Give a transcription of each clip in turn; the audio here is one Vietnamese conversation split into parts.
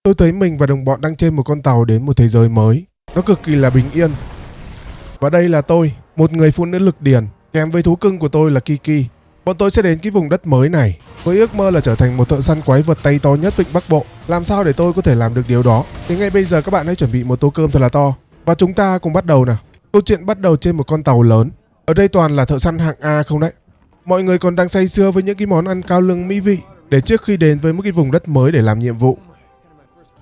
tôi thấy mình và đồng bọn đang trên một con tàu đến một thế giới mới. Nó cực kỳ là bình yên. Và đây là tôi, một người phụ nữ lực điền, kèm với thú cưng của tôi là Kiki. Bọn tôi sẽ đến cái vùng đất mới này với ước mơ là trở thành một thợ săn quái vật tay to nhất Vịnh Bắc Bộ. Làm sao để tôi có thể làm được điều đó? Thì ngay bây giờ các bạn hãy chuẩn bị một tô cơm thật là to và chúng ta cùng bắt đầu nào. Câu chuyện bắt đầu trên một con tàu lớn. Ở đây toàn là thợ săn hạng A không đấy. Mọi người còn đang say sưa với những cái món ăn cao lương mỹ vị để trước khi đến với một cái vùng đất mới để làm nhiệm vụ.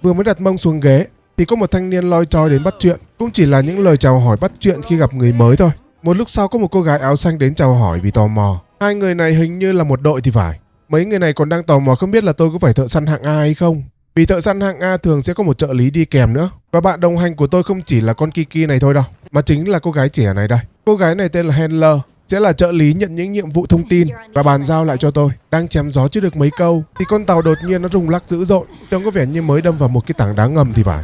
Vừa mới đặt mông xuống ghế thì có một thanh niên loi choi đến bắt chuyện, cũng chỉ là những lời chào hỏi bắt chuyện khi gặp người mới thôi. Một lúc sau có một cô gái áo xanh đến chào hỏi vì tò mò. Hai người này hình như là một đội thì phải. Mấy người này còn đang tò mò không biết là tôi có phải thợ săn hạng A hay không. Vì thợ săn hạng A thường sẽ có một trợ lý đi kèm nữa. Và bạn đồng hành của tôi không chỉ là con Kiki này thôi đâu, mà chính là cô gái trẻ này đây. Cô gái này tên là Handler, sẽ là trợ lý nhận những nhiệm vụ thông tin và bàn giao lại cho tôi. Đang chém gió chưa được mấy câu thì con tàu đột nhiên nó rung lắc dữ dội, trông có vẻ như mới đâm vào một cái tảng đá ngầm thì phải.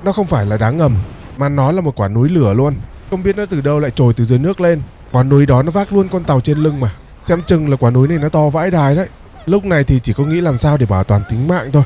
Nó không phải là đá ngầm mà nó là một quả núi lửa luôn. Không biết nó từ đâu lại trồi từ dưới nước lên. Quả núi đó nó vác luôn con tàu trên lưng mà. Xem chừng là quả núi này nó to vãi đài đấy. Lúc này thì chỉ có nghĩ làm sao để bảo toàn tính mạng thôi.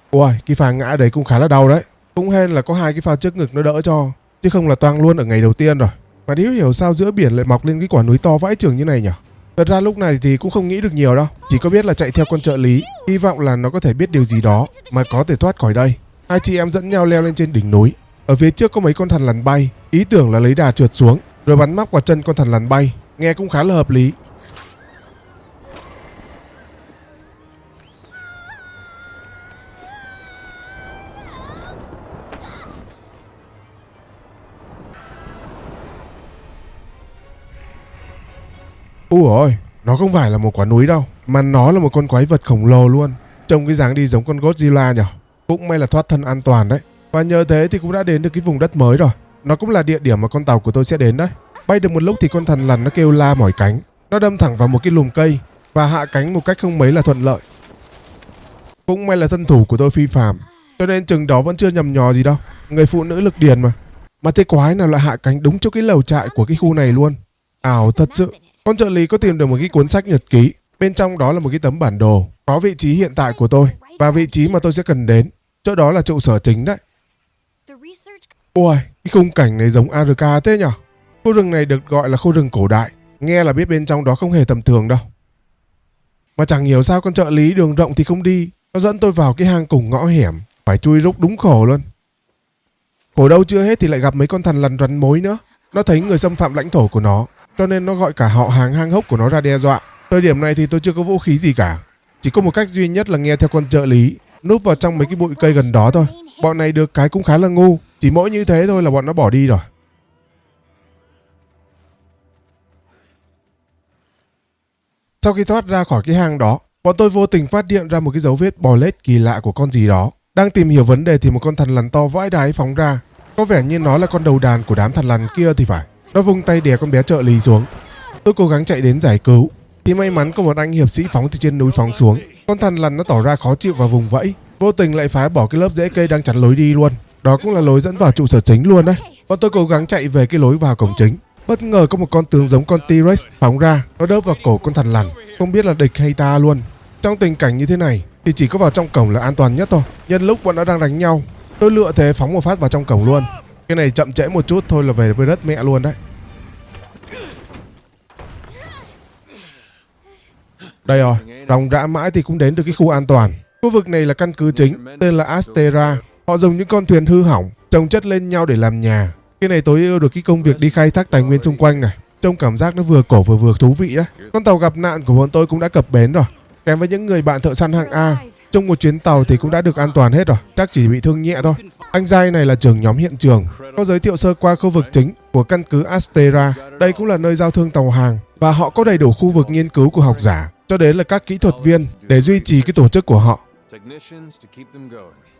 Ôi, cái phà ngã đấy cũng khá là đau đấy. Cũng hên là có hai cái phao trước ngực nó đỡ cho, chứ không là toang luôn ở ngày đầu tiên rồi. Mà điếu hiểu sao giữa biển lại mọc lên cái quả núi to vãi chưởng như này nhỉ? Thật ra lúc này thì cũng không nghĩ được nhiều đâu, chỉ có biết là chạy theo con trợ lý, hy vọng là nó có thể biết điều gì đó mà có thể thoát khỏi đây. Hai chị em dẫn nhau leo lên trên đỉnh núi. Ở phía trước có mấy con thằn lằn bay, ý tưởng là lấy đà trượt xuống rồi bắn móc vào chân con thằn lằn bay, nghe cũng khá là hợp lý. Ui ôi, nó không phải là một quả núi đâu, mà nó là một con quái vật khổng lồ luôn. Trông cái dáng đi giống con Godzilla nhỉ. Cũng may là thoát thân an toàn đấy. Và nhờ thế thì cũng đã đến được cái vùng đất mới rồi. Nó cũng là địa điểm mà con tàu của tôi sẽ đến đấy. Bay được một lúc thì con thằn lằn nó kêu la mỏi cánh. Nó đâm thẳng vào một cái lùm cây và hạ cánh một cách không mấy là thuận lợi. Cũng may là thân thủ của tôi phi phàm, cho nên chừng đó vẫn chưa nhầm nhò gì đâu. Người phụ nữ lực điền mà. Mà thế quái nào lại hạ cánh đúng chỗ cái lều trại của cái khu này luôn. Ảo thật sự. Con trợ lý có tìm được một cái cuốn sách nhật ký. Bên trong đó là một cái tấm bản đồ có vị trí hiện tại của tôi và vị trí mà tôi sẽ cần đến. Chỗ đó là trụ sở chính đấy. Ôi, cái khung cảnh này giống ARK thế nhỉ? Khu rừng này được gọi là khu rừng cổ đại. Nghe là biết bên trong đó không hề tầm thường đâu. Mà chẳng hiểu sao con trợ lý đường rộng thì không đi. Nó dẫn tôi vào cái hang cùng ngõ hẻm, phải chui rúc đúng khổ luôn. Khổ đâu chưa hết thì lại gặp mấy con thằn lằn rắn mối nữa. Nó thấy người xâm phạm lãnh thổ của nó, cho nên nó gọi cả họ hàng hang hốc của nó ra đe dọa. Thời điểm này thì tôi chưa có vũ khí gì cả. Chỉ có một cách duy nhất là nghe theo con trợ lý, núp vào trong mấy cái bụi cây gần đó thôi. Bọn này được cái cũng khá là ngu, chỉ mỗi như thế thôi là bọn nó bỏ đi rồi. Sau khi thoát ra khỏi cái hang đó, bọn tôi vô tình phát hiện ra một cái dấu vết bò lết kỳ lạ của con gì đó. Đang tìm hiểu vấn đề thì một con thằn lằn to vãi đái phóng ra. Có vẻ như nó là con đầu đàn của đám thằn lằn kia thì phải. Nó vung tay đè con bé trợ lý xuống. Tôi cố gắng chạy đến giải cứu thì may mắn có một anh hiệp sĩ phóng từ trên núi phóng xuống. Con thằn lằn nó tỏ ra khó chịu và vùng vẫy, vô tình lại phá bỏ cái lớp rễ cây đang chắn lối đi luôn. Đó cũng là lối dẫn vào trụ sở chính luôn đấy. Bọn tôi cố gắng chạy về cái lối vào cổng chính. Bất ngờ có một con tướng giống con T-Rex phóng ra, nó đớp vào cổ con thằn lằn, không biết là địch hay ta luôn. Trong tình cảnh như thế này thì chỉ có vào trong cổng là an toàn nhất thôi. Nhân lúc bọn nó đang đánh nhau, tôi lựa thế phóng một phát vào trong cổng luôn. Cái này chậm trễ một chút thôi là về với đất mẹ luôn đấy. Đây rồi, ròng rã mãi thì cũng đến được cái khu an toàn. Khu vực này là căn cứ chính, tên là Astera. Họ dùng những con thuyền hư hỏng chồng chất lên nhau để làm nhà. Cái này tôi yêu được cái công việc đi khai thác tài nguyên xung quanh này. Trông cảm giác nó vừa cổ vừa thú vị đấy. Con tàu gặp nạn của bọn tôi cũng đã cập bến rồi, kèm với những người bạn thợ săn hạng A. Trong một chuyến tàu thì cũng đã được an toàn hết rồi, chắc chỉ bị thương nhẹ thôi. Anh Giai này là trưởng nhóm hiện trường. Có giới thiệu sơ qua khu vực chính của căn cứ Astera. Đây cũng là nơi giao thương tàu hàng và họ có đầy đủ khu vực nghiên cứu của học giả cho đến là các kỹ thuật viên để duy trì cái tổ chức của họ.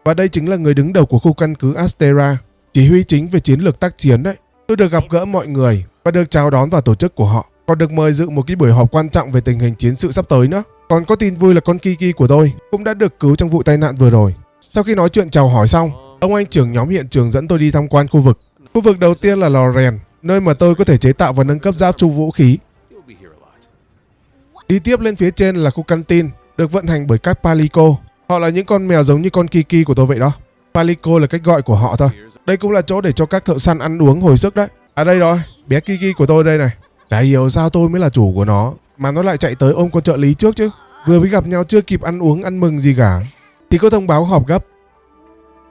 Và đây chính là người đứng đầu của khu căn cứ Astera, chỉ huy chính về chiến lược tác chiến đấy. Tôi được gặp gỡ mọi người và được chào đón vào tổ chức của họ. Còn được mời dự một cái buổi họp quan trọng về tình hình chiến sự sắp tới nữa. Còn có tin vui là con Kiki của tôi cũng đã được cứu trong vụ tai nạn vừa rồi. Sau khi nói chuyện chào hỏi xong, ông anh trưởng nhóm hiện trường dẫn tôi đi tham quan khu vực. Khu vực đầu tiên là lò rèn. nơi mà tôi có thể chế tạo và nâng cấp giáp trụ vũ khí. Đi tiếp lên phía trên là khu canteen, được vận hành bởi các Palico. Họ là những con mèo giống như con Kiki của tôi vậy đó. Palico là cách gọi của họ thôi. Đây cũng là chỗ để cho các thợ săn ăn uống hồi sức đấy. À đây rồi, bé Kiki của tôi đây này. Chả hiểu sao tôi mới là chủ của nó mà nó lại chạy tới ôm con trợ lý trước chứ. Vừa mới gặp nhau chưa kịp ăn uống ăn mừng gì cả thì có thông báo họp gấp.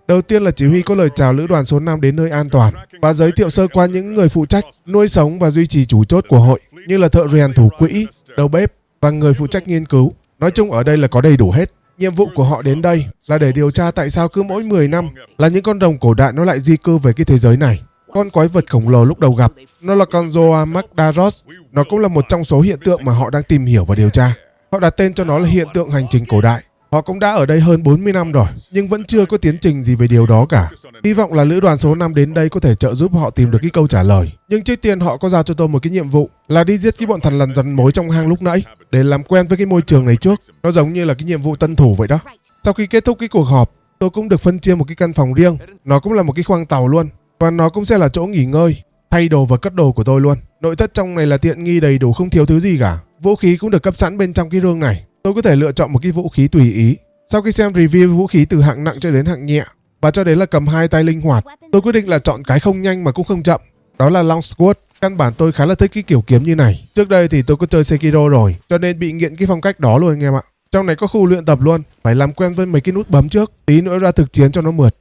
Đầu tiên là chỉ huy có lời chào lữ đoàn số 5 đến nơi an toàn và giới thiệu sơ qua những người phụ trách nuôi sống và duy trì chủ chốt của hội, như là thợ rèn, thủ quỹ, đầu bếp và người phụ trách nghiên cứu. Nói chung ở đây là có đầy đủ hết. Nhiệm vụ của họ đến đây là để điều tra tại sao cứ mỗi 10 năm là những con rồng cổ đại nó lại di cư về cái thế giới này. Con quái vật khổng lồ lúc đầu gặp, nó là con Zoa Magdaros. Nó cũng là một trong số hiện tượng mà họ đang tìm hiểu và điều tra. Họ đặt tên cho nó là hiện tượng hành trình cổ đại. Họ cũng đã ở đây hơn 40 năm rồi, nhưng vẫn chưa có tiến trình gì về điều đó cả. Hy vọng là lữ đoàn số 5 đến đây có thể trợ giúp họ tìm được cái câu trả lời. Nhưng trước tiên họ có giao cho tôi một cái nhiệm vụ là đi giết cái bọn thằn lằn rắn mối trong hang lúc nãy để làm quen với cái môi trường này trước. Nó giống như là cái nhiệm vụ tân thủ vậy đó. Sau khi kết thúc cái cuộc họp, tôi cũng được phân chia một cái căn phòng riêng. Nó cũng là một cái khoang tàu luôn, và nó cũng sẽ là chỗ nghỉ ngơi, thay đồ và cất đồ của tôi luôn. Nội thất trong này là tiện nghi đầy đủ, không thiếu thứ gì cả. Vũ khí cũng được cấp sẵn bên trong cái rương này. Tôi có thể lựa chọn một cái vũ khí tùy ý. Sau khi xem review vũ khí từ hạng nặng cho đến hạng nhẹ và cho đến là cầm hai tay linh hoạt, tôi quyết định là chọn cái không nhanh mà cũng không chậm. Đó là Longsword. Căn bản tôi khá là thích cái kiểu kiếm như này. Trước đây thì tôi có chơi Sekiro rồi, cho nên bị nghiện cái phong cách đó luôn anh em ạ. Trong này có khu luyện tập luôn, phải làm quen với mấy cái nút bấm trước, tí nữa ra thực chiến cho nó mượt.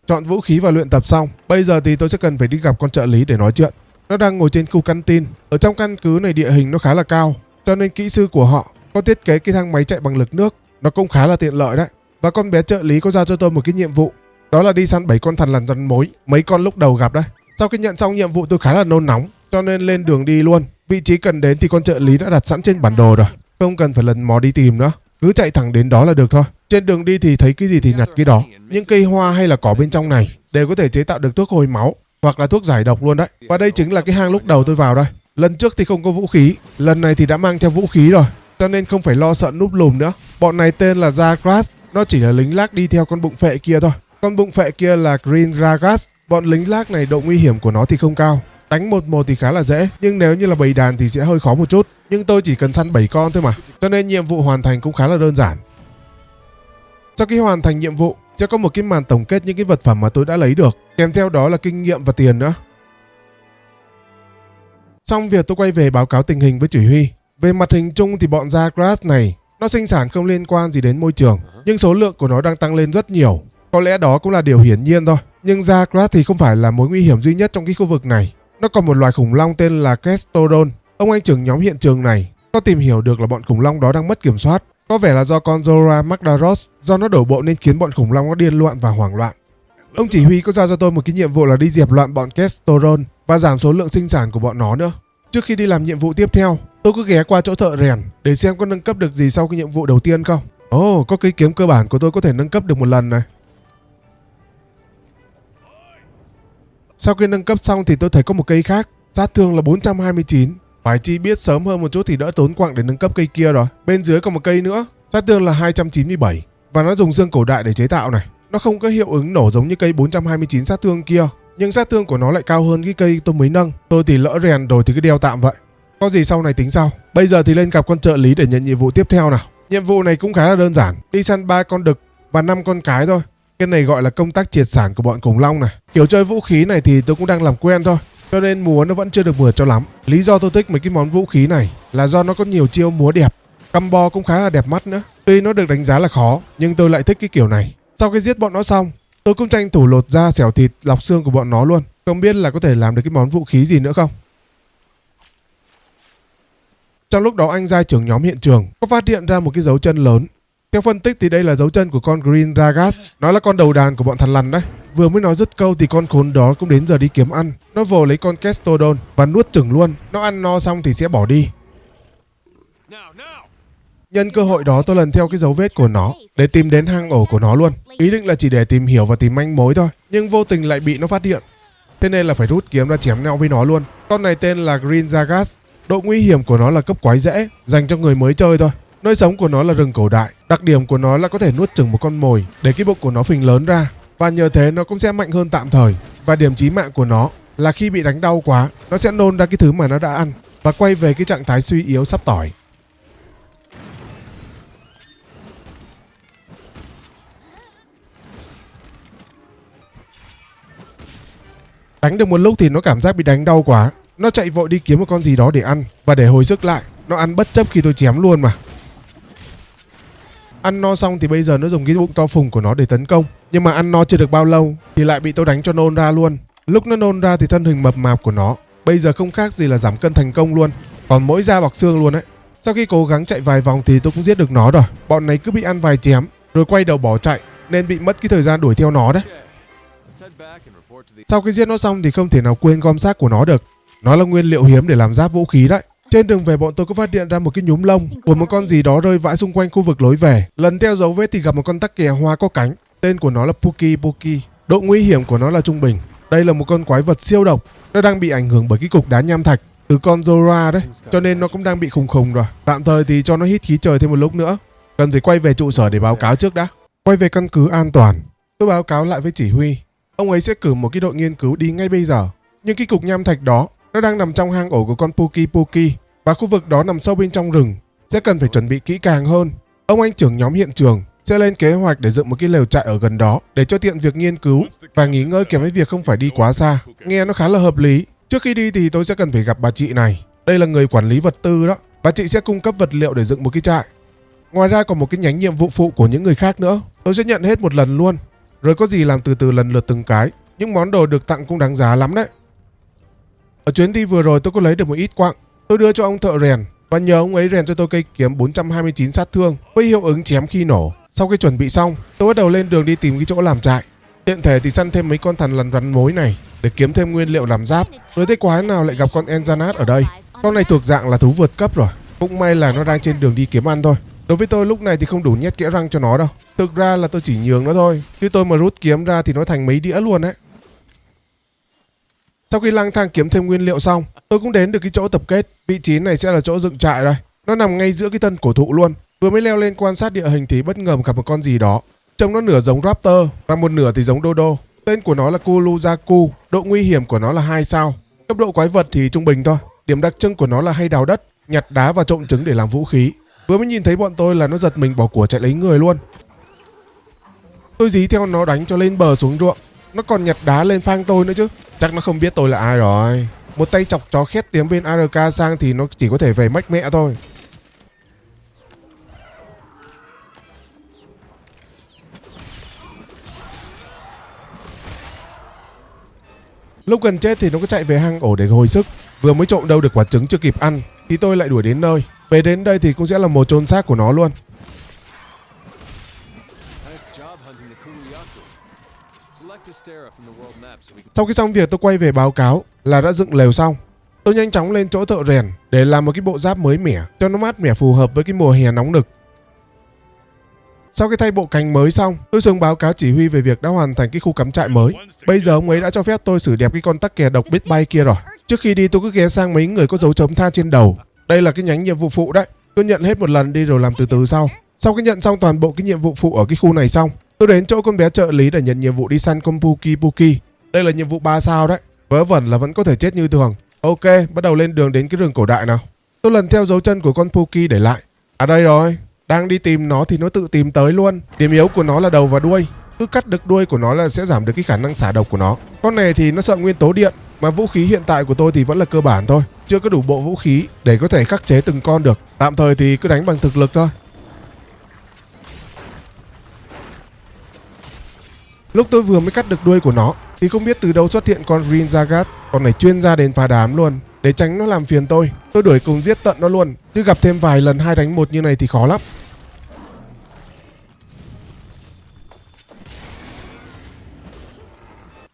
Chọn vũ khí và luyện tập xong, bây giờ thì tôi sẽ cần phải đi gặp con trợ lý để nói chuyện. Nó đang ngồi trên khu canteen. Ở trong căn cứ này địa hình nó khá là cao, cho nên kỹ sư của họ có thiết kế cái thang máy chạy bằng lực nước. Nó cũng khá là tiện lợi đấy. Và con bé trợ lý có giao cho tôi một cái nhiệm vụ, đó là đi săn 7 con thằn lằn rắn mối, mấy con lúc đầu gặp đấy. Sau khi nhận xong nhiệm vụ tôi khá là nôn nóng, cho nên lên đường đi luôn. Vị trí cần đến thì con trợ lý đã đặt sẵn trên bản đồ rồi, không cần phải lần mò đi tìm nữa, cứ chạy thẳng đến đó là được thôi. Trên đường đi thì thấy cái gì thì nhặt cái đó. Những cây hoa hay là cỏ bên trong này đều có thể chế tạo được thuốc hồi máu hoặc là thuốc giải độc luôn đấy. Và đây chính là cái hang lúc đầu tôi vào đây. Lần trước thì không có vũ khí, lần này thì đã mang theo vũ khí rồi, cho nên không phải lo sợ núp lùm nữa. Bọn này tên là Zagras, nó chỉ là lính lác đi theo con bụng phệ kia thôi. Con bụng phệ kia là Green Ragas. Bọn lính lác này độ nguy hiểm của nó thì không cao, đánh 1-1 thì khá là dễ, nhưng nếu như là bầy đàn thì sẽ hơi khó một chút. Nhưng tôi chỉ cần săn 7 con thôi mà, cho nên nhiệm vụ hoàn thành cũng khá là đơn giản. Sau khi hoàn thành nhiệm vụ, sẽ có một cái màn tổng kết những cái vật phẩm mà tôi đã lấy được, kèm theo đó là kinh nghiệm và tiền nữa. Xong việc tôi quay về báo cáo tình hình với chỉ huy. Về mặt hình chung thì bọn Zagras này nó sinh sản không liên quan gì đến môi trường, nhưng số lượng của nó đang tăng lên rất nhiều. Có lẽ đó cũng là điều hiển nhiên thôi. Nhưng Zagras thì không phải là mối nguy hiểm duy nhất trong cái khu vực này. Nó còn một loài khủng long tên là Kestoron. Ông anh trưởng nhóm hiện trường này có tìm hiểu được là bọn khủng long đó đang mất kiểm soát. Có vẻ là do con Zora Magdaros, do nó đổ bộ nên khiến bọn khủng long nó điên loạn và hoảng loạn. Ông chỉ huy có giao cho tôi một cái nhiệm vụ là đi dẹp loạn bọn Kestoron và giảm số lượng sinh sản của bọn nó nữa. Trước khi đi làm nhiệm vụ tiếp theo, tôi cứ ghé qua chỗ thợ rèn để xem có nâng cấp được gì sau cái nhiệm vụ đầu tiên không. Ồ, có cây kiếm cơ bản của tôi có thể nâng cấp được một lần này. Sau khi nâng cấp xong thì tôi thấy có một cây khác, sát thương là 429. Phải chi biết sớm hơn một chút thì đỡ tốn quặng để nâng cấp cây kia rồi. Bên dưới còn một cây nữa, sát thương là 297. Và nó dùng xương cổ đại để chế tạo này. Nó không có hiệu ứng nổ giống như cây 429 sát thương kia, nhưng sát thương của nó lại cao hơn cái cây tôi mới nâng. Tôi thì lỡ rèn rồi thì cứ đeo tạm vậy. Có gì sau này tính sau. Bây giờ thì lên gặp con trợ lý để nhận nhiệm vụ tiếp theo nào. Nhiệm vụ này cũng khá là đơn giản, đi săn 3 con đực và 5 con cái thôi. Cái này gọi là công tác triệt sản của bọn khủng long này. Kiểu chơi vũ khí này thì tôi cũng đang làm quen thôi, cho nên múa nó vẫn chưa được mượt cho lắm. Lý do tôi thích mấy cái món vũ khí này là do nó có nhiều chiêu múa đẹp, combo cũng khá là đẹp mắt nữa. Tuy nó được đánh giá là khó, nhưng tôi lại thích cái kiểu này. Sau khi giết bọn nó xong, tôi cũng tranh thủ lột da, xẻo thịt, lọc xương của bọn nó luôn. Không biết là có thể làm được cái món vũ khí gì nữa không. Trong lúc đó anh giai trưởng nhóm hiện trường có phát hiện ra một cái dấu chân lớn. Theo phân tích thì đây là dấu chân của con Green Ragas. Nó là con đầu đàn của bọn thằn lằn đấy. Vừa mới nói dứt câu thì con khốn đó cũng đến giờ đi kiếm ăn. Nó vồ lấy con Kestodon và nuốt chửng luôn. Nó ăn no xong thì sẽ bỏ đi. Nhân cơ hội đó tôi lần theo cái dấu vết của nó để tìm đến hang ổ của nó luôn. Ý định là chỉ để tìm hiểu và tìm manh mối thôi, nhưng vô tình lại bị nó phát hiện. Thế nên là phải rút kiếm ra chém nhau với nó luôn. Con này tên là Green Ragas. Độ nguy hiểm của nó là cấp quái dễ, dành cho người mới chơi thôi. Nơi sống của nó là rừng cổ đại. Đặc điểm của nó là có thể nuốt chửng một con mồi để cái bụng của nó phình lớn ra, và nhờ thế nó cũng sẽ mạnh hơn tạm thời. Và điểm chí mạng của nó là khi bị đánh đau quá, nó sẽ nôn ra cái thứ mà nó đã ăn và quay về cái trạng thái suy yếu sắp tỏi. Đánh được một lúc thì nó cảm giác bị đánh đau quá, nó chạy vội đi kiếm một con gì đó để ăn và để hồi sức lại. Nó ăn bất chấp khi tôi chém luôn mà. Ăn no xong thì bây giờ nó dùng cái bụng to phùng của nó để tấn công. Nhưng mà ăn no chưa được bao lâu thì lại bị tôi đánh cho nôn ra luôn. Lúc nó nôn ra thì thân hình mập mạp của nó bây giờ không khác gì là giảm cân thành công luôn, còn mỗi da bọc xương luôn đấy. Sau khi cố gắng chạy vài vòng thì tôi cũng giết được nó rồi. Bọn này cứ bị ăn vài chém rồi quay đầu bỏ chạy nên bị mất cái thời gian đuổi theo nó đấy. Sau khi giết nó xong thì không thể nào quên gom xác của nó được. Nó là nguyên liệu hiếm để làm giáp vũ khí đấy. Trên đường về bọn tôi có phát hiện ra một cái nhúm lông của một con gì đó rơi vãi xung quanh khu vực lối về. Lần theo dấu vết thì gặp một con tắc kè hoa có cánh. Tên của nó là Puki. Độ nguy hiểm của nó là trung bình. Đây là một con quái vật siêu độc. Nó đang bị ảnh hưởng bởi cái cục đá nham thạch từ con Zora đấy, cho nên nó cũng đang bị khùng rồi. Tạm thời thì cho nó hít khí trời thêm một lúc nữa. Cần phải quay về trụ sở để báo cáo trước đã. Quay về căn cứ an toàn, tôi báo cáo lại với chỉ huy. Ông ấy sẽ cử một cái đội nghiên cứu đi ngay bây giờ. Nhưng cái cục nham thạch đó nó đang nằm trong hang ổ của con Puki và khu vực đó nằm sâu bên trong rừng, sẽ cần phải chuẩn bị kỹ càng hơn. Ông anh trưởng nhóm hiện trường sẽ lên kế hoạch để dựng một cái lều trại ở gần đó để cho tiện việc nghiên cứu và nghỉ ngơi kèm với việc không phải đi quá xa. Nghe nó khá là hợp lý. Trước khi đi thì tôi sẽ cần phải gặp bà chị này. Đây là người quản lý vật tư đó. Bà chị sẽ cung cấp vật liệu để dựng một cái trại. Ngoài ra còn một cái nhánh nhiệm vụ phụ của những người khác nữa. Tôi sẽ nhận hết một lần luôn. Rồi có gì làm từ từ lần lượt từng cái. Những món đồ được tặng cũng đáng giá lắm đấy. Ở chuyến đi vừa rồi tôi có lấy được một ít quặng. Tôi đưa cho ông thợ rèn và nhờ ông ấy rèn cho tôi cây kiếm 429 sát thương với hiệu ứng chém khi nổ. Sau khi chuẩn bị xong, tôi bắt đầu lên đường đi tìm cái chỗ làm trại. Tiện thể thì săn thêm mấy con thằn lằn rắn mối này để kiếm thêm nguyên liệu làm giáp. Rồi thấy quái nào lại gặp con Enzanat ở đây. Con này thuộc dạng là thú vượt cấp rồi. Cũng may là nó đang trên đường đi kiếm ăn thôi. Đối với tôi lúc này thì không đủ nhét kẽ răng cho nó đâu. Thực ra là tôi chỉ nhường nó thôi, chứ tôi mà rút kiếm ra thì nó thành mấy đĩa luôn đấy. Sau khi lang thang kiếm thêm nguyên liệu xong, tôi cũng đến được cái chỗ tập kết. Vị trí này sẽ là chỗ dựng trại đây. Nó nằm ngay giữa cái thân cổ thụ luôn. Vừa mới leo lên quan sát địa hình thì bất ngờ gặp một con gì đó. Trông nó nửa giống Raptor và một nửa thì giống Dodo. Tên của nó là Kuluzaku. Độ nguy hiểm của nó là 2 sao. Cấp độ quái vật thì trung bình thôi. Điểm đặc trưng của nó là hay đào đất, nhặt đá và trộn trứng để làm vũ khí. Vừa mới nhìn thấy bọn tôi là nó giật mình bỏ của chạy lấy người luôn. Tôi dí theo nó đánh cho lên bờ xuống ruộng. Nó còn nhặt đá lên phang tôi nữa chứ. Chắc nó không biết tôi là ai rồi. Một tay chọc chó khét tiếng bên ARK sang thì nó chỉ có thể về mách mẹ thôi. Lúc gần chết thì nó cứ chạy về hang ổ để hồi sức. Vừa mới trộm đâu được quả trứng chưa kịp ăn thì tôi lại đuổi đến nơi. Về đến đây thì cũng sẽ là một chôn xác của nó luôn. Sau khi xong việc tôi quay về báo cáo là đã dựng lều xong. Tôi nhanh chóng lên chỗ thợ rèn để làm một cái bộ giáp mới mẻ cho nó mát mẻ phù hợp với cái mùa hè nóng nực. Sau khi thay bộ cánh mới xong, tôi xuống báo cáo chỉ huy về việc đã hoàn thành cái khu cắm trại mới. Bây giờ ông ấy đã cho phép tôi xử đẹp cái con tắc kè độc biết bay kia rồi. Trước khi đi tôi cứ ghé sang mấy người có dấu chấm than trên đầu. Đây là cái nhánh nhiệm vụ phụ đấy. Cứ nhận hết một lần đi rồi làm từ từ sau. Sau khi nhận xong toàn bộ cái nhiệm vụ phụ ở cái khu này xong, tôi đến chỗ con bé trợ lý để nhận nhiệm vụ đi săn con Puki. Đây là nhiệm vụ 3 sao đấy. Vớ vẩn là vẫn có thể chết như thường. Ok, bắt đầu lên đường đến cái rừng cổ đại nào. Tôi lần theo dấu chân của con Puki để lại. À đây rồi. Đang đi tìm nó thì nó tự tìm tới luôn. Điểm yếu của nó là đầu và đuôi. Cứ cắt được đuôi của nó là sẽ giảm được cái khả năng xả độc của nó. Con này thì nó sợ nguyên tố điện. Mà vũ khí hiện tại của tôi thì vẫn là cơ bản thôi. Chưa có đủ bộ vũ khí để có thể khắc chế từng con được. Tạm thời thì cứ đánh bằng thực lực thôi. Lúc tôi vừa mới cắt được đuôi của nó thì không biết từ đâu xuất hiện con Green Zagat. Con này chuyên ra đến phá đám luôn. Để tránh nó làm phiền tôi đuổi cùng giết tận nó luôn. Chứ gặp thêm vài lần 2 đánh 1 như này thì khó lắm.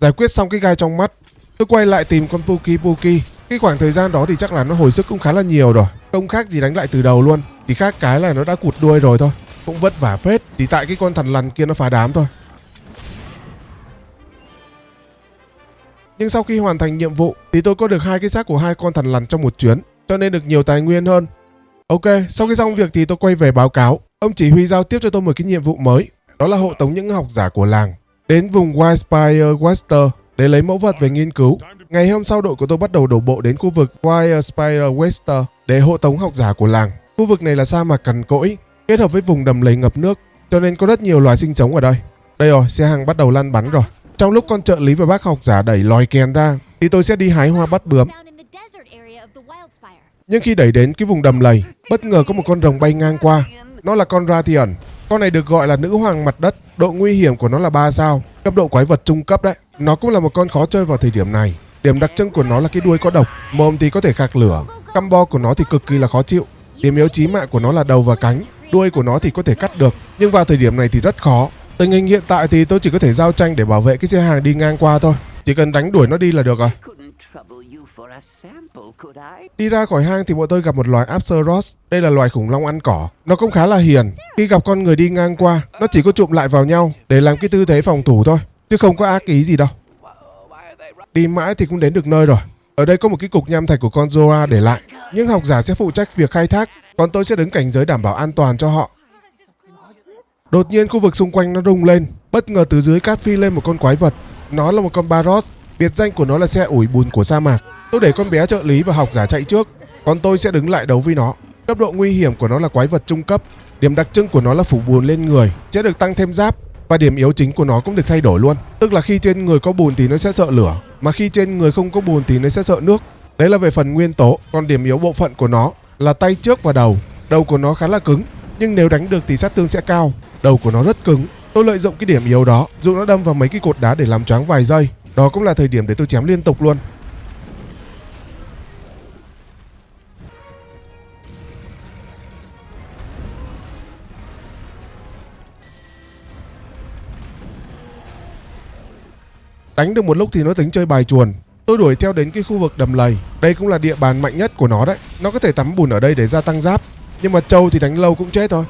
Giải quyết xong cái gai trong mắt, tôi quay lại tìm con Puki. Cái khoảng thời gian đó thì chắc là nó hồi sức cũng khá là nhiều rồi. Không khác gì đánh lại từ đầu luôn. Chỉ khác cái là nó đã cụt đuôi rồi thôi. Cũng vất vả phết. Chỉ tại cái con thằn lằn kia nó phá đám thôi. Nhưng sau khi hoàn thành nhiệm vụ thì tôi có được 2 cái xác của 2 con thằn lằn trong một chuyến, cho nên được nhiều tài nguyên hơn. Ok, sau khi xong việc thì tôi quay về báo cáo. Ông chỉ huy giao tiếp cho tôi một cái nhiệm vụ mới. Đó là hộ tống những học giả của làng đến vùng Wildspire Wester để lấy mẫu vật về nghiên cứu. Ngày hôm sau đội của tôi bắt đầu đổ bộ đến khu vực Wire Spider Wester để hộ tống học giả của làng. Khu vực này là sa mạc cằn cỗi, kết hợp với vùng đầm lầy ngập nước, cho nên có rất nhiều loài sinh sống ở đây. Đây rồi, xe hàng bắt đầu lăn bánh rồi. Trong lúc con trợ lý và bác học giả đẩy lòi kèn ra, thì tôi sẽ đi hái hoa bắt bướm. Nhưng khi đẩy đến cái vùng đầm lầy, bất ngờ có một con rồng bay ngang qua. Nó là con Rathian. Con này được gọi là nữ hoàng mặt đất. Độ nguy hiểm của nó là 3 sao, cấp độ quái vật trung cấp đấy. Nó cũng là một con khó chơi vào thời điểm này. Điểm đặc trưng của nó là cái đuôi có độc, mồm thì có thể khạc lửa. Combo của nó thì cực kỳ là khó chịu. Điểm yếu chí mạng của nó là đầu và cánh. Đuôi của nó thì có thể cắt được, nhưng vào thời điểm này thì rất khó. Tình hình hiện tại thì tôi chỉ có thể giao tranh để bảo vệ cái xe hàng đi ngang qua thôi. Chỉ cần đánh đuổi nó đi là được rồi. Đi ra khỏi hang thì bọn tôi gặp một loài Apsaros. Đây là loài khủng long ăn cỏ. Nó cũng khá là hiền. Khi gặp con người đi ngang qua, nó chỉ có chụm lại vào nhau để làm cái tư thế phòng thủ thôi, chứ không có ác ý gì đâu. Đi mãi thì cũng đến được nơi rồi. Ở đây có một cái cục nham thạch của con Zora để lại. Những học giả sẽ phụ trách việc khai thác, còn tôi sẽ đứng cảnh giới đảm bảo an toàn cho họ. Đột nhiên khu vực xung quanh nó rung lên. Bất ngờ từ dưới cát phi lên một con quái vật. Nó là một con Barroth. Biệt danh của nó là xe ủi bùn của sa mạc. Tôi để con bé trợ lý và học giả chạy trước, còn tôi sẽ đứng lại đấu với nó. Cấp độ nguy hiểm của nó là quái vật trung cấp. Điểm đặc trưng của nó là phủ bùn lên người, sẽ được tăng thêm giáp. Và điểm yếu chính của nó cũng được thay đổi luôn. Tức là khi trên người có bùn thì nó sẽ sợ lửa, mà khi trên người không có bùn thì nó sẽ sợ nước. Đấy là về phần nguyên tố. Còn điểm yếu bộ phận của nó là tay trước và đầu. Đầu của nó khá là cứng, nhưng nếu đánh được thì sát thương sẽ cao. Đầu của nó rất cứng. Tôi lợi dụng cái điểm yếu đó, dụ nó đâm vào mấy cái cột đá để làm choáng vài giây. Đó cũng là thời điểm để tôi chém liên tục luôn. Đánh được một lúc thì nó tính chơi bài chuồn. Tôi đuổi theo đến cái khu vực đầm lầy. Đây cũng là địa bàn mạnh nhất của nó đấy. Nó có thể tắm bùn ở đây để gia tăng giáp, nhưng mà trâu thì đánh lâu cũng chết thôi.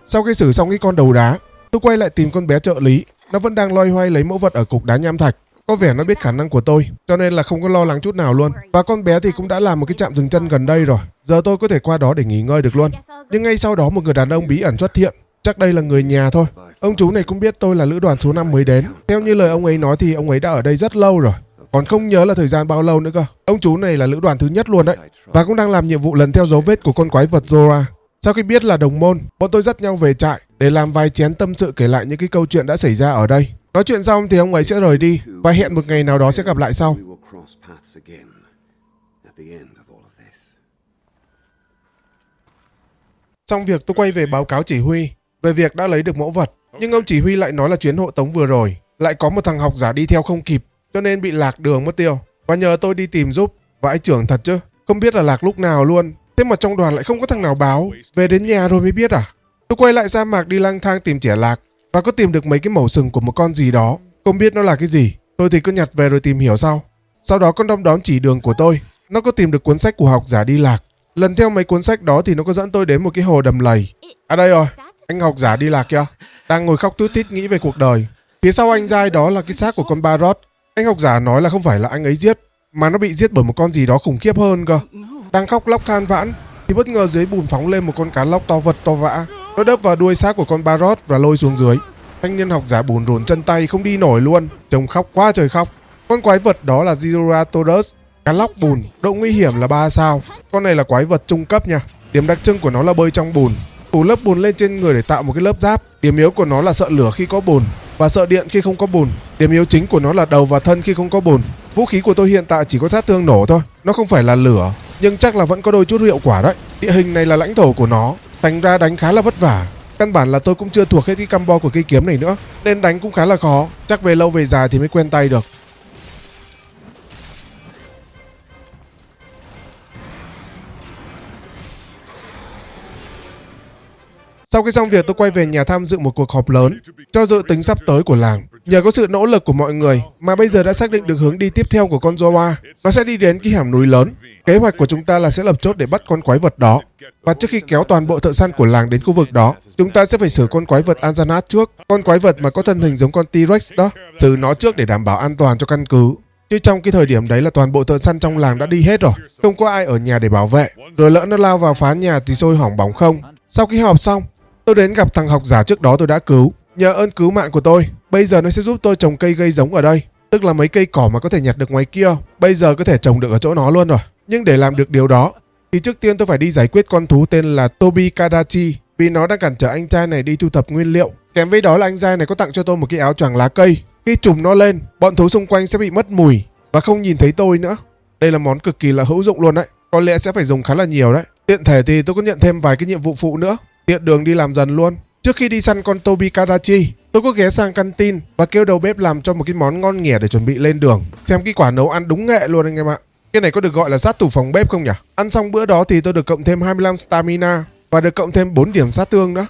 Sau khi xử xong cái con đầu đá, tôi quay lại tìm con bé trợ lý. Nó vẫn đang loay hoay lấy mẫu vật ở cục đá nham thạch. Có vẻ nó biết khả năng của tôi, cho nên là không có lo lắng chút nào luôn. Và con bé thì cũng đã làm một cái trạm dừng chân gần đây rồi. Giờ tôi có thể qua đó để nghỉ ngơi được luôn. Nhưng ngay sau đó một người đàn ông bí ẩn xuất hiện. Chắc đây là người nhà thôi. Ông chú này cũng biết tôi là lữ đoàn số 5 mới đến. Theo như lời ông ấy nói thì ông ấy đã ở đây rất lâu rồi, còn không nhớ là thời gian bao lâu nữa cơ. Ông chú này là lữ đoàn thứ nhất luôn đấy, và cũng đang làm nhiệm vụ lần theo dấu vết của con quái vật Zora. Sau khi biết là đồng môn, bọn tôi dắt nhau về trại để làm vài chén tâm sự, kể lại những cái câu chuyện đã xảy ra ở đây. Nói chuyện xong thì ông ấy sẽ rời đi và hẹn một ngày nào đó sẽ gặp lại sau. Xong việc tôi quay về báo cáo chỉ huy về việc đã lấy được mẫu vật. Nhưng ông chỉ huy lại nói là chuyến hộ tống vừa rồi lại có một thằng học giả đi theo không kịp, cho nên bị lạc đường mất tiêu, và nhờ tôi đi tìm giúp. Vãi chưởng thật chứ, không biết là lạc lúc nào luôn. Thế mà trong đoàn lại không có thằng nào báo. Về đến nhà rồi mới biết à. Tôi quay lại sa mạc đi lang thang tìm trẻ lạc, và có tìm được mấy cái mẩu sừng của một con gì đó. Không biết nó là cái gì, tôi thì cứ nhặt về rồi tìm hiểu sau. Sau đó con đom đóm chỉ đường của tôi, nó có tìm được cuốn sách của học giả đi lạc. Lần theo mấy cuốn sách đó thì nó có dẫn tôi đến một cái hồ đầm lầy. À đây rồi, anh học giả đi lạc kìa, đang ngồi khóc tút tít nghĩ về cuộc đời. Phía sau anh dai đó là cái xác của con Barroth. Anh học giả nói là không phải là anh ấy giết, mà nó bị giết bởi một con gì đó khủng khiếp hơn cơ. Đang khóc lóc than vãn thì bất ngờ dưới bùn phóng lên một con cá lóc to vật to vã. Nó đớp vào đuôi xác của con Barroth và lôi xuống dưới. Thanh niên học giả bùn rùn chân tay không đi nổi luôn, trông khóc quá trời khóc. Con quái vật đó là Ziratosaurus, cá lóc bùn, độ nguy hiểm là 3 sao. Con này là quái vật trung cấp nha. Điểm đặc trưng của nó là bơi trong bùn, phủ lớp bùn lên trên người để tạo một cái lớp giáp. Điểm yếu của nó là sợ lửa khi có bùn và sợ điện khi không có bùn. Điểm yếu chính của nó là đầu và thân khi không có bùn. Vũ khí của tôi hiện tại chỉ có sát thương nổ thôi, nó không phải là lửa, nhưng chắc là vẫn có đôi chút hiệu quả đấy. Địa hình này là lãnh thổ của nó, thành ra đánh khá là vất vả. Căn bản là tôi cũng chưa thuộc hết cái combo của cây kiếm này nữa, nên đánh cũng khá là khó. Chắc về lâu về dài thì mới quen tay được. Sau khi xong việc, tôi quay về nhà tham dự một cuộc họp lớn cho dự tính sắp tới của làng. Nhờ có sự nỗ lực của mọi người mà bây giờ đã xác định được hướng đi tiếp theo của con Zora. Nó sẽ đi đến cái hẻm núi lớn. Kế hoạch của chúng ta là sẽ lập chốt để bắt con quái vật đó. Và trước khi kéo toàn bộ thợ săn của làng đến khu vực đó, chúng ta sẽ phải xử con quái vật Anzanat trước. Con quái vật mà có thân hình giống con T-Rex đó. Xử nó trước để đảm bảo an toàn cho căn cứ. Chứ trong cái thời điểm đấy là toàn bộ thợ săn trong làng đã đi hết rồi, không có ai ở nhà để bảo vệ. Rồi lỡ nó lao vào phá nhà thì sôi hỏng bỏng không. Sau khi họp xong, tôi đến gặp thằng học giả trước đó tôi đã cứu. Nhờ ơn cứu mạng của tôi Bây giờ nó sẽ giúp tôi trồng cây gây giống ở đây. Tức là mấy cây cỏ mà có thể nhặt được ngoài kia, bây giờ có thể trồng được ở chỗ nó luôn rồi. Nhưng để làm được điều đó, thì trước tiên tôi phải đi giải quyết con thú tên là Tobi Kadachi, vì nó đang cản trở anh trai này đi thu thập nguyên liệu. Kèm với đó là anh trai này có tặng cho tôi một cái áo choàng lá cây. Khi trùm nó lên, bọn thú xung quanh sẽ bị mất mùi và không nhìn thấy tôi nữa. Đây là món cực kỳ là hữu dụng luôn đấy. Có lẽ sẽ phải dùng khá là nhiều đấy. Tiện thể thì tôi có nhận thêm vài cái nhiệm vụ phụ nữa, tiện đường đi làm dần luôn. Trước khi đi săn con Tobi Kadachi, tôi có ghé sang căn tin và kêu đầu bếp làm cho một cái món ngon nghẻ để chuẩn bị lên đường. Xem cái quả nấu ăn đúng nghệ luôn anh em ạ. Cái này có được gọi là sát thủ phòng bếp không nhỉ? Ăn xong bữa đó thì tôi được cộng thêm 25 stamina và được cộng thêm 4 điểm sát thương nữa.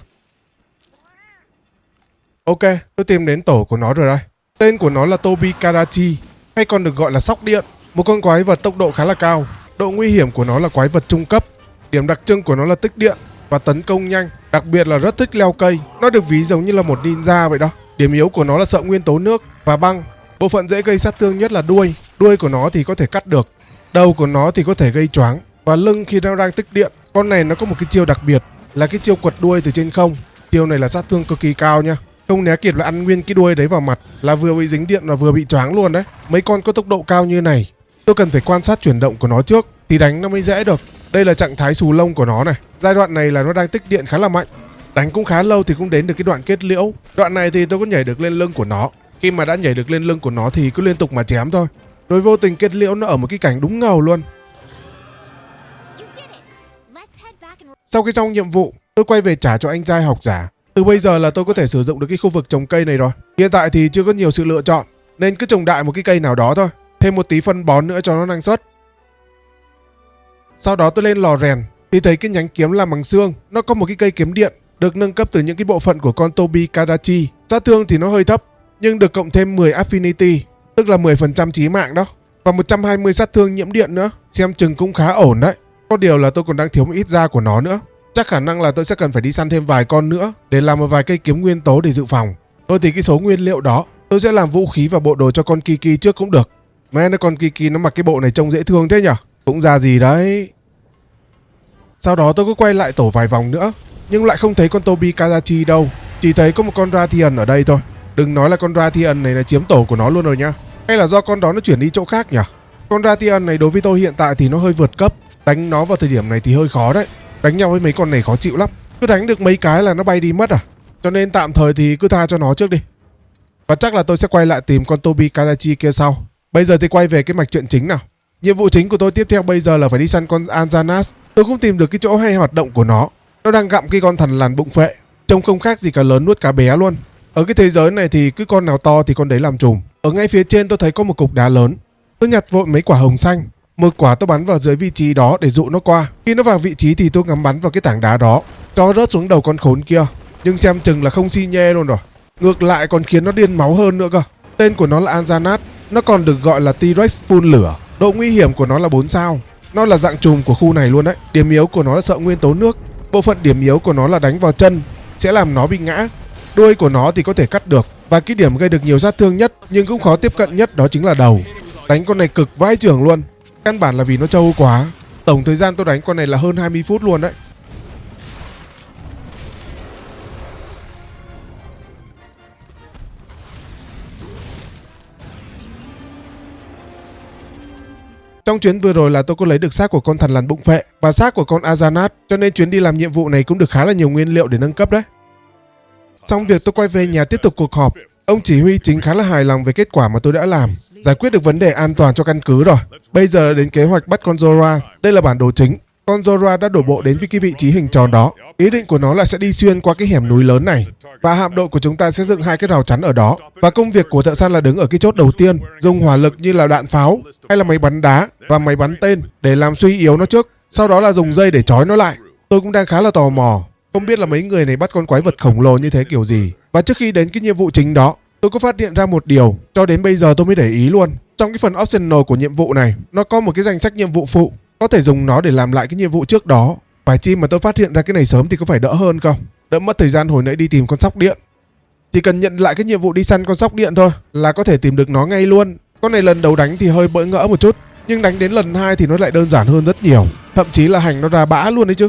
Ok, tôi tìm đến tổ của nó rồi đây. Tên của nó là Tobi Kadachi, hay còn được gọi là sóc điện. Một con quái vật tốc độ khá là cao. Độ nguy hiểm của nó là quái vật trung cấp. Điểm đặc trưng của nó là tích điện và tấn công nhanh. Đặc biệt là rất thích leo cây. Nó được ví giống như là một ninja vậy đó. Điểm yếu của nó là sợ nguyên tố nước và băng. Bộ phận dễ gây sát thương nhất là đuôi. Đuôi của nó thì có thể cắt được. Đầu của nó thì có thể gây choáng. Và lưng khi nó đang tích điện. Con này nó có một cái chiêu đặc biệt là cái chiêu quật đuôi từ trên không. Chiêu này là sát thương cực kỳ cao nha. Không né kịp là ăn nguyên cái đuôi đấy vào mặt là vừa bị dính điện và vừa bị choáng luôn đấy. Mấy con có tốc độ cao như này, tôi cần phải quan sát chuyển động của nó trước thì đánh nó mới dễ được. Đây là trạng thái xù lông của nó này. Giai đoạn này là nó đang tích điện khá là mạnh. Đánh cũng khá lâu thì cũng đến được cái đoạn kết liễu. Đoạn này thì tôi có nhảy được lên lưng của nó. Khi mà đã nhảy được lên lưng của nó thì cứ liên tục mà chém thôi. Rồi vô tình kết liễu nó ở một cái cảnh đúng ngầu luôn. Sau khi xong nhiệm vụ, tôi quay về trả cho anh trai học giả. Từ bây giờ là tôi có thể sử dụng được cái khu vực trồng cây này rồi. Hiện tại thì chưa có nhiều sự lựa chọn, nên cứ trồng đại một cái cây nào đó thôi. Thêm một tí phân bón nữa cho nó năng suất. Sau đó tôi lên lò rèn thì thấy cái nhánh kiếm làm bằng xương. Nó có một cái cây kiếm điện được nâng cấp từ những cái bộ phận của con Tobi Kadachi. Sát thương thì nó hơi thấp, nhưng được cộng thêm 10 affinity, tức là 10% chí mạng đó. Và 120 sát thương nhiễm điện nữa. Xem chừng cũng khá ổn đấy. Có điều là tôi còn đang thiếu một ít da của nó nữa. Chắc khả năng là tôi sẽ cần phải đi săn thêm vài con nữa để làm một vài cây kiếm nguyên tố để dự phòng. Thôi thì cái số nguyên liệu đó tôi sẽ làm vũ khí và bộ đồ cho con Kiki trước cũng được. Mẹ nó, con Kiki nó mặc cái bộ này trông dễ thương thế nhở. Cũng ra gì đấy. Sau đó tôi có quay lại tổ vài vòng nữa, nhưng lại không thấy con Tobi Kadachi đâu. Chỉ thấy có một con Rathian ở đây thôi. Đừng nói là con Rathian này là chiếm tổ của nó luôn rồi nha. Hay là do con đó nó chuyển đi chỗ khác nhỉ? Con Rathian này đối với tôi hiện tại thì nó hơi vượt cấp. Đánh nó vào thời điểm này thì hơi khó đấy. Đánh nhau với mấy con này khó chịu lắm. Cứ đánh được mấy cái là nó bay đi mất à. Cho nên tạm thời thì cứ tha cho nó trước đi. Và chắc là tôi sẽ quay lại tìm con Tobi Kadachi kia sau. Bây giờ thì quay về cái mạch truyện chính nào. Nhiệm vụ chính của tôi tiếp theo bây giờ là phải đi săn con Anzanas. Tôi cũng tìm được cái chỗ hay hoạt động của nó. Nó đang gặm cái con thằn lằn bụng phệ. Trông không khác gì cá lớn nuốt cá bé luôn. Ở cái thế giới này thì cứ con nào to thì con đấy làm trùm. Ở ngay phía trên tôi thấy có một cục đá lớn. Tôi nhặt vội mấy quả hồng xanh. Một quả tôi bắn vào dưới vị trí đó để dụ nó qua. Khi nó vào vị trí thì tôi ngắm bắn vào cái tảng đá đó, cho rớt xuống đầu con khốn kia. Nhưng xem chừng là không xi nhê luôn rồi. Ngược lại còn khiến nó điên máu hơn nữa cơ. Tên của nó là Anzanas. Nó còn được gọi là T-Rex phun lửa. Độ nguy hiểm của nó là 4 sao. Nó là dạng trùm của khu này luôn đấy. Điểm yếu của nó là sợ nguyên tố nước. Bộ phận điểm yếu của nó là đánh vào chân sẽ làm nó bị ngã. Đuôi của nó thì có thể cắt được. Và cái điểm gây được nhiều sát thương nhất nhưng cũng khó tiếp cận nhất đó chính là đầu. Đánh con này cực vãi chưởng luôn. Căn bản là vì nó trâu quá. Tổng thời gian tôi đánh con này là hơn 20 phút luôn đấy. Trong chuyến vừa rồi là tôi có lấy được xác của con thằn lằn bụng phệ và xác của con Anzanas, cho nên chuyến đi làm nhiệm vụ này cũng được khá là nhiều nguyên liệu để nâng cấp đấy. Xong việc tôi quay về nhà tiếp tục cuộc họp. Ông chỉ huy chính khá là hài lòng về kết quả mà tôi đã làm. Giải quyết được vấn đề an toàn cho căn cứ rồi. Bây giờ đến kế hoạch bắt con Zora. Đây là bản đồ chính. Con Zora đã đổ bộ đến với cái vị trí hình tròn đó. Ý định của nó là sẽ đi xuyên qua cái hẻm núi lớn này. Và hạm đội của chúng ta sẽ dựng hai cái rào chắn ở đó. Và công việc của thợ săn là đứng ở cái chốt đầu tiên, dùng hỏa lực như là đạn pháo hay là máy bắn đá và máy bắn tên để làm suy yếu nó trước. Sau đó là dùng dây để trói nó lại. Tôi cũng đang khá là tò mò, không biết là mấy người này bắt con quái vật khổng lồ như thế kiểu gì. Và trước khi đến cái nhiệm vụ chính đó, tôi có phát hiện ra một điều cho đến bây giờ tôi mới để ý luôn. Trong cái phần optional của nhiệm vụ này, nó có một cái danh sách nhiệm vụ phụ. Có thể dùng nó để làm lại cái nhiệm vụ trước đó. Phải chi mà tôi phát hiện ra cái này sớm thì có phải đỡ hơn không? Đỡ mất thời gian hồi nãy đi tìm con sóc điện. Chỉ cần nhận lại cái nhiệm vụ đi săn con sóc điện thôi là có thể tìm được nó ngay luôn. Con này lần đầu đánh thì hơi bỡ ngỡ một chút, nhưng đánh đến lần 2 thì nó lại đơn giản hơn rất nhiều. Thậm chí là hành nó ra bã luôn đấy chứ.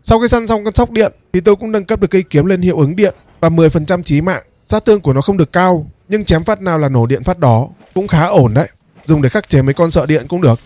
Sau khi săn xong con sóc điện thì tôi cũng nâng cấp được cây kiếm lên hiệu ứng điện và 10% chí mạng. Sát thương của nó không được cao, nhưng chém phát nào là nổ điện phát đó, cũng khá ổn đấy. Dùng để khắc chế mấy con sợ điện cũng được.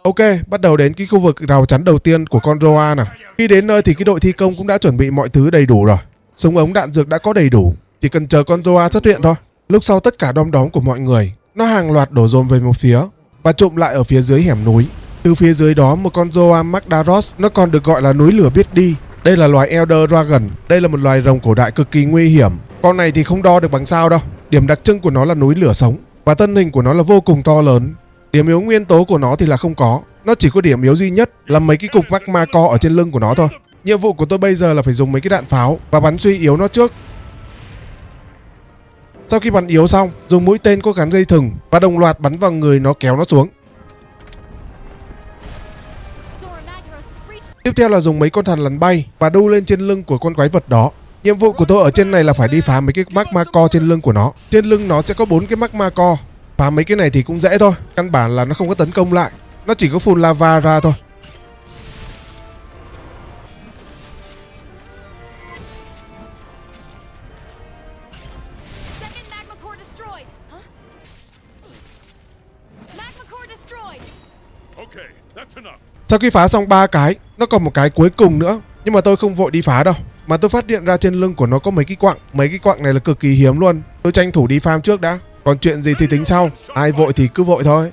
Ok, bắt đầu đến cái khu vực rào chắn đầu tiên của con Roa nào. Khi đến nơi thì cái đội thi công cũng đã chuẩn bị mọi thứ đầy đủ rồi. Súng ống đạn dược đã có đầy đủ, chỉ cần chờ con Roa xuất hiện thôi. Lúc sau tất cả đom đóm của mọi người nó hàng loạt đổ dồn về một phía và trụm lại ở phía dưới hẻm núi. Từ phía dưới đó một con Roa Magdaros, nó còn được gọi là núi lửa biết đi. Đây là loài Elder Dragon, đây là một loài rồng cổ đại cực kỳ nguy hiểm. Con này thì không đo được bằng sao đâu. Điểm đặc trưng của nó là núi lửa sống và thân hình của nó là vô cùng to lớn. Điểm yếu nguyên tố của nó thì là không có. Nó chỉ có điểm yếu duy nhất là mấy cái cục magma co ở trên lưng của nó thôi. Nhiệm vụ của tôi bây giờ là phải dùng mấy cái đạn pháo và bắn suy yếu nó trước. Sau khi bắn yếu xong, dùng mũi tên có gắn dây thừng và đồng loạt bắn vào người nó kéo nó xuống. Tiếp theo là dùng mấy con thằn lằn bay và đu lên trên lưng của con quái vật đó. Nhiệm vụ của tôi ở trên này là phải đi phá mấy cái magma co trên lưng của nó. Trên lưng nó sẽ có 4 cái magma co. Phá mấy cái này thì cũng dễ thôi, căn bản là nó không có tấn công lại, nó chỉ có phun lava ra thôi. Sau khi phá xong 3 cái, nó còn một cái cuối cùng nữa, nhưng mà tôi không vội đi phá đâu, mà tôi phát hiện ra trên lưng của nó có mấy cái quặng. Mấy cái quặng này là cực kỳ hiếm luôn. Tôi tranh thủ đi farm trước đã, còn chuyện gì thì tính sau. Ai vội thì cứ vội thôi.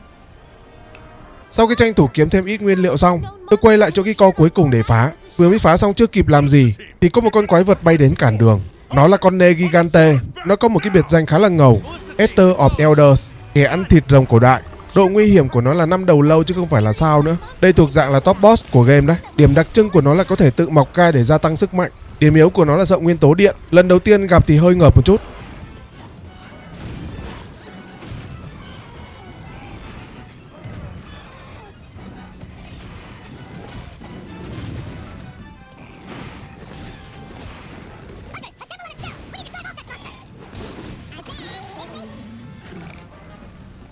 Sau khi tranh thủ kiếm thêm ít nguyên liệu xong, tôi quay lại chỗ cái co cuối cùng để phá. Vừa mới phá xong chưa kịp làm gì thì có một con quái vật bay đến cản đường. Nó là con Ne Gigante. Nó có một cái biệt danh khá là ngầu, Eater of Elders, kẻ ăn thịt rồng cổ đại. Độ nguy hiểm của nó là 5 đầu lâu chứ không phải là sao nữa. Đây thuộc dạng là top boss của game đấy. Điểm đặc trưng của nó là có thể tự mọc gai để gia tăng sức mạnh. Điểm yếu của nó là sợ nguyên tố điện. Lần đầu tiên gặp thì hơi ngợp một chút.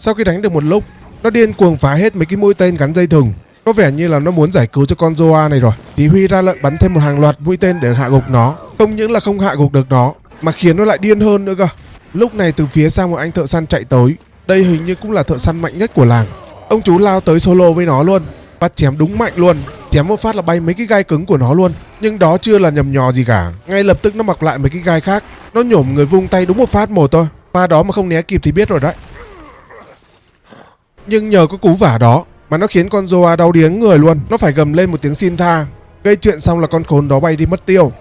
Sau khi đánh được một lúc, nó điên cuồng phá hết mấy cái mũi tên gắn dây thừng. Có vẻ như là nó muốn giải cứu cho con Roa này rồi. Chỉ huy ra lệnh bắn thêm một hàng loạt mũi tên để hạ gục nó. Không những là không hạ gục được nó, mà khiến nó lại điên hơn nữa cơ. Lúc này từ phía sau một anh thợ săn chạy tới. Đây hình như cũng là thợ săn mạnh nhất của làng. Ông chú lao tới solo với nó luôn, bắt chém đúng mạnh luôn. Chém một phát là bay mấy cái gai cứng của nó luôn. Nhưng đó chưa là nhầm nhò gì cả. Ngay lập tức nó mặc lại mấy cái gai khác. Nó nhổm người vung tay đúng một phát một thôi. Pha đó mà không né kịp thì biết rồi đấy. Nhưng nhờ có cú vả đó mà nó khiến con Roa đau điếng người luôn. Nó phải gầm lên một tiếng xin tha. Gây chuyện xong là con khốn đó bay đi mất tiêu.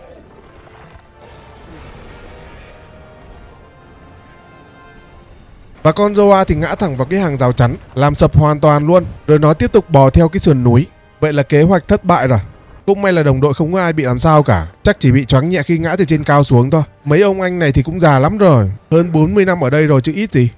Và con Roa thì ngã thẳng vào cái hàng rào chắn, làm sập hoàn toàn luôn. Rồi nó tiếp tục bò theo cái sườn núi. Vậy là kế hoạch thất bại rồi. Cũng may là đồng đội không có ai bị làm sao cả. Chắc chỉ bị choáng nhẹ khi ngã từ trên cao xuống thôi. Mấy ông anh này thì cũng già lắm rồi, hơn 40 năm ở đây rồi chứ ít gì.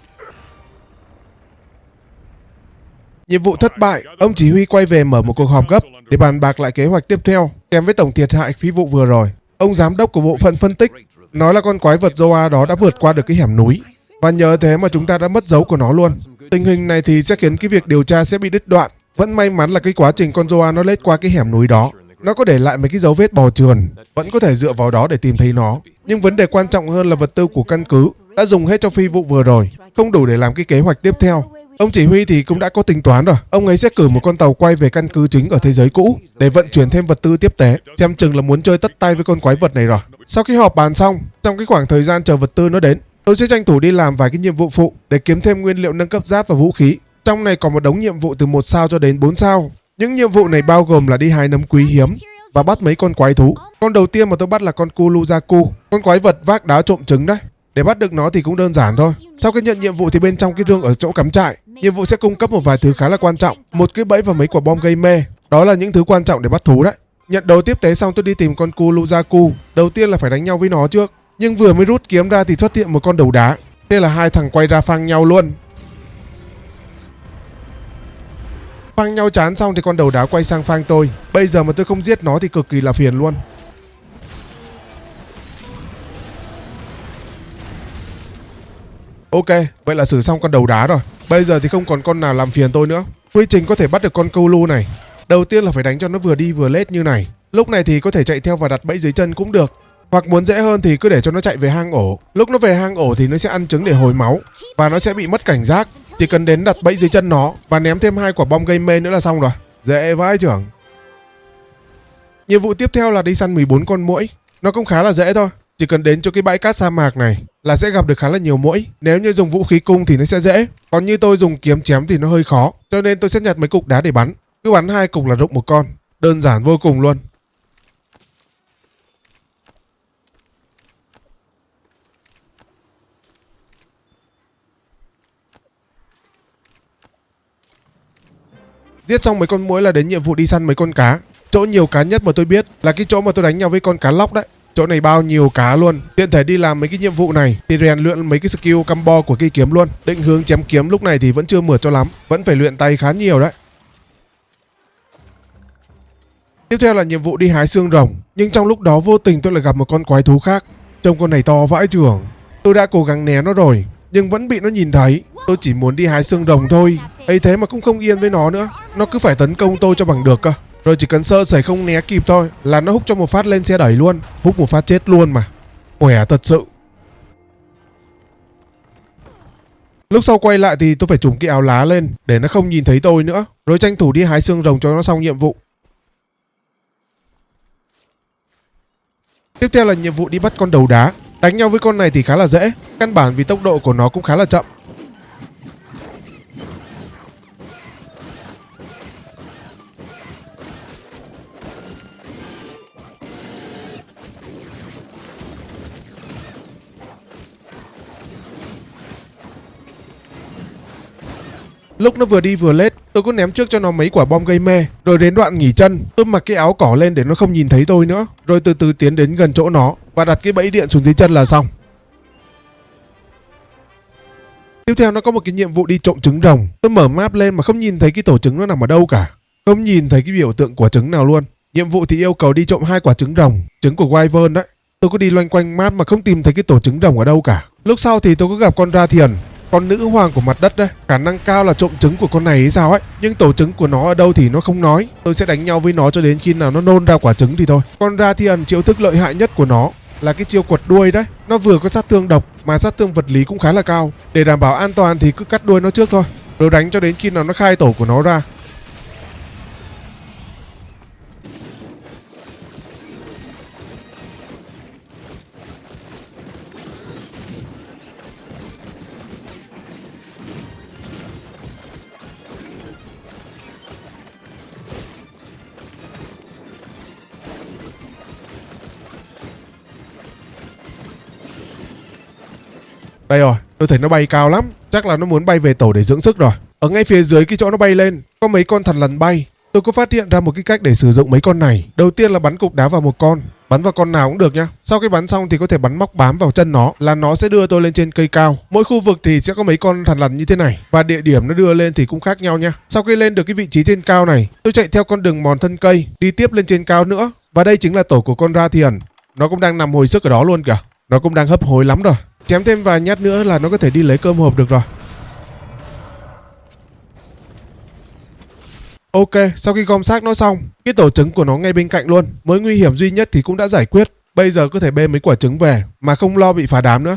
Nhiệm vụ thất bại, ông chỉ huy quay về mở một cuộc họp gấp để bàn bạc lại kế hoạch tiếp theo kèm với tổng thiệt hại phi vụ vừa rồi. Ông giám đốc của bộ phận phân tích nói là con quái vật Roa đó đã vượt qua được cái hẻm núi và nhờ thế mà chúng ta đã mất dấu của nó luôn. Tình hình này thì sẽ khiến cái việc điều tra sẽ bị đứt đoạn. Vẫn may mắn là cái quá trình con Roa nó lết qua cái hẻm núi đó, nó có để lại mấy cái dấu vết bò trườn, vẫn có thể dựa vào đó để tìm thấy nó. Nhưng vấn đề quan trọng hơn là vật tư của căn cứ đã dùng hết cho phi vụ vừa rồi, không đủ để làm cái kế hoạch tiếp theo. Ông chỉ huy thì cũng đã có tính toán rồi. Ông ấy sẽ cử một con tàu quay về căn cứ chính ở thế giới cũ để vận chuyển thêm vật tư tiếp tế. Xem chừng là muốn chơi tất tay với con quái vật này rồi. Sau khi họp bàn xong, trong cái khoảng thời gian chờ vật tư nó đến, tôi sẽ tranh thủ đi làm vài cái nhiệm vụ phụ để kiếm thêm nguyên liệu nâng cấp giáp và vũ khí. Trong này còn một đống nhiệm vụ từ 1 sao cho đến 4 sao. Những nhiệm vụ này bao gồm là đi hái nấm quý hiếm và bắt mấy con quái thú. Con đầu tiên mà tôi bắt là con Kuluzaku, con quái vật vác đá trộm trứng đấy. Để bắt được nó thì cũng đơn giản thôi. Sau khi nhận nhiệm vụ thì bên trong cái rương ở chỗ cắm trại, nhiệm vụ sẽ cung cấp một vài thứ khá là quan trọng, một cái bẫy và mấy quả bom gây mê. Đó là những thứ quan trọng để bắt thú đấy. Nhận đồ tiếp tế xong tôi đi tìm con Kuluzaku. Đầu tiên là phải đánh nhau với nó trước, nhưng vừa mới rút kiếm ra thì xuất hiện một con đầu đá. Thế là hai thằng quay ra phang nhau luôn. Phang nhau chán xong thì con đầu đá quay sang phang tôi. Bây giờ mà tôi không giết nó thì cực kỳ là phiền luôn. Ok, vậy là xử xong con đầu đá rồi. Bây giờ thì không còn con nào làm phiền tôi nữa. Quy trình có thể bắt được con Kulu này. Đầu tiên là phải đánh cho nó vừa đi vừa lết như này. Lúc này thì có thể chạy theo và đặt bẫy dưới chân cũng được. Hoặc muốn dễ hơn thì cứ để cho nó chạy về hang ổ. Lúc nó về hang ổ thì nó sẽ ăn trứng để hồi máu và nó sẽ bị mất cảnh giác. Chỉ cần đến đặt bẫy dưới chân nó và ném thêm 2 quả bom gây mê nữa là xong rồi. Dễ vãi trưởng. Nhiệm vụ tiếp theo là đi săn 14 con muỗi. Nó cũng khá là dễ thôi. Chỉ cần đến cho cái bãi cát sa mạc này là sẽ gặp được khá là nhiều muỗi. Nếu như dùng vũ khí cung thì nó sẽ dễ. Còn như tôi dùng kiếm chém thì nó hơi khó. Cho nên tôi sẽ nhặt mấy cục đá để bắn. Cứ bắn 2 cục là rụng một con. Đơn giản vô cùng luôn. Giết xong mấy con muỗi là đến nhiệm vụ đi săn mấy con cá. Chỗ nhiều cá nhất mà tôi biết là cái chỗ mà tôi đánh nhau với con cá lóc đấy. Chỗ này bao nhiêu cá luôn. Tiện thể đi làm mấy cái nhiệm vụ này thì rèn luyện mấy cái skill combo của cây kiếm luôn. Định hướng chém kiếm lúc này thì vẫn chưa mượt cho lắm. Vẫn phải luyện tay khá nhiều đấy. Tiếp theo là nhiệm vụ đi hái xương rồng. Nhưng trong lúc đó vô tình tôi lại gặp một con quái thú khác. Trông con này to vãi chưởng. Tôi đã cố gắng né nó rồi nhưng vẫn bị nó nhìn thấy. Tôi chỉ muốn đi hái xương rồng thôi. Ấy thế mà cũng không yên với nó nữa. Nó cứ phải tấn công tôi cho bằng được cơ. Rồi chỉ cần sơ sẩy không né kịp thôi là nó húc cho một phát lên xe đẩy luôn. Húc một phát chết luôn mà. Khỏe thật sự. Lúc sau quay lại thì tôi phải trùm cái áo lá lên để nó không nhìn thấy tôi nữa. Rồi tranh thủ đi hái xương rồng cho nó xong nhiệm vụ. Tiếp theo là nhiệm vụ đi bắt con đầu đá. Đánh nhau với con này thì khá là dễ. Căn bản vì tốc độ của nó cũng khá là chậm. Lúc nó vừa đi vừa lết, tôi cũng ném trước cho nó mấy quả bom gây mê. Rồi đến đoạn nghỉ chân, tôi mặc cái áo cỏ lên để nó không nhìn thấy tôi nữa. Rồi từ từ tiến đến gần chỗ nó và đặt cái bẫy điện xuống dưới chân là xong. Tiếp theo nó có một cái nhiệm vụ đi trộm trứng rồng. Tôi mở map lên mà không nhìn thấy cái tổ trứng nó nằm ở đâu cả. Không nhìn thấy cái biểu tượng của trứng nào luôn. Nhiệm vụ thì yêu cầu đi trộm 2 quả trứng rồng, trứng của Wyvern đấy. Tôi có đi loanh quanh map mà không tìm thấy cái tổ trứng rồng ở đâu cả. Lúc sau thì tôi có gặp con Rathian, con nữ hoàng của mặt đất đấy. Khả năng cao là trộm trứng của con này hay sao ấy. Nhưng tổ trứng của nó ở đâu thì nó không nói. Tôi sẽ đánh nhau với nó cho đến khi nào nó nôn ra quả trứng thì thôi. Con Rathian chiêu thức lợi hại nhất của nó là cái chiêu quật đuôi đấy. Nó vừa có sát thương độc mà sát thương vật lý cũng khá là cao. Để đảm bảo an toàn thì cứ cắt đuôi nó trước thôi. Rồi đánh cho đến khi nào nó khai tổ của nó ra. Đây rồi, tôi thấy nó bay cao lắm. Chắc là nó muốn bay về tổ để dưỡng sức rồi. Ở ngay phía dưới cái chỗ nó bay lên có mấy con thằn lằn bay. Tôi có phát hiện ra một cái cách để sử dụng mấy con này. Đầu tiên là bắn cục đá vào một con. Bắn vào con nào cũng được nhá. Sau khi bắn xong thì có thể bắn móc bám vào chân nó là nó sẽ đưa tôi lên trên cây cao. Mỗi khu vực thì sẽ có mấy con thằn lằn như thế này. Và địa điểm nó đưa lên thì cũng khác nhau nha. Sau khi lên được cái vị trí trên cao này, tôi chạy theo con đường mòn thân cây đi tiếp lên trên cao nữa. Và đây chính là tổ của con Rathian. Nó cũng đang nằm hồi sức ở đó luôn kìa. Nó cũng đang hấp hối lắm rồi. Chém thêm vài nhát nữa là nó có thể đi lấy cơm hộp được rồi. Ok, sau khi gom xác nó xong, cái tổ trứng của nó ngay bên cạnh luôn. Mới nguy hiểm duy nhất thì cũng đã giải quyết. Bây giờ có thể bê mấy quả trứng về mà không lo bị phá đám nữa.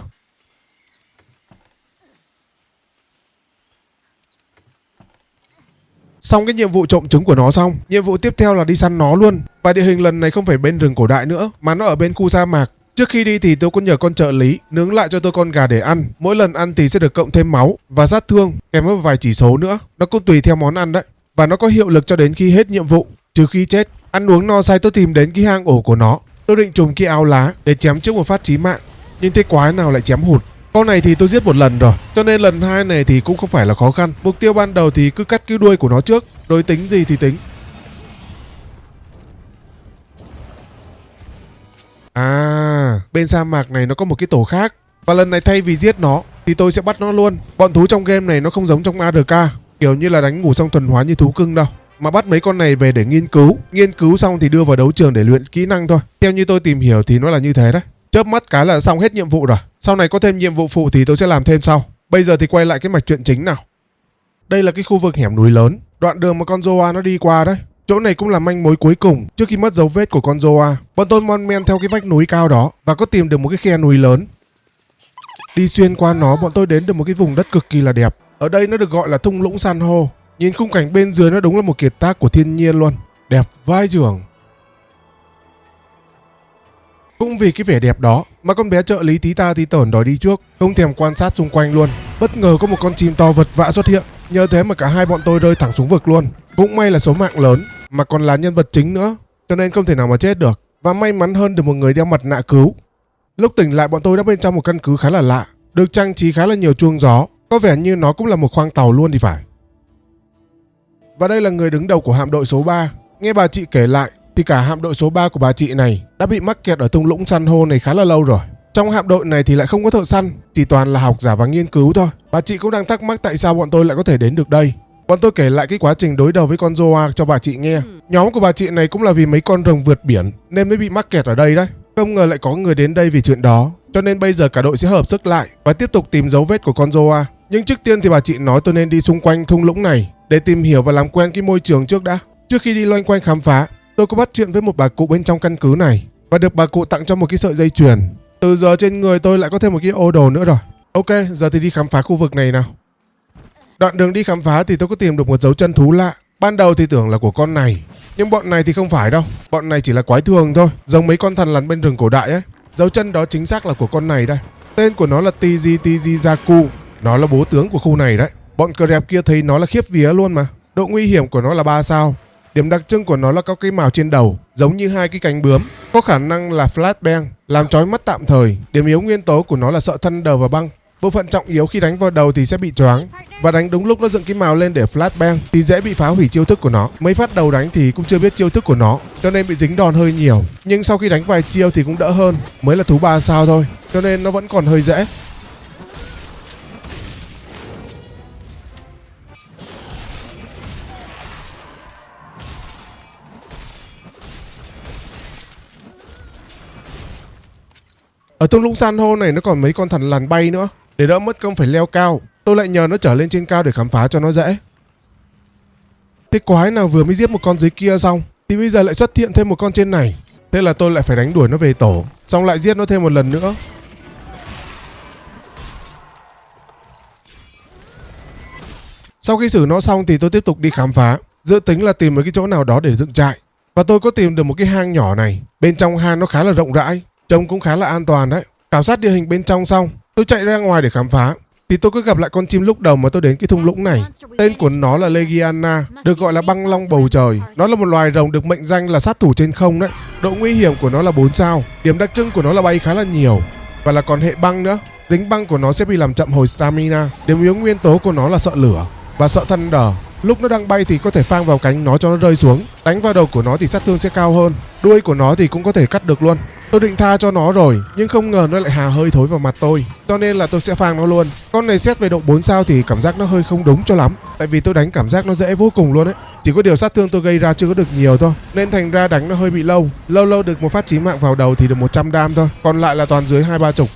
Xong cái nhiệm vụ trộm trứng của nó xong, nhiệm vụ tiếp theo là đi săn nó luôn. Và địa hình lần này không phải bên rừng cổ đại nữa mà nó ở bên khu sa mạc. Trước khi đi thì tôi có nhờ con trợ lý nướng lại cho tôi con gà để ăn. Mỗi lần ăn thì sẽ được cộng thêm máu và sát thương, kèm với vài chỉ số nữa. Nó cũng tùy theo món ăn đấy. Và nó có hiệu lực cho đến khi hết nhiệm vụ. Trừ khi chết. Ăn uống no say tôi tìm đến cái hang ổ của nó. Tôi định trùm cái áo lá để chém trước một phát chí mạng. Nhưng thế quái nào lại chém hụt. Con này thì tôi giết một lần rồi. Cho nên lần 2 này thì cũng không phải là khó khăn. Mục tiêu ban đầu thì cứ cắt cái đuôi của nó trước. Rồi tính gì thì tính. À, bên sa mạc này nó có một cái tổ khác. Và lần này thay vì giết nó thì tôi sẽ bắt nó luôn. Bọn thú trong game này nó không giống trong ARK, kiểu như là đánh ngủ xong thuần hóa như thú cưng đâu. Mà bắt mấy con này về để nghiên cứu. Nghiên cứu xong thì đưa vào đấu trường để luyện kỹ năng thôi. Theo như tôi tìm hiểu thì nó là như thế đấy. Chớp mắt cái là xong hết nhiệm vụ rồi. Sau này có thêm nhiệm vụ phụ thì tôi sẽ làm thêm sau. Bây giờ thì quay lại cái mạch truyện chính nào. Đây là cái khu vực hẻm núi lớn. Đoạn đường mà con Zoa nó đi qua đấy. Chỗ này cũng là manh mối cuối cùng trước khi mất dấu vết của con Zoa. Bọn tôi mon men theo cái vách núi cao đó và có tìm được một cái khe núi lớn. Đi xuyên qua nó, bọn tôi đến được một cái vùng đất cực kỳ là đẹp. Ở đây nó được gọi là thung lũng san hô. Nhìn khung cảnh bên dưới nó đúng là một kiệt tác của thiên nhiên luôn. Đẹp vai chưởng. Cũng vì cái vẻ đẹp đó mà con bé trợ lý tí ta tí tởn đòi đi trước, không thèm quan sát xung quanh luôn. Bất ngờ có một con chim to vật vã xuất hiện, nhờ thế mà cả hai bọn tôi rơi thẳng xuống vực luôn. Cũng may là số mạng lớn mà còn là nhân vật chính nữa, cho nên không thể nào mà chết được. Và may mắn hơn được một người đeo mặt nạ cứu. Lúc tỉnh lại bọn tôi đã bên trong một căn cứ khá là lạ, được trang trí khá là nhiều chuông gió, có vẻ như nó cũng là một khoang tàu luôn thì phải. Và đây là người đứng đầu của hạm đội số 3. Nghe bà chị kể lại thì cả hạm đội số 3 của bà chị này đã bị mắc kẹt ở thung lũng san hô này khá là lâu rồi. Trong hạm đội này thì lại không có thợ săn, chỉ toàn là học giả và nghiên cứu thôi. Bà chị cũng đang thắc mắc tại sao bọn tôi lại có thể đến được đây. Bọn tôi kể lại cái quá trình đối đầu với con Zoa cho bà chị nghe. Nhóm của bà chị này cũng là vì mấy con rồng vượt biển nên mới bị mắc kẹt ở đây đấy. Không ngờ lại có người đến đây vì chuyện đó, cho nên bây giờ cả đội sẽ hợp sức lại và tiếp tục tìm dấu vết của con Zoa. Nhưng trước tiên thì bà chị nói tôi nên đi xung quanh thung lũng này để tìm hiểu và làm quen cái môi trường trước đã. Trước khi đi loanh quanh khám phá, tôi có bắt chuyện với một bà cụ bên trong căn cứ này và được bà cụ tặng cho một cái sợi dây chuyền. Từ giờ trên người tôi lại có thêm một cái ô đồ nữa rồi. Ok, giờ thì đi khám phá khu vực này nào. Đoạn đường đi khám phá thì tôi có tìm được một dấu chân thú lạ. Ban đầu thì tưởng là của con này, nhưng bọn này thì không phải đâu. Bọn này chỉ là quái thường thôi, giống mấy con thằn lằn bên rừng cổ đại ấy. Dấu chân đó chính xác là của con này đây. Tên của nó là Tijijaku. Nó là bố tướng của khu này đấy. Bọn cờ rẹp kia thấy nó là khiếp vía luôn mà. Độ nguy hiểm của nó là 3 sao. Điểm đặc trưng của nó là có cái mào trên đầu, giống như hai cái cánh bướm. Có khả năng là flashbang, làm chói mắt tạm thời. Điểm yếu nguyên tố của nó là sợ thunder và băng. Bộ phận trọng yếu khi đánh vào đầu thì sẽ bị choáng, và đánh đúng lúc nó dựng cái mào lên để flashbang thì dễ bị phá hủy chiêu thức của nó. Mấy phát đầu đánh thì cũng chưa biết chiêu thức của nó, cho nên bị dính đòn hơi nhiều. Nhưng sau khi đánh vài chiêu thì cũng đỡ hơn. Mới là thú 3 sao thôi, cho nên nó vẫn còn hơi dễ. Ở thung lũng san hô này nó còn mấy con thằn lằn bay nữa. Để đỡ mất công phải leo cao, tôi lại nhờ nó trở lên trên cao để khám phá cho nó dễ. Thế quái nào vừa mới giết một con dưới kia xong thì bây giờ lại xuất hiện thêm một con trên này. Thế là tôi lại phải đánh đuổi nó về tổ, xong lại giết nó thêm một lần nữa. Sau khi xử nó xong thì tôi tiếp tục đi khám phá, dự tính là tìm một cái chỗ nào đó để dựng trại. Và tôi có tìm được một cái hang nhỏ này. Bên trong hang nó khá là rộng rãi, trông cũng khá là an toàn đấy. Khảo sát địa hình bên trong xong, tôi chạy ra ngoài để khám phá thì tôi cứ gặp lại con chim lúc đầu mà tôi đến cái thung lũng này. Tên của nó là Legiana, được gọi là băng long bầu trời. Nó là một loài rồng được mệnh danh là sát thủ trên không đấy. Độ nguy hiểm của nó là 4 sao. Điểm đặc trưng của nó là bay khá là nhiều và là còn hệ băng nữa. Dính băng của nó sẽ bị làm chậm hồi stamina. Điểm yếu nguyên tố của nó là sợ lửa và sợ thunder. Lúc nó đang bay thì có thể phang vào cánh nó cho nó rơi xuống. Đánh vào đầu của nó thì sát thương sẽ cao hơn. Đuôi của nó thì cũng có thể cắt được luôn. Tôi định tha cho nó rồi, nhưng không ngờ nó lại hà hơi thối vào mặt tôi, cho nên là tôi sẽ phang nó luôn. Con này xét về độ 4 sao thì cảm giác nó hơi không đúng cho lắm, tại vì tôi đánh cảm giác nó dễ vô cùng luôn ấy. Chỉ có điều sát thương tôi gây ra chưa có được nhiều thôi, nên thành ra đánh nó hơi bị lâu. Lâu lâu được một phát chí mạng vào đầu thì được 100 đam thôi, còn lại là toàn dưới 2-3 chục.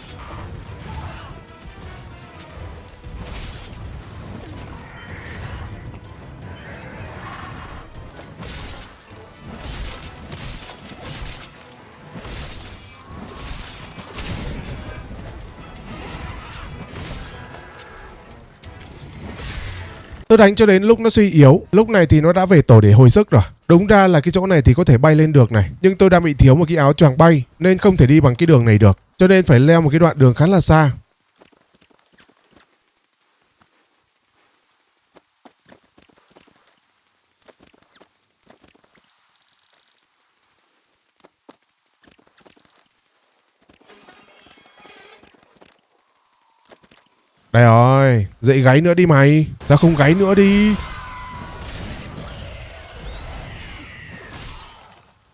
Tôi đánh cho đến lúc nó suy yếu. Lúc này thì nó đã về tổ để hồi sức rồi. Đúng ra là cái chỗ này thì có thể bay lên được này, nhưng tôi đang bị thiếu một cái áo choàng bay nên không thể đi bằng cái đường này được, cho nên phải leo một cái đoạn đường khá là xa. Đây rồi, dậy gáy nữa đi mày. Sao không gáy nữa đi.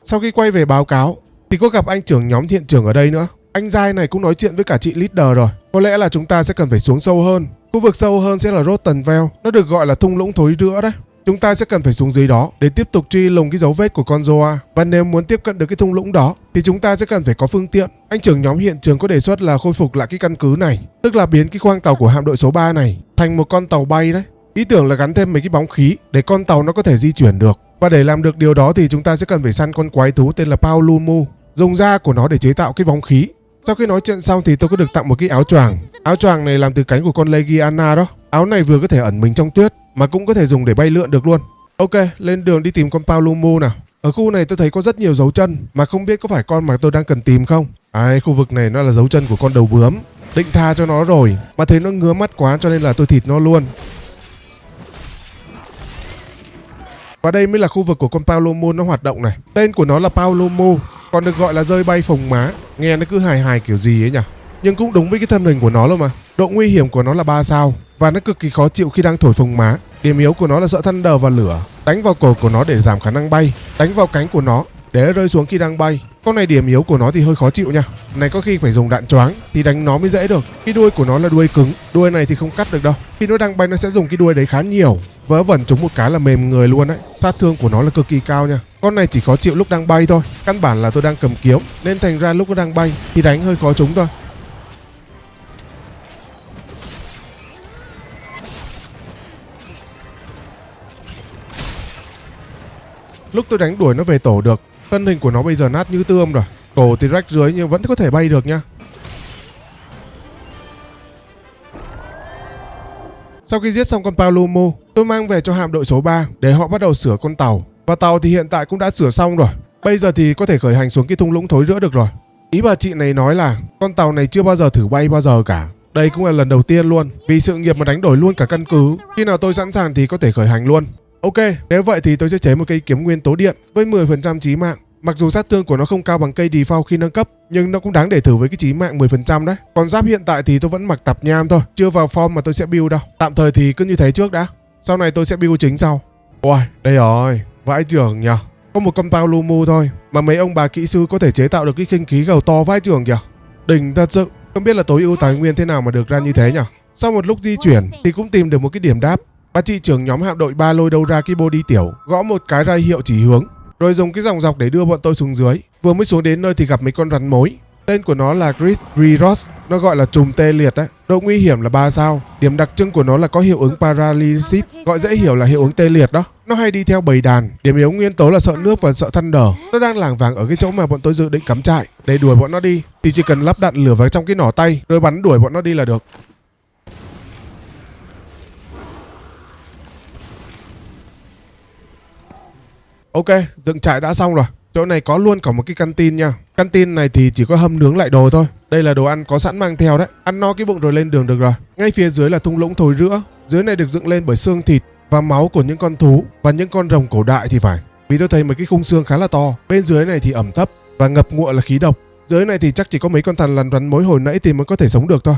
Sau khi quay về báo cáo thì có gặp anh trưởng nhóm thiện trưởng ở đây nữa. Anh giai này cũng nói chuyện với cả chị leader rồi. Có lẽ là chúng ta sẽ cần phải xuống sâu hơn. Khu vực sâu hơn sẽ là Rotten Vale. Nó được gọi là thung lũng thối rữa đấy. Chúng ta sẽ cần phải xuống dưới đó để tiếp tục truy lùng cái dấu vết của con Zoa. Và nếu muốn tiếp cận được cái thung lũng đó thì chúng ta sẽ cần phải có phương tiện. Anh trưởng nhóm hiện trường có đề xuất là khôi phục lại cái căn cứ này, tức là biến cái khoang tàu của hạm đội số 3 này thành một con tàu bay đấy. Ý tưởng là gắn thêm mấy cái bóng khí để con tàu nó có thể di chuyển được. Và để làm được điều đó thì chúng ta sẽ cần phải săn con quái thú tên là Paolumu, dùng da của nó để chế tạo cái bóng khí. Sau khi nói chuyện xong thì tôi có được tặng một cái áo choàng. Áo choàng này làm từ cánh của con Legiana đó. Áo này vừa có thể ẩn mình trong tuyết mà cũng có thể dùng để bay lượn được luôn. Ok, lên đường đi tìm con Paolumu nào. Ở khu này tôi thấy có rất nhiều dấu chân mà không biết có phải con mà tôi đang cần tìm không. Khu vực này nó là dấu chân của con đầu bướm. Định tha cho nó rồi mà thấy nó ngứa mắt quá cho nên là tôi thịt nó luôn. Và đây mới là khu vực của con Paolumu nó hoạt động này. Tên của nó là Paolumu, còn được gọi là rơi bay phồng má. Nghe nó cứ hài hài kiểu gì ấy nhỉ. Nhưng cũng đúng với cái thân hình của nó luôn mà. Độ nguy hiểm của nó là 3 sao và nó cực kỳ khó chịu khi đang thổi phồng má. Điểm yếu của nó là sợ thunder và lửa. Đánh vào cổ của nó để giảm khả năng bay, đánh vào cánh của nó để rơi xuống khi đang bay. Con này điểm yếu của nó thì hơi khó chịu nha. Này có khi phải dùng đạn choáng thì đánh nó mới dễ được. Cái đuôi của nó là đuôi cứng, đuôi này thì không cắt được đâu. Khi nó đang bay nó sẽ dùng cái đuôi đấy khá nhiều. Vớ vẩn trúng một cái là mềm người luôn đấy. Sát thương của nó là cực kỳ cao nha. Con này chỉ khó chịu lúc đang bay thôi. Căn bản là tôi đang cầm kiếm nên thành ra lúc nó đang bay thì đánh hơi khó trúng thôi. Lúc tôi đánh đuổi nó về tổ được. Thân hình của nó bây giờ nát như tươm rồi. Cổ thì rách rưới nhưng vẫn có thể bay được nha. Sau khi giết xong con Paolumu, tôi mang về cho hạm đội số 3 để họ bắt đầu sửa con tàu. Và tàu thì hiện tại cũng đã sửa xong rồi. Bây giờ thì có thể khởi hành xuống cái thung lũng thối rữa được rồi. Ý bà chị này nói là con tàu này chưa bao giờ thử bay bao giờ cả. Đây cũng là lần đầu tiên luôn. Vì sự nghiệp mà đánh đổi luôn cả căn cứ. Khi nào tôi sẵn sàng thì có thể khởi hành luôn. Ok, nếu vậy thì tôi sẽ chế một cây kiếm nguyên tố điện với 10% chí mạng. Mặc dù sát thương của nó không cao bằng cây default khi nâng cấp, nhưng nó cũng đáng để thử với cái chí mạng 10% đấy. Còn giáp hiện tại thì tôi vẫn mặc tạp nham thôi, chưa vào form mà tôi sẽ build đâu. Tạm thời thì cứ như thế trước đã. Sau này tôi sẽ build chính sau. Ôi, đây rồi, vãi chưởng nhỉ. Có một con Paolumu thôi mà mấy ông bà kỹ sư có thể chế tạo được cái khinh khí gầu to vãi chưởng kìa. Đỉnh thật sự. Không biết là tối ưu tài nguyên thế nào mà được ra như thế nhỉ. Sau một lúc di chuyển thì cũng tìm được một cái điểm đáp. Bà chị trưởng nhóm hạm đội 3 lôi đâu ra cái body tiểu, gõ một cái ra hiệu chỉ hướng, rồi dùng cái dòng dọc để đưa bọn tôi xuống dưới. Vừa mới xuống đến nơi thì gặp mấy con rắn mối. Tên của nó là Griros, nó gọi là trùm tê liệt đấy. Độ nguy hiểm là 3 sao. Điểm đặc trưng của nó là có hiệu ứng paralysis, gọi dễ hiểu là hiệu ứng tê liệt đó. Nó hay đi theo bầy đàn. Điểm yếu nguyên tố là sợ nước và sợ thunder. Nó đang lảng vảng ở cái chỗ mà bọn tôi dự định cắm trại. Để đuổi bọn nó đi thì chỉ cần lắp đạn lửa vào trong cái nỏ tay rồi bắn đuổi bọn nó đi là được. Ok, dựng trại đã xong rồi. Chỗ này có luôn cả một cái căn tin nha. Căn tin này thì chỉ có hâm nướng lại đồ thôi. Đây là đồ ăn có sẵn mang theo đấy. Ăn no cái bụng rồi lên đường được rồi. Ngay phía dưới là thung lũng thối rữa. Dưới này được dựng lên bởi xương thịt và máu của những con thú và những con rồng cổ đại thì phải. Vì tôi thấy mấy cái khung xương khá là to. Bên dưới này thì ẩm thấp và ngập ngụa là khí độc. Dưới này thì chắc chỉ có mấy con thằn lằn rắn mối hồi nãy thì mới có thể sống được thôi.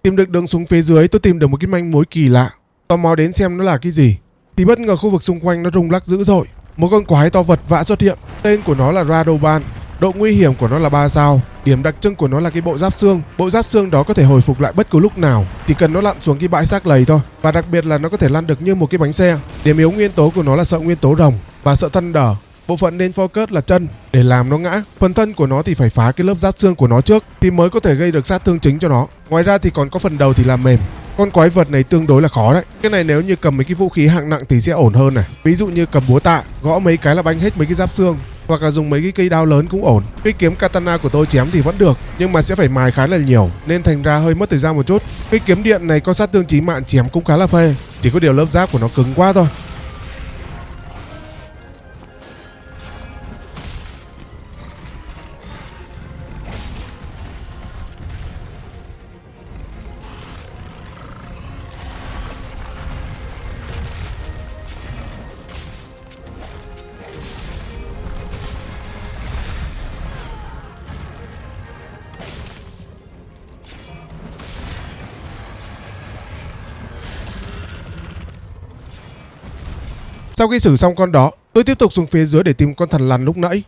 Tìm được đường xuống phía dưới, tôi tìm được một cái manh mối kỳ lạ. Tò mò đến xem nó là cái gì thì bất ngờ khu vực xung quanh nó rung lắc dữ dội. Một con quái to vật vã xuất hiện. Tên của nó là Radoban. Độ nguy hiểm của nó là 3 sao. Điểm đặc trưng của nó là cái bộ giáp xương. Bộ giáp xương đó có thể hồi phục lại bất cứ lúc nào, chỉ cần nó lặn xuống cái bãi xác lầy thôi. Và đặc biệt là nó có thể lăn được như một cái bánh xe. Điểm yếu nguyên tố của nó là sợ nguyên tố rồng và sợ thunder. Bộ phận nên focus là chân để làm nó ngã. Phần thân của nó thì phải phá cái lớp giáp xương của nó trước thì mới có thể gây được sát thương chính cho nó. Ngoài ra thì còn có phần đầu thì làm mềm. Con quái vật này tương đối là khó đấy. Cái này nếu như cầm mấy cái vũ khí hạng nặng thì sẽ ổn hơn này. Ví dụ như cầm búa tạ, gõ mấy cái là banh hết mấy cái giáp xương. Hoặc là dùng mấy cái cây đao lớn cũng ổn. Cái kiếm katana của tôi chém thì vẫn được, nhưng mà sẽ phải mài khá là nhiều nên thành ra hơi mất thời gian một chút. Cái kiếm điện này có sát thương chí mạng chém cũng khá là phê. Chỉ có điều lớp giáp của nó cứng quá thôi. Sau khi xử xong con đó, tôi tiếp tục xuống phía dưới để tìm con thằn lằn lúc nãy.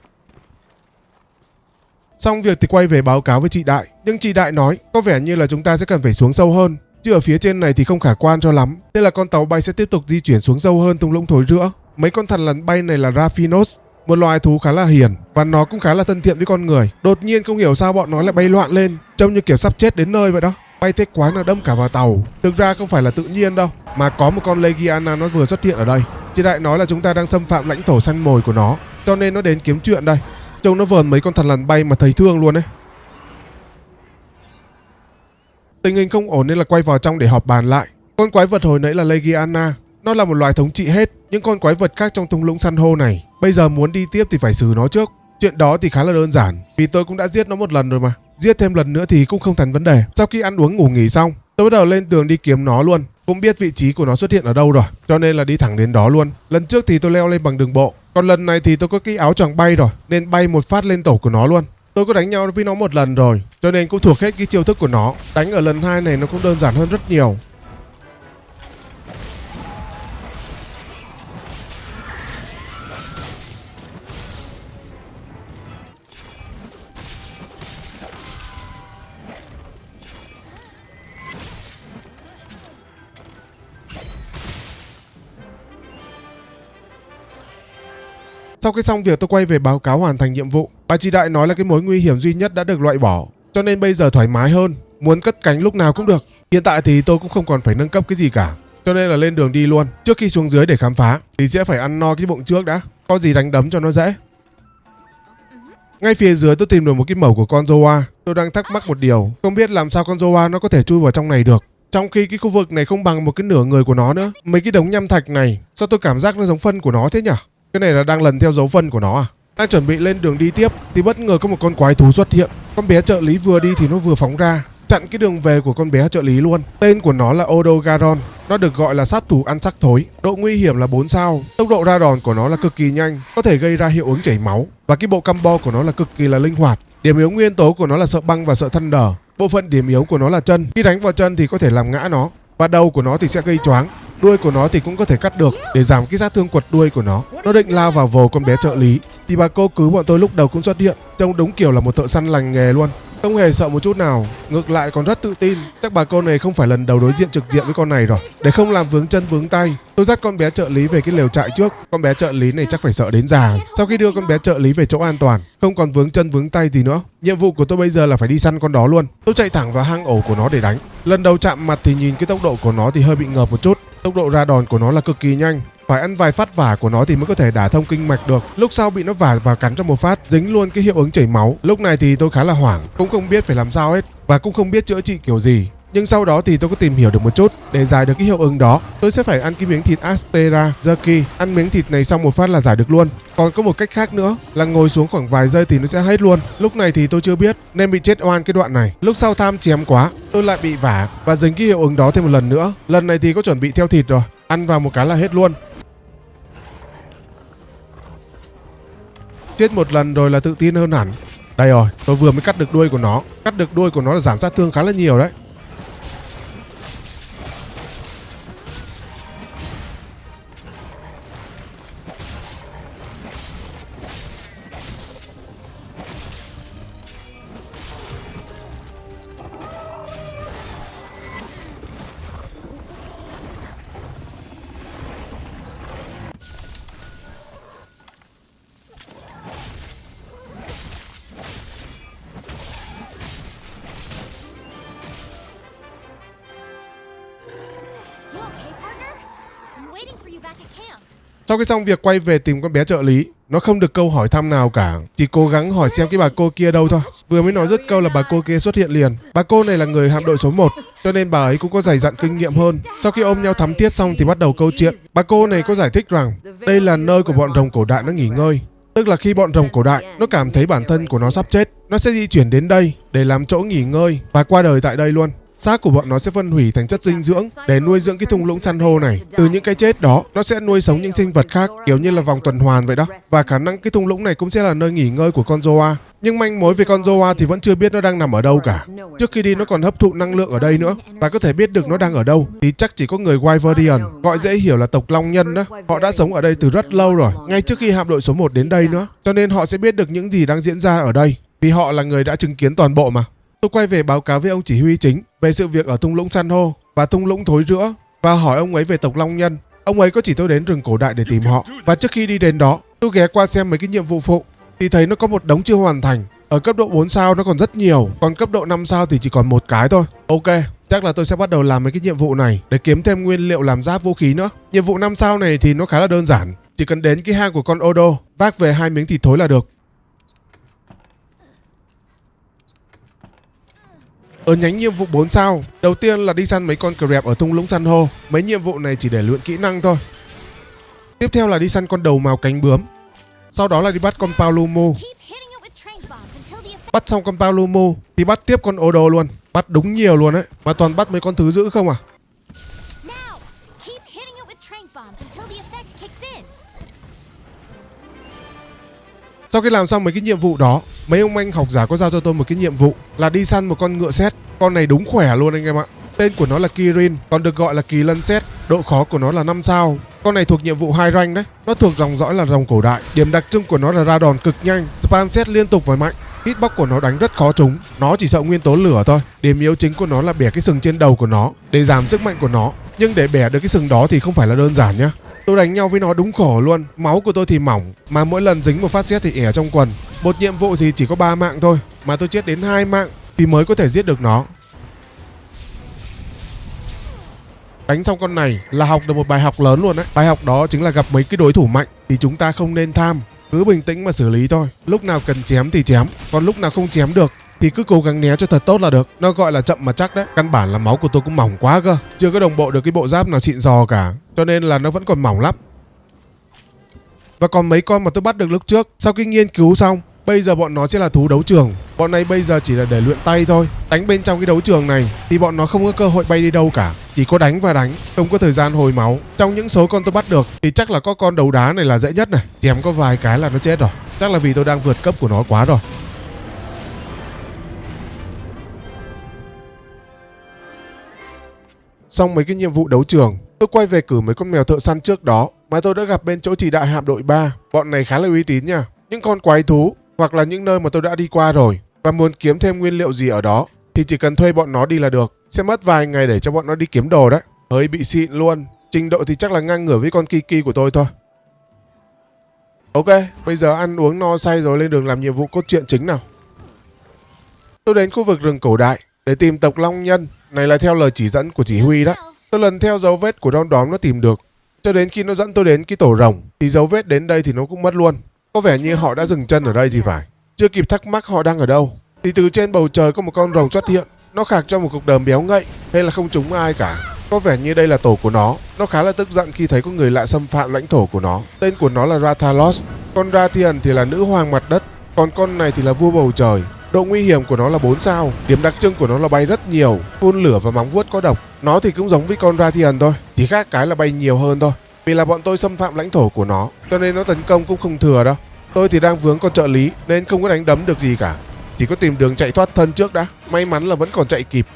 Xong việc thì quay về báo cáo với chị Đại. Nhưng chị Đại nói có vẻ như là chúng ta sẽ cần phải xuống sâu hơn, chứ ở phía trên này thì không khả quan cho lắm. Nên là con tàu bay sẽ tiếp tục di chuyển xuống sâu hơn thung lũng thối rữa. Mấy con thằn lằn bay này là Raphinos, một loài thú khá là hiền và nó cũng khá là thân thiện với con người. Đột nhiên không hiểu sao bọn nó lại bay loạn lên, trông như kiểu sắp chết đến nơi vậy đó. bay thế quái là đâm cả vào tàu. Thực ra không phải là tự nhiên đâu, mà có một con Legiana nó vừa xuất hiện ở đây. Chị đại nói là chúng ta đang xâm phạm lãnh thổ săn mồi của nó, cho nên nó đến kiếm chuyện đây. Trông nó vờn mấy con thằn lằn bay mà thấy thương luôn đấy. Tình hình không ổn nên là quay vào trong để họp bàn lại. Con quái vật hồi nãy là Legiana, nó là một loài thống trị hết những con quái vật khác trong thung lũng san hô này. Bây giờ muốn đi tiếp thì phải xử nó trước. Chuyện đó thì khá là đơn giản, vì tôi cũng đã giết nó một lần rồi mà. Giết thêm lần nữa thì cũng không thành vấn đề. Sau khi ăn uống ngủ nghỉ xong, tôi bắt đầu lên tường đi kiếm nó luôn. Cũng biết vị trí của nó xuất hiện ở đâu rồi, cho nên là đi thẳng đến đó luôn. Lần trước thì tôi leo lên bằng đường bộ, còn lần này thì tôi có cái áo choàng bay rồi, nên bay một phát lên tổ của nó luôn. Tôi có đánh nhau với nó một lần rồi, cho nên cũng thuộc hết cái chiêu thức của nó. Đánh ở lần 2 này nó cũng đơn giản hơn rất nhiều. Sau khi xong việc tôi quay về báo cáo hoàn thành nhiệm vụ. Bà chị đại nói là cái mối nguy hiểm duy nhất đã được loại bỏ, cho nên bây giờ thoải mái hơn, muốn cất cánh lúc nào cũng được. Hiện tại thì tôi cũng không còn phải nâng cấp cái gì cả, cho nên là lên đường đi luôn. Trước khi xuống dưới để khám phá thì sẽ phải ăn no cái bụng trước đã, có gì đánh đấm cho nó dễ. Ngay phía dưới tôi tìm được một cái mẩu của con Zoa. Tôi đang thắc mắc một điều, không biết làm sao con Zoa nó có thể chui vào trong này được, trong khi cái khu vực này không bằng một cái nửa người của nó nữa. Mấy cái đống nham thạch này sao tôi cảm giác nó giống phân của nó thế nhỉ? Cái này là đang lần theo dấu phân của nó à? Đang chuẩn bị lên đường đi tiếp thì bất ngờ có một con quái thú xuất hiện. Con bé trợ lý vừa đi thì nó vừa phóng ra, chặn cái đường về của con bé trợ lý luôn. Tên của nó là Odogaron. Nó được gọi là sát thủ ăn xác thối. Độ nguy hiểm là 4 sao. Tốc độ ra đòn của nó là cực kỳ nhanh, có thể gây ra hiệu ứng chảy máu. Và cái bộ combo của nó là cực kỳ là linh hoạt. Điểm yếu nguyên tố của nó là sợ băng và sợ thunder. Bộ phận điểm yếu của nó là chân. Khi đánh vào chân thì có thể làm ngã nó. Và đầu của nó thì sẽ gây choáng. Đuôi của nó thì cũng có thể cắt được để giảm cái sát thương quật đuôi của nó. Nó định lao vào vồ con bé trợ lý thì bà cô cứu bọn tôi lúc đầu cũng xuất hiện, trông đúng kiểu là một thợ săn lành nghề luôn, không hề sợ một chút nào, ngược lại còn rất tự tin. Chắc bà cô này không phải lần đầu đối diện trực diện với con này rồi. Để không làm vướng chân vướng tay, tôi dắt con bé trợ lý về cái lều trại trước. Con bé trợ lý này chắc phải sợ đến già. Sau khi đưa con bé trợ lý về chỗ an toàn, không còn vướng chân vướng tay gì nữa, nhiệm vụ của tôi bây giờ là phải đi săn con đó luôn. Tôi chạy thẳng vào hang ổ của nó để đánh. Lần đầu chạm mặt thì nhìn cái tốc độ của nó thì hơi bị ngợp một chút. Tốc độ ra đòn của nó là cực kỳ nhanh, phải ăn vài phát vả của nó thì mới có thể đả thông kinh mạch được. Lúc sau bị nó vả và cắn trong một phát, dính luôn cái hiệu ứng chảy máu. Lúc này thì tôi khá là hoảng, cũng không biết phải làm sao hết và cũng không biết chữa trị kiểu gì. Nhưng sau đó thì tôi có tìm hiểu được một chút. Để giải được cái hiệu ứng đó, tôi sẽ phải ăn cái miếng thịt Astera Jerky. Ăn miếng thịt này xong một phát là giải được luôn. Còn có một cách khác nữa là ngồi xuống khoảng vài giây thì nó sẽ hết luôn. Lúc này thì tôi chưa biết nên bị chết oan cái đoạn này. Lúc sau tham chém quá, tôi lại bị vả và dính cái hiệu ứng đó thêm một lần nữa. Lần này thì có chuẩn bị theo thịt rồi, ăn vào một cái là hết luôn. Chết một lần rồi là tự tin hơn hẳn. Đây rồi, tôi vừa mới cắt được đuôi của nó. Cắt được đuôi của nó là giảm sát thương khá là nhiều đấy. Sau khi xong việc quay về tìm con bé trợ lý, nó không được câu hỏi thăm nào cả, chỉ cố gắng hỏi xem cái bà cô kia đâu thôi. Vừa mới nói dứt câu là bà cô kia xuất hiện liền. Bà cô này là người hạm đội số 1, cho nên bà ấy cũng có dày dặn kinh nghiệm hơn. Sau khi ôm nhau thắm thiết xong thì bắt đầu câu chuyện. Bà cô này có giải thích rằng đây là nơi của bọn rồng cổ đại nó nghỉ ngơi. Tức là khi bọn rồng cổ đại nó cảm thấy bản thân của nó sắp chết, nó sẽ di chuyển đến đây để làm chỗ nghỉ ngơi và qua đời tại đây luôn. Xác của bọn nó sẽ phân hủy thành chất dinh dưỡng để nuôi dưỡng cái thung lũng san hô này. Từ những cái chết đó, nó sẽ nuôi sống những sinh vật khác, kiểu như là vòng tuần hoàn vậy đó. Và khả năng cái thung lũng này cũng sẽ là nơi nghỉ ngơi của con Zoa. Nhưng manh mối về con Zoa thì vẫn chưa biết nó đang nằm ở đâu cả. Trước khi đi nó còn hấp thụ năng lượng ở đây nữa. Và có thể biết được nó đang ở đâu thì chắc chỉ có người Wyverian, gọi dễ hiểu là tộc Long Nhân đó. Họ đã sống ở đây từ rất lâu rồi, ngay trước khi hạm đội số 1 đến đây nữa. Cho nên họ sẽ biết được những gì đang diễn ra ở đây, vì họ là người đã chứng kiến toàn bộ mà. Tôi quay về báo cáo với ông chỉ huy chính về sự việc ở thung lũng san hô và thung lũng thối rữa và hỏi ông ấy về tộc Long Nhân. Ông ấy có chỉ tôi đến rừng cổ đại để tìm họ. Và trước khi đi đến đó, tôi ghé qua xem mấy cái nhiệm vụ phụ thì thấy nó có một đống chưa hoàn thành. Ở cấp độ 4 sao nó còn rất nhiều, còn cấp độ 5 sao thì chỉ còn một cái thôi. Ok, chắc là tôi sẽ bắt đầu làm mấy cái nhiệm vụ này để kiếm thêm nguyên liệu làm giáp vũ khí nữa. Nhiệm vụ 5 sao này thì nó khá là đơn giản, chỉ cần đến cái hang của con Odo, vác về 2 miếng thịt thối là được. Ở nhánh nhiệm vụ 4 sao, đầu tiên là đi săn mấy con crab ở thung lũng san hô. Mấy nhiệm vụ này chỉ để luyện kỹ năng thôi. Tiếp theo là đi săn con đầu màu cánh bướm. Sau đó là đi bắt con Paolumu. Bắt xong con Paolumu thì bắt tiếp con Odo luôn. Bắt đúng nhiều luôn đấy, mà toàn bắt mấy con thứ dữ không à. Sau khi làm xong mấy cái nhiệm vụ đó, mấy ông anh học giả có giao cho tôi một cái nhiệm vụ là đi săn một con ngựa sét. Con này đúng khỏe luôn anh em ạ. Tên của nó là Kirin, còn được gọi là kỳ lân sét. Độ khó của nó là 5 sao. Con này thuộc nhiệm vụ 2 rank đấy. Nó thuộc dòng dõi là dòng cổ đại. Điểm đặc trưng của nó là ra đòn cực nhanh, spam sét liên tục và mạnh. Hitbox của nó đánh rất khó trúng. Nó chỉ sợ nguyên tố lửa thôi. Điểm yếu chính của nó là bẻ cái sừng trên đầu của nó để giảm sức mạnh của nó. Nhưng để bẻ được cái sừng đó thì không phải là đơn giản nhá. Tôi đánh nhau với nó đúng khổ luôn. Máu của tôi thì mỏng, mà mỗi lần dính một phát sét thì ẻ trong quần. Một nhiệm vụ thì chỉ có 3 mạng thôi, mà tôi chết đến 2 mạng thì mới có thể giết được nó. Đánh xong con này là học được một bài học lớn luôn đấy. Bài học đó chính là gặp mấy cái đối thủ mạnh thì chúng ta không nên tham, cứ bình tĩnh mà xử lý thôi. Lúc nào cần chém thì chém, còn lúc nào không chém được thì cứ cố gắng né cho thật tốt là được. Nó gọi là chậm mà chắc đấy. Căn bản là máu của tôi cũng mỏng quá cơ, chưa có đồng bộ được cái bộ giáp nào xịn sò cả, cho nên là nó vẫn còn mỏng lắm. Và còn mấy con mà tôi bắt được lúc trước, sau khi nghiên cứu xong, bây giờ bọn nó sẽ là thú đấu trường. Bọn này bây giờ chỉ là để luyện tay thôi. Đánh bên trong cái đấu trường này thì bọn nó không có cơ hội bay đi đâu cả, chỉ có đánh và đánh, không có thời gian hồi máu. Trong những số con tôi bắt được thì chắc là có con đấu đá này là dễ nhất này. Chém có vài cái là nó chết rồi. Chắc là vì tôi đang vượt cấp của nó quá rồi. Xong mấy cái nhiệm vụ đấu trường, tôi quay về cử mấy con mèo thợ săn trước đó mà tôi đã gặp bên chỗ chỉ đại hạm đội 3. Bọn này khá là uy tín nha. Những con quái thú hoặc là những nơi mà tôi đã đi qua rồi và muốn kiếm thêm nguyên liệu gì ở đó thì chỉ cần thuê bọn nó đi là được. Sẽ mất vài ngày để cho bọn nó đi kiếm đồ đấy. Hơi bị xịn luôn. Trình độ thì chắc là ngang ngửa với con Kiki của tôi thôi. Ok, bây giờ ăn uống no say rồi, lên đường làm nhiệm vụ cốt truyện chính nào. Tôi đến khu vực rừng cổ đại để tìm tộc Long Nhân. Này là theo lời chỉ dẫn của chỉ huy đó. Tôi lần theo dấu vết của đom đóm nó tìm được, cho đến khi nó dẫn tôi đến cái tổ rồng thì dấu vết đến đây thì nó cũng mất luôn. Có vẻ như họ đã dừng chân ở đây thì phải. Chưa kịp thắc mắc họ đang ở đâu thì từ trên bầu trời có một con rồng xuất hiện. Nó khạc cho một cục đờm béo ngậy, hay là không trúng ai cả. Có vẻ như đây là tổ của nó. Nó khá là tức giận khi thấy có người lạ xâm phạm lãnh thổ của nó. Tên của nó là Rathalos. Con Rathian thì là nữ hoàng mặt đất, còn con này thì là vua bầu trời. Độ nguy hiểm của nó là 4 sao. Điểm đặc trưng của nó là bay rất nhiều, phun lửa và móng vuốt có độc. Nó thì cũng giống với con Rathian thôi, chỉ khác cái là bay nhiều hơn thôi. Vì là bọn tôi xâm phạm lãnh thổ của nó, cho nên nó tấn công cũng không thừa đâu. Tôi thì đang vướng con trợ lý nên không có đánh đấm được gì cả, chỉ có tìm đường chạy thoát thân trước đã. May mắn là vẫn còn chạy kịp.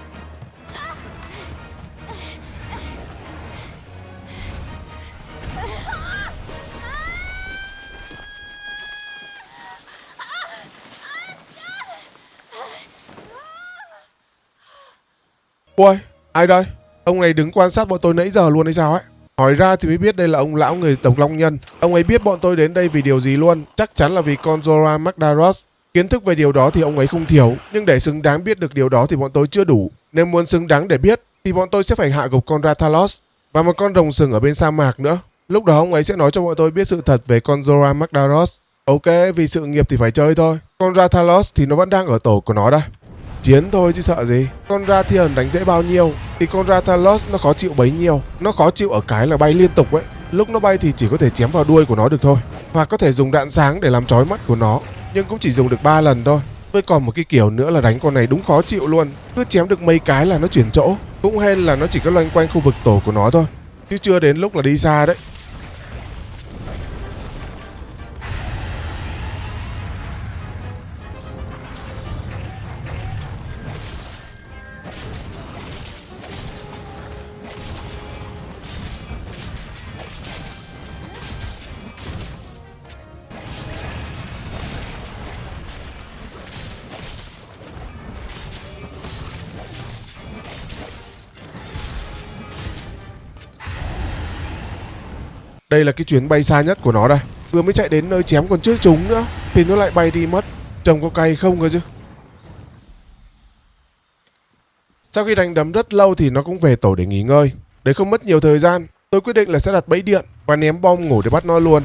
Ui, ai đây? Ông này đứng quan sát bọn tôi nãy giờ luôn hay sao ấy? Hỏi ra thì mới biết đây là ông lão người tộc Long Nhân. Ông ấy biết bọn tôi đến đây vì điều gì luôn. Chắc chắn là vì con Zora Magdaros. Kiến thức về điều đó thì ông ấy không thiếu, nhưng để xứng đáng biết được điều đó thì bọn tôi chưa đủ. Nếu muốn xứng đáng để biết thì bọn tôi sẽ phải hạ gục con Rathalos và một con rồng sừng ở bên sa mạc nữa. Lúc đó ông ấy sẽ nói cho bọn tôi biết sự thật về con Zora Magdaros. Ok, vì sự nghiệp thì phải chơi thôi. Con Rathalos thì nó vẫn đang ở tổ của nó đây. Chiến thôi chứ sợ gì. Con Rathian đánh dễ bao nhiêu thì con Rathalos nó khó chịu bấy nhiêu. Nó khó chịu ở cái là bay liên tục ấy. Lúc nó bay thì chỉ có thể chém vào đuôi của nó được thôi, hoặc có thể dùng đạn sáng để làm chói mắt của nó, nhưng cũng chỉ dùng được 3 lần thôi. Với còn một cái kiểu nữa là đánh con này đúng khó chịu luôn. Cứ chém được mấy cái là nó chuyển chỗ. Cũng hên là nó chỉ có loanh quanh khu vực tổ của nó thôi, chứ chưa đến lúc là đi xa đấy. Đây là cái chuyến bay xa nhất của nó đây. Vừa mới chạy đến nơi chém còn chưa trúng nữa thì nó lại bay đi mất. Trông có cay không cơ chứ. Sau khi đánh đấm rất lâu thì nó cũng về tổ để nghỉ ngơi. Để không mất nhiều thời gian, tôi quyết định là sẽ đặt bẫy điện và ném bom ngủ để bắt nó luôn.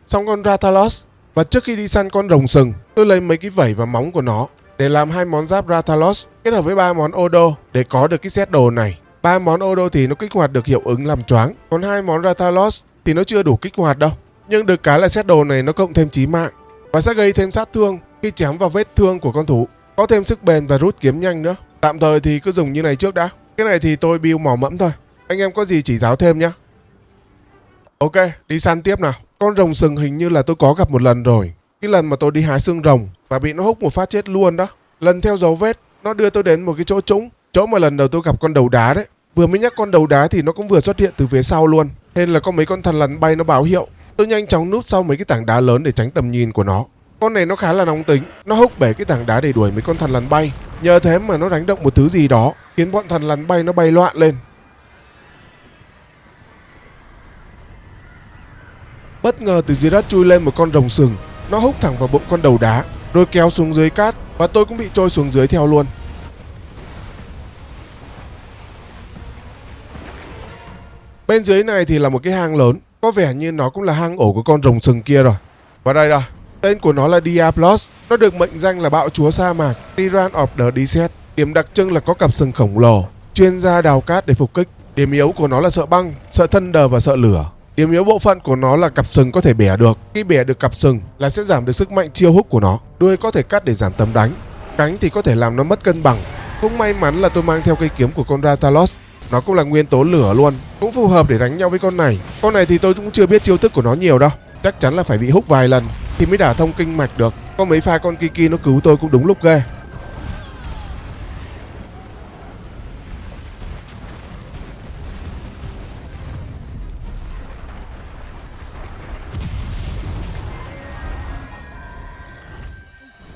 Xong con Rathalos, và trước khi đi săn con rồng sừng, tôi lấy mấy cái vảy và móng của nó để làm 2 món giáp Rathalos kết hợp với 3 món Odo để có được cái set đồ này. 3 món Odo thì nó kích hoạt được hiệu ứng làm choáng, còn 2 món Rathalos thì nó chưa đủ kích hoạt đâu. Nhưng được cái là set đồ này nó cộng thêm chí mạng và sẽ gây thêm sát thương khi chém vào vết thương của con thú, có thêm sức bền và rút kiếm nhanh nữa. Tạm thời thì cứ dùng như này trước đã. Cái này thì tôi build mỏ mẫm thôi. Anh em có gì chỉ giáo thêm nhá. Ok, đi săn tiếp nào. Con rồng sừng hình như là tôi có gặp một lần rồi. Cái lần mà tôi đi hái xương rồng và bị nó húc một phát chết luôn đó. Lần theo dấu vết, nó đưa tôi đến một cái chỗ trũng, chỗ mà lần đầu tôi gặp con đầu đá đấy. Vừa mới nhắc con đầu đá thì nó cũng vừa xuất hiện từ phía sau luôn. Nên là có mấy con thằn lằn bay nó báo hiệu. Tôi nhanh chóng núp sau mấy cái tảng đá lớn để tránh tầm nhìn của nó. Con này nó khá là nóng tính, nó húc bể cái tảng đá để đuổi mấy con thằn lằn bay. Nhờ thế mà nó đánh động một thứ gì đó, khiến bọn thằn lằn bay nó bay loạn lên. Bất ngờ từ dưới đất chui lên một con rồng sừng, nó húc thẳng vào bụng con đầu đá, rồi kéo xuống dưới cát và tôi cũng bị trôi xuống dưới theo luôn. Bên dưới này thì là một cái hang lớn, có vẻ như nó cũng là hang ổ của con rồng sừng kia rồi. Và đây rồi, tên của nó là Diablos, nó được mệnh danh là bạo chúa sa mạc, Tyrant of the Desert. Điểm đặc trưng là có cặp sừng khổng lồ, chuyên gia đào cát để phục kích. Điểm yếu của nó là sợ băng, sợ thunder và sợ lửa. Điểm yếu bộ phận của nó là cặp sừng có thể bẻ được. Khi bẻ được cặp sừng là sẽ giảm được sức mạnh chiêu húc của nó. Đuôi có thể cắt để giảm tầm đánh. Cánh thì có thể làm nó mất cân bằng. Cũng may mắn là tôi mang theo cây kiếm của con Rathalos. Nó cũng là nguyên tố lửa luôn, cũng phù hợp để đánh nhau với con này. Con này thì tôi cũng chưa biết chiêu thức của nó nhiều đâu. Chắc chắn là phải bị húc vài lần thì mới đả thông kinh mạch được. Có mấy pha con Kiki nó cứu tôi cũng đúng lúc ghê.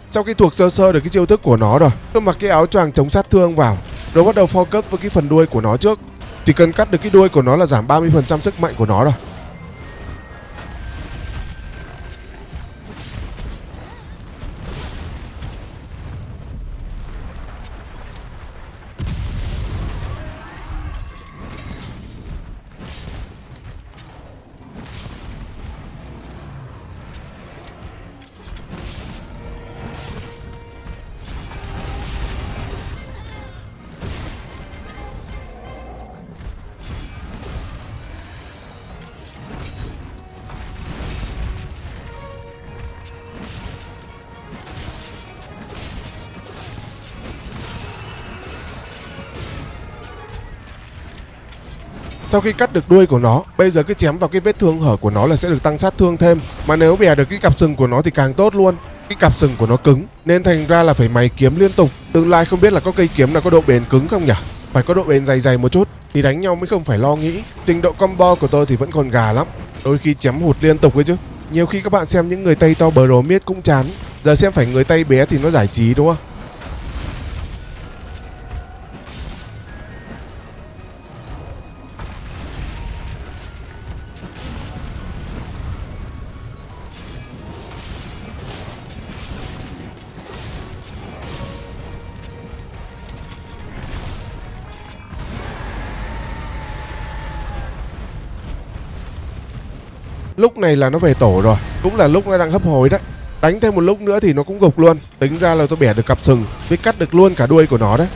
Sau khi thuộc sơ sơ được cái chiêu thức của nó rồi, tôi mặc cái áo choàng chống sát thương vào, rồi bắt đầu focus với cái phần đuôi của nó trước. Chỉ cần cắt được cái đuôi của nó là giảm 30% sức mạnh của nó rồi. Sau khi cắt được đuôi của nó, bây giờ cứ chém vào cái vết thương hở của nó là sẽ được tăng sát thương thêm. Mà nếu bẻ được cái cặp sừng của nó thì càng tốt luôn. Cái cặp sừng của nó cứng nên thành ra là phải mày kiếm liên tục. Tương lai không biết là có cây kiếm nào có độ bền cứng không nhỉ? Phải có độ bền dày dày một chút thì đánh nhau mới không phải lo nghĩ. Trình độ combo của tôi thì vẫn còn gà lắm. Đôi khi chém hụt liên tục ấy chứ. Nhiều khi các bạn xem những người tay to bro miết cũng chán. Giờ xem phải người tay bé thì nó giải trí đúng không? Lúc này là nó về tổ rồi, cũng là lúc nó đang hấp hối đấy. Đánh thêm một lúc nữa thì nó cũng gục luôn. Tính ra là tôi bẻ được cặp sừng với cắt được luôn cả đuôi của nó đấy.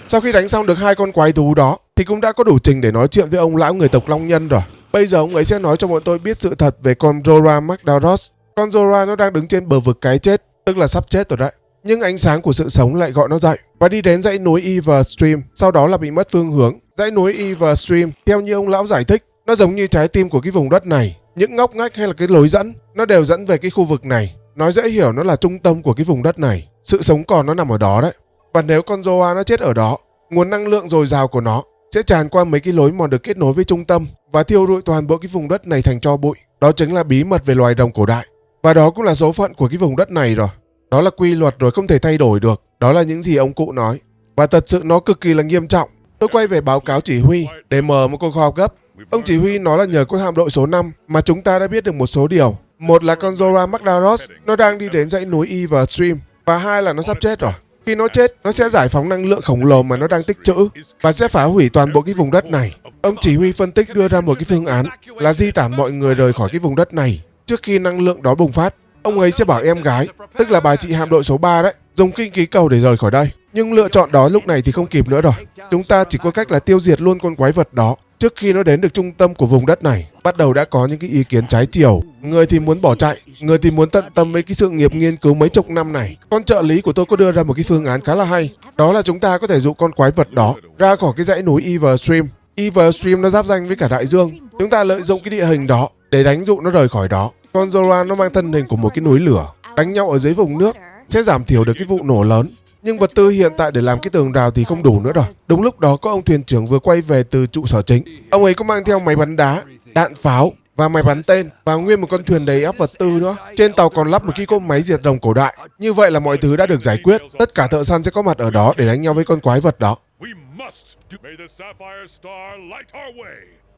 Sau khi đánh xong được 2 con quái thú đó thì cũng đã có đủ trình để nói chuyện với ông lão người tộc Long Nhân rồi. Bây giờ ông ấy sẽ nói cho bọn tôi biết sự thật về con Zora Magdaros. Con Zora nó đang đứng trên bờ vực cái chết, tức là sắp chết rồi đấy. Nhưng ánh sáng của sự sống lại gọi nó dậy và đi đến dãy núi Everstream, sau đó là bị mất phương hướng. Dãy núi Everstream, theo như ông lão giải thích, nó giống như trái tim của cái vùng đất này. Những ngóc ngách hay là cái lối dẫn, nó đều dẫn về cái khu vực này. Nói dễ hiểu, nó là trung tâm của cái vùng đất này. Sự sống còn nó nằm ở đó đấy. Và nếu con Zoa nó chết ở đó, nguồn năng lượng dồi dào của nó sẽ tràn qua mấy cái lối mòn được kết nối với trung tâm và thiêu rụi toàn bộ cái vùng đất này thành tro bụi. Đó chính là bí mật về loài rồng cổ đại. Và đó cũng là số phận của cái vùng đất này rồi. Đó là quy luật rồi, không thể thay đổi được. Đó là những gì ông cụ nói. Và thật sự nó cực kỳ là nghiêm trọng. Tôi quay về báo cáo chỉ huy để mở một cuộc họp gấp. Ông chỉ huy nói là nhờ có hạm đội số 5 mà chúng ta đã biết được một số điều. Một là con Zora Magdaros nó đang đi đến dãy núi Everstream. Và hai là nó sắp chết rồi. Khi nó chết, nó sẽ giải phóng năng lượng khổng lồ mà nó đang tích trữ và sẽ phá hủy toàn bộ cái vùng đất này. Ông chỉ huy phân tích đưa ra một cái phương án là di tản mọi người rời khỏi cái vùng đất này trước khi năng lượng đó bùng phát. Ông ấy sẽ bảo em gái, tức là bà chị hạm đội số 3 đấy, dùng kinh khí cầu để rời khỏi đây. Nhưng lựa chọn đó lúc này thì không kịp nữa rồi. Chúng ta chỉ có cách là tiêu diệt luôn con quái vật đó trước khi nó đến được trung tâm của vùng đất này. Bắt đầu đã có những cái ý kiến trái chiều. Người thì muốn bỏ chạy, người thì muốn tận tâm với cái sự nghiệp nghiên cứu mấy chục năm này. Con trợ lý của tôi có đưa ra một cái phương án khá là hay. Đó là chúng ta có thể dụ con quái vật đó ra khỏi cái dãy núi Everstream. Everstream nó giáp danh với cả đại dương. Chúng ta lợi dụng cái địa hình đó để đánh dụ nó rời khỏi đó. Con Zora nó mang thân hình của một cái núi lửa. Đánh nhau ở dưới vùng nước sẽ giảm thiểu được cái vụ nổ lớn. Nhưng vật tư hiện tại để làm cái tường rào thì không đủ nữa rồi. Đúng lúc đó có ông thuyền trưởng vừa quay về từ trụ sở chính. Ông ấy có mang theo máy bắn đá, đạn pháo và máy bắn tên và nguyên một con thuyền đầy ắp vật tư nữa. Trên tàu còn lắp một cái cỗ máy diệt rồng cổ đại. Như vậy là mọi thứ đã được giải quyết. Tất cả thợ săn sẽ có mặt ở đó để đánh nhau với con quái vật đó.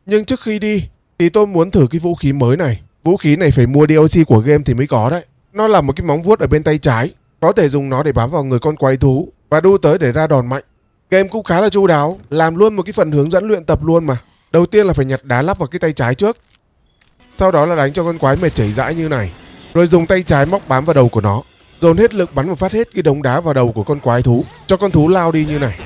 Nhưng trước khi đi thì tôi muốn thử cái vũ khí mới này. Vũ khí này phải mua DLC của game thì mới có đấy. Nó là một cái móng vuốt ở bên tay trái. Có thể dùng nó để bám vào người con quái thú và đu tới để ra đòn mạnh. Game cũng khá là chu đáo, làm luôn một cái phần hướng dẫn luyện tập luôn mà. Đầu tiên là phải nhặt đá lắp vào cái tay trái trước. Sau đó là đánh cho con quái mệt chảy rãi như này. Rồi dùng tay trái móc bám vào đầu của nó. Dồn hết lực bắn một phát hết cái đống đá vào đầu của con quái thú, cho con thú lao đi như này.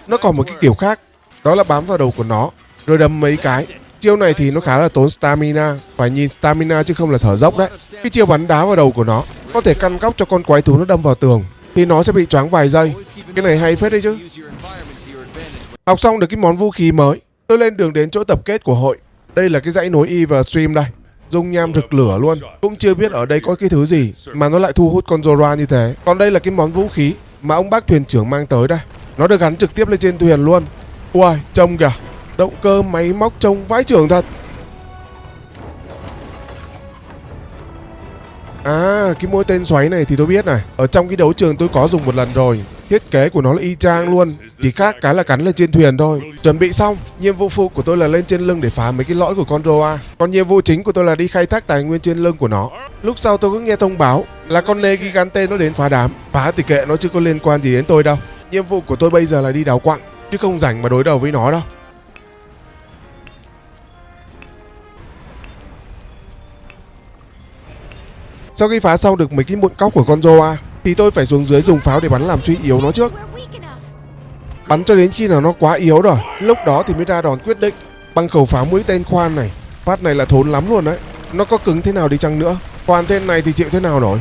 Nó còn một cái kiểu khác, đó là bám vào đầu của nó rồi đấm mấy cái. Chiêu này thì nó khá là tốn stamina, phải nhìn stamina chứ không là thở dốc đấy. Cái chiêu bắn đá vào đầu của nó có thể căn góc cho con quái thú nó đâm vào tường thì nó sẽ bị choáng vài giây. Cái này hay phết đấy chứ. Học xong được cái món vũ khí mới, tôi lên đường đến chỗ tập kết của hội. Đây là cái dãy núi Everstream đây. Dung nham rực lửa luôn. Cũng chưa biết ở đây có cái thứ gì mà nó lại thu hút con Zora như thế. Còn đây là cái món vũ khí mà ông bác thuyền trưởng mang tới đây. Nó được gắn trực tiếp lên trên thuyền luôn. Ui, trông kìa. Động cơ máy móc trông vãi chưởng thật. À, cái mũi tên xoáy này thì tôi biết này. Ở trong cái đấu trường tôi có dùng một lần rồi. Thiết kế của nó là y chang luôn, chỉ khác cái là cắn lên trên thuyền thôi. Chuẩn bị xong, nhiệm vụ phụ của tôi là lên trên lưng để phá mấy cái lõi của con Roa. Còn nhiệm vụ chính của tôi là đi khai thác tài nguyên trên lưng của nó. Lúc sau tôi cứ nghe thông báo là con nê gigante nó đến phá đám. Phá thì kệ, nó chứ có liên quan gì đến tôi đâu. Nhiệm vụ của tôi bây giờ là đi đào quặng, chứ không rảnh mà đối đầu với nó đâu. Sau khi phá xong được mấy cái mụn cóc của con Zoa thì tôi phải xuống dưới dùng pháo để bắn làm suy yếu nó trước. Bắn cho đến khi nào nó quá yếu rồi, lúc đó thì mới ra đòn quyết định. Bằng khẩu pháo mũi tên khoan này, phát này là thốn lắm luôn đấy. Nó có cứng thế nào đi chăng nữa, khoan tên này thì chịu thế nào nổi.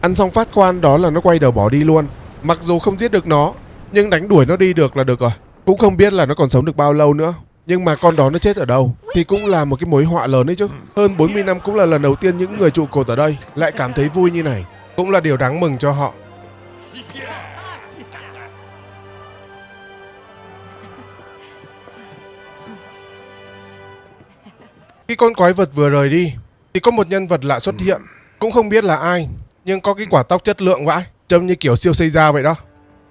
Ăn xong phát khoan đó là nó quay đầu bỏ đi luôn. Mặc dù không giết được nó, nhưng đánh đuổi nó đi được là được rồi. Cũng không biết là nó còn sống được bao lâu nữa. Nhưng mà con đó nó chết ở đâu thì cũng là một cái mối họa lớn đấy chứ. Hơn 40 năm cũng là lần đầu tiên những người trụ cột ở đây lại cảm thấy vui như này. Cũng là điều đáng mừng cho họ. Khi con quái vật vừa rời đi thì có một nhân vật lạ xuất hiện. Cũng không biết là ai, nhưng có cái quả tóc chất lượng vãi, trông như kiểu siêu xây ra vậy đó.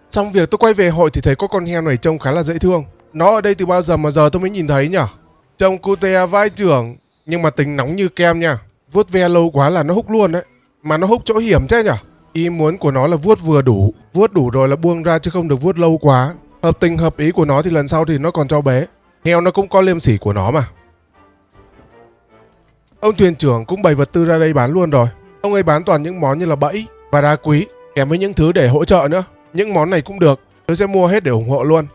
Xong việc tôi quay về hội thì thấy có con heo này trông khá là dễ thương. Nó ở đây từ bao giờ mà giờ tôi mới nhìn thấy nhỉ? Trông cute vai trưởng, nhưng mà tính nóng như kem nha. Vuốt ve lâu quá là nó húc luôn đấy. Mà nó húc chỗ hiểm thế nhỉ? Ý muốn của nó là vuốt vừa đủ. Vuốt đủ rồi là buông ra chứ không được vuốt lâu quá. Hợp tình hợp ý của nó thì lần sau thì nó còn cho bé. Heo nó cũng có liêm sỉ của nó mà. Ông thuyền trưởng cũng bày vật tư ra đây bán luôn rồi. Ông ấy bán toàn những món như là bẫy và đá quý, kèm với những thứ để hỗ trợ nữa. Những món này cũng được, tôi sẽ mua hết để ủng hộ luôn.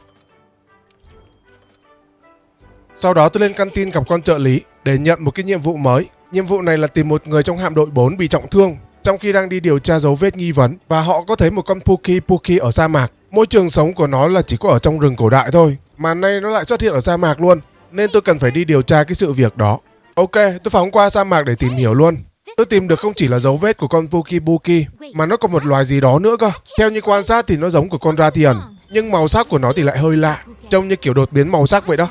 Sau đó tôi lên căn tin gặp con trợ lý để nhận một cái nhiệm vụ mới. Nhiệm vụ này là tìm một người trong hạm đội 4 bị trọng thương trong khi đang đi điều tra dấu vết nghi vấn, và họ có thấy một con Puki ở sa mạc. Môi trường sống của nó là chỉ có ở trong rừng cổ đại thôi, mà nay nó lại xuất hiện ở sa mạc luôn, nên tôi cần phải đi điều tra cái sự việc đó. Ok, tôi phóng qua sa mạc để tìm hiểu luôn. Tôi tìm được không chỉ là dấu vết của con Puki, mà nó còn một loài gì đó nữa cơ. Theo như quan sát thì nó giống của con Rathian. nhưng màu sắc của nó thì lại hơi lạ, trông như kiểu đột biến màu sắc vậy đó.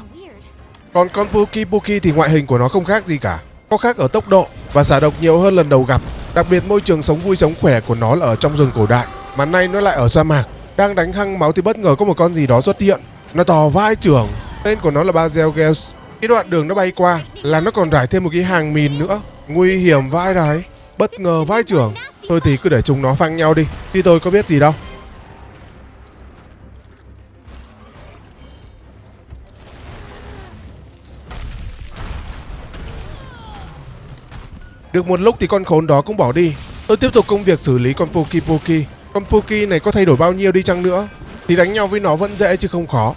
Còn con Puki Puki thì ngoại hình của nó không khác gì cả, có khác ở tốc độ và xả độc nhiều hơn lần đầu gặp. Đặc biệt môi trường sống vui sống khỏe của nó là ở trong rừng cổ đại, mà nay nó lại ở sa mạc. Đang đánh hăng máu thì bất ngờ có một con gì đó xuất hiện, nó to vãi chưởng. Tên của nó là Bazelgeuse. Cái đoạn đường nó bay qua là nó còn rải thêm một cái hàng mìn nữa, nguy hiểm vãi đấy, bất ngờ vãi chưởng. Thôi thì cứ để chúng nó phang nhau đi, chứ tôi có biết gì đâu. Được một lúc thì con khốn đó cũng bỏ đi. Tôi tiếp tục công việc xử lý con Puki Puki. Con Puki này có thay đổi bao nhiêu đi chăng nữa thì đánh nhau với nó vẫn dễ chứ không khó.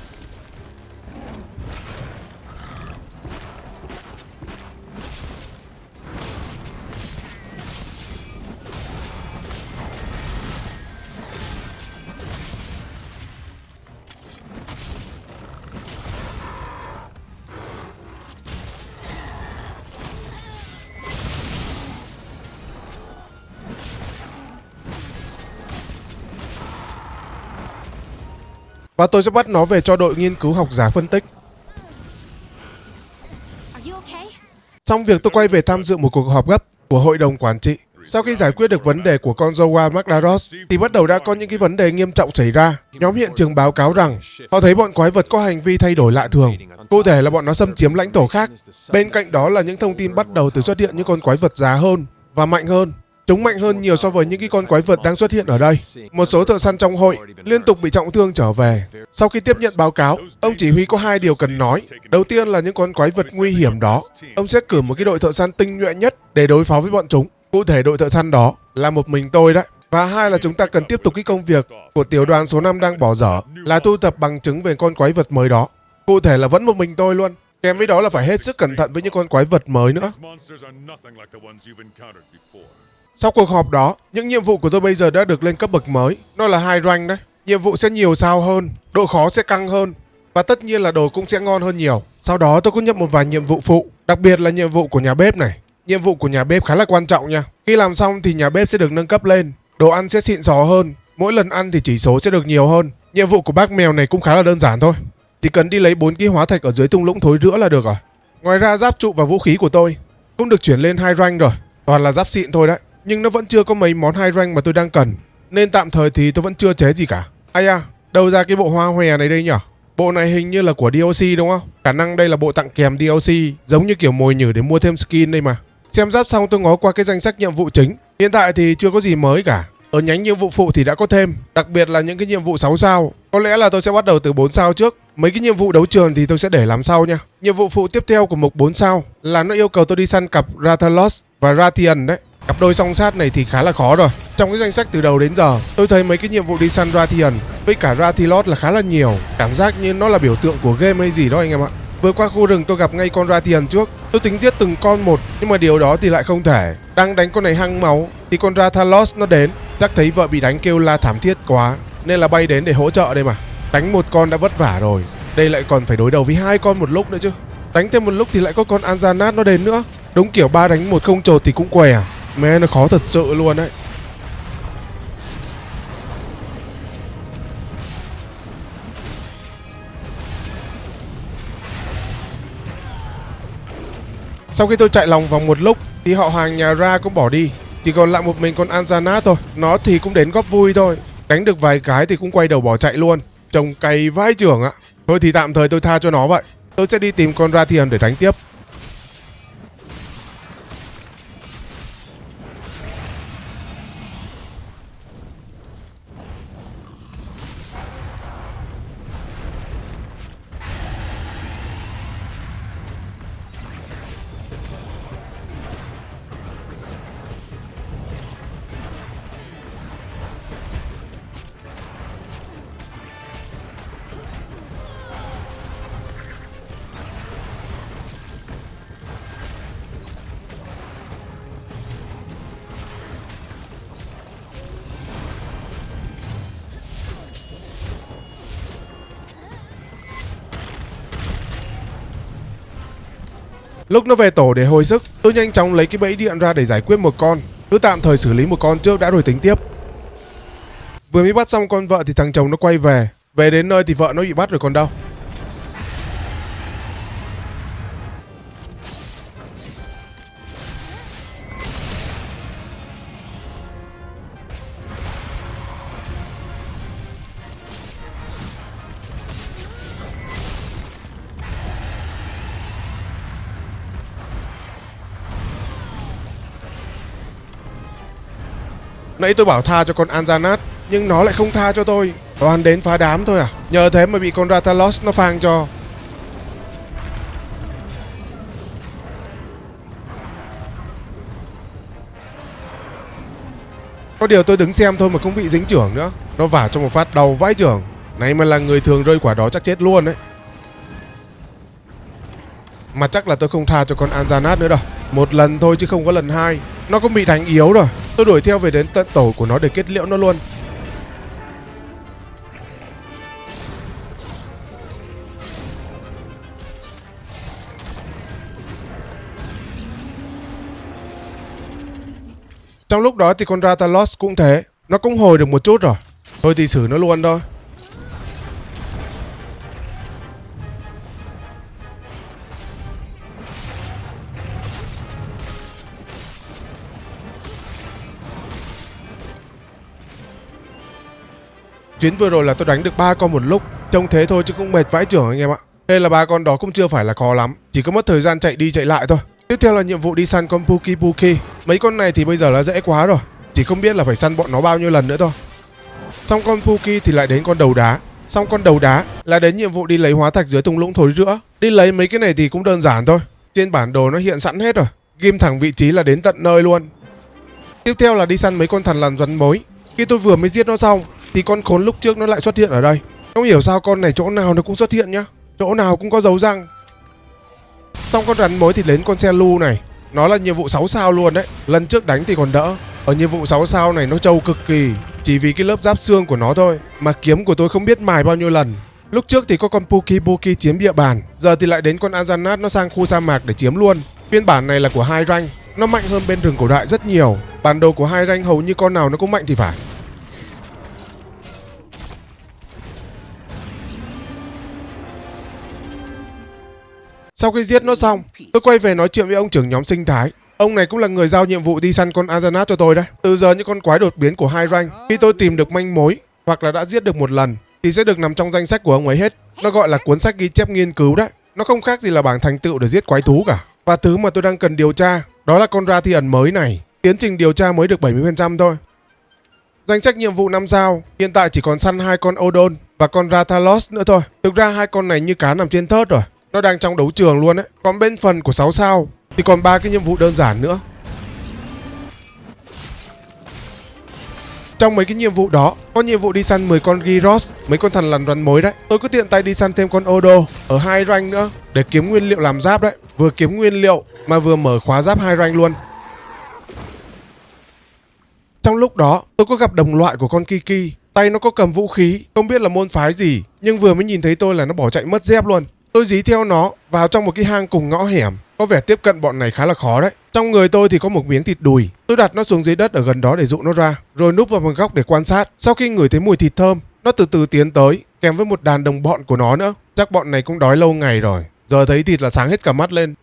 Và tôi sẽ bắt nó về cho đội nghiên cứu học giả phân tích. Xong việc tôi quay về tham dự một cuộc họp gấp của hội đồng quản trị. Sau khi giải quyết được vấn đề của con Joa Magdaros thì bắt đầu đã có những cái vấn đề nghiêm trọng xảy ra. Nhóm hiện trường báo cáo rằng họ thấy bọn quái vật có hành vi thay đổi lạ thường. Cụ thể là bọn nó xâm chiếm lãnh thổ khác. Bên cạnh đó là những thông tin bắt đầu từ xuất hiện những con quái vật già hơn và mạnh hơn. Chúng mạnh hơn nhiều so với những cái con quái vật đang xuất hiện ở đây. Một số thợ săn trong hội liên tục bị trọng thương trở về. Sau khi tiếp nhận báo cáo, ông chỉ huy có 2 điều cần nói. Đầu tiên là những con quái vật nguy hiểm đó, ông sẽ cử một cái đội thợ săn tinh nhuệ nhất để đối phó với bọn chúng. Cụ thể đội thợ săn đó là một mình tôi đấy. Và 2 là chúng ta cần tiếp tục cái công việc của tiểu đoàn số 5 đang bỏ dở, là thu thập bằng chứng về con quái vật mới đó. Cụ thể là vẫn một mình tôi luôn. Kèm với đó là phải hết sức cẩn thận với những con quái vật mới nữa. Sau cuộc họp đó, những nhiệm vụ của tôi bây giờ đã được lên cấp bậc mới. Nó là 2 rank đấy. Nhiệm vụ sẽ nhiều sao hơn, độ khó sẽ căng hơn, và tất nhiên là đồ cũng sẽ ngon hơn nhiều. Sau đó tôi cũng nhận một vài nhiệm vụ phụ, đặc biệt là nhiệm vụ của nhà bếp này. Nhiệm vụ của nhà bếp khá là quan trọng nha. Khi làm xong thì nhà bếp sẽ được nâng cấp lên, đồ ăn sẽ xịn xò hơn, mỗi lần ăn thì chỉ số sẽ được nhiều hơn. Nhiệm vụ của bác mèo này cũng khá là đơn giản thôi, chỉ cần đi lấy 4 ký hóa thạch ở dưới thung lũng thối rữa là được rồi. Ngoài ra giáp trụ và vũ khí của tôi cũng được chuyển lên 2 rank rồi, toàn là giáp xịn thôi đấy. Nhưng nó vẫn chưa có mấy món 2 rank mà tôi đang cần, nên tạm thời thì tôi vẫn chưa chế gì cả. Ai à, đâu ra cái bộ hoa hòe này đây nhở? Bộ này hình như là của DLC đúng không? Khả năng đây là bộ tặng kèm DLC, giống như kiểu mồi nhử để mua thêm skin đây mà. Xem giáp xong tôi ngó qua cái danh sách nhiệm vụ chính. Hiện tại thì chưa có gì mới cả. Ở nhánh nhiệm vụ phụ thì đã có thêm, đặc biệt là những cái nhiệm vụ 6 sao. Có lẽ là tôi sẽ bắt đầu từ 4 sao trước. Mấy cái nhiệm vụ đấu trường thì tôi sẽ để làm sau nha. Nhiệm vụ phụ tiếp theo của mục 4 sao là nó yêu cầu tôi đi săn cặp Rathalos và Rathian đấy. Cặp đôi song sát này thì khá là khó rồi. Trong cái danh sách từ đầu đến giờ, tôi thấy mấy cái nhiệm vụ đi săn Rathian với cả Rathilot là khá là nhiều. Cảm giác như nó là biểu tượng của game hay gì đó anh em ạ. Vừa qua khu rừng tôi gặp ngay con Rathian trước. Tôi tính giết từng con một, nhưng mà điều đó thì lại không thể. Đang đánh con này hăng máu thì con Rathalos nó đến. Chắc thấy vợ bị đánh kêu la thảm thiết quá, nên là bay đến để hỗ trợ đây mà. Đánh một con đã vất vả rồi, đây lại còn phải đối đầu với 2 con một lúc nữa chứ. Đánh thêm một lúc thì lại có con Anjanat nó đến nữa. Đúng kiểu 3 đánh 1 không chột thì cũng què. Mẹ nó khó thật sự luôn đấy. Sau khi tôi chạy lòng vòng một lúc thì họ hàng nhà Ra cũng bỏ đi, chỉ còn lại một mình con Anjanat thôi. Nó thì cũng đến góp vui thôi, đánh được vài cái thì cũng quay đầu bỏ chạy luôn. Trông cay vãi chưởng ạ. Thôi thì tạm thời tôi tha cho nó vậy. Tôi sẽ đi tìm con Rathian để đánh tiếp. Lúc nó về tổ để hồi sức, tôi nhanh chóng lấy cái bẫy điện ra để giải quyết một con. Cứ tạm thời xử lý một con trước đã rồi tính tiếp. Vừa mới bắt xong con vợ thì thằng chồng nó quay về. Về đến nơi thì vợ nó bị bắt rồi còn đâu. Nãy tôi bảo tha cho con Anjanat, nhưng nó lại không tha cho tôi. Toàn đến phá đám thôi à. Nhờ thế mà bị con Rathalos nó phang cho. Có điều tôi đứng xem thôi mà cũng bị dính chưởng nữa. Nó vả cho một phát đầu vãi chưởng. Này mà là người thường rơi quả đó chắc chết luôn đấy. Mà chắc là tôi không tha cho con Anjanat nữa đâu. Một lần thôi chứ không có lần hai. Nó cũng bị đánh yếu rồi. Tôi đuổi theo về đến tận tổ của nó để kết liễu nó luôn. Trong lúc đó thì con Rathalos cũng thế. Nó cũng hồi được một chút rồi. Thôi thì xử nó luôn thôi. Chuyến vừa rồi là tôi đánh được 3 con một lúc. Trông thế thôi chứ cũng mệt vãi chưởng anh em ạ. Đây là 3 con đó cũng chưa phải là khó lắm. Chỉ có mất thời gian chạy đi chạy lại thôi. Tiếp theo là nhiệm vụ đi săn con Puki Puki. Mấy con này thì bây giờ là dễ quá rồi. Chỉ không biết là phải săn bọn nó bao nhiêu lần nữa thôi. Xong con Puki thì lại đến con đầu đá. Xong con đầu đá là đến nhiệm vụ đi lấy hóa thạch dưới thung lũng thối rữa. Đi lấy mấy cái này thì cũng đơn giản thôi. Trên bản đồ nó hiện sẵn hết rồi. Ghim thẳng vị trí là đến tận nơi luôn. Tiếp theo là đi săn mấy con thằn lằn rắn mối. Khi tôi vừa mới giết nó xong thì con khốn lúc trước nó lại xuất hiện ở đây. Không hiểu sao con này chỗ nào nó cũng xuất hiện nhá. Chỗ nào cũng có dấu răng. Xong con rắn mối thì đến con xe lu này. Nó là nhiệm vụ 6 sao luôn đấy. Lần trước đánh thì còn đỡ. Ở nhiệm vụ 6 sao này nó trâu cực kỳ. Chỉ vì cái lớp giáp xương của nó thôi mà kiếm của tôi không biết mài bao nhiêu lần. Lúc trước thì có con Puki Puki chiếm địa bàn. Giờ thì lại đến con Anjanat nó sang khu sa mạc để chiếm luôn. Phiên bản này là của 2 rank. Nó mạnh hơn bên rừng cổ đại rất nhiều. Bản đồ của 2 rank hầu như con nào nó cũng mạnh thì phải. Sau khi giết nó xong, tôi quay về nói chuyện với ông trưởng nhóm sinh thái. Ông này cũng là người giao nhiệm vụ đi săn con Anjanat cho tôi đấy. Từ giờ những con quái đột biến của 2 rank, khi tôi tìm được manh mối hoặc là đã giết được một lần thì sẽ được nằm trong danh sách của ông ấy hết. Nó gọi là cuốn sách ghi chép nghiên cứu đấy. Nó không khác gì là bảng thành tựu để giết quái thú cả. Và thứ mà tôi đang cần điều tra đó là con Rathian mới này. Tiến trình điều tra mới được 70% thôi. Danh sách nhiệm vụ 5 sao hiện tại chỉ còn săn 2 con Odon và con Rathalos nữa thôi. Thực ra 2 con này như cá nằm trên thớt rồi. Nó đang trong đấu trường luôn đấy. Còn bên phần của 6 sao thì còn 3 cái nhiệm vụ đơn giản nữa. Trong mấy cái nhiệm vụ đó có nhiệm vụ đi săn 10 con Gyros, mấy con thằn lằn rắn mối đấy. Tôi cứ tiện tay đi săn thêm con Odo ở 2 rank nữa để kiếm nguyên liệu làm giáp đấy. Vừa kiếm nguyên liệu mà vừa mở khóa giáp 2 rank luôn. Trong lúc đó tôi có gặp đồng loại của con Kiki. Tay nó có cầm vũ khí, không biết là môn phái gì, nhưng vừa mới nhìn thấy tôi là nó bỏ chạy mất dép luôn. Tôi dí theo nó vào trong một cái hang cùng ngõ hẻm. Có vẻ tiếp cận bọn này khá là khó đấy. Trong người tôi thì có một miếng thịt đùi. Tôi đặt nó xuống dưới đất ở gần đó để dụ nó ra, rồi núp vào một góc để quan sát. Sau khi ngửi thấy mùi thịt thơm, nó từ từ tiến tới, kèm với một đàn đồng bọn của nó nữa. Chắc bọn này cũng đói lâu ngày rồi. Giờ thấy thịt là sáng hết cả mắt lên.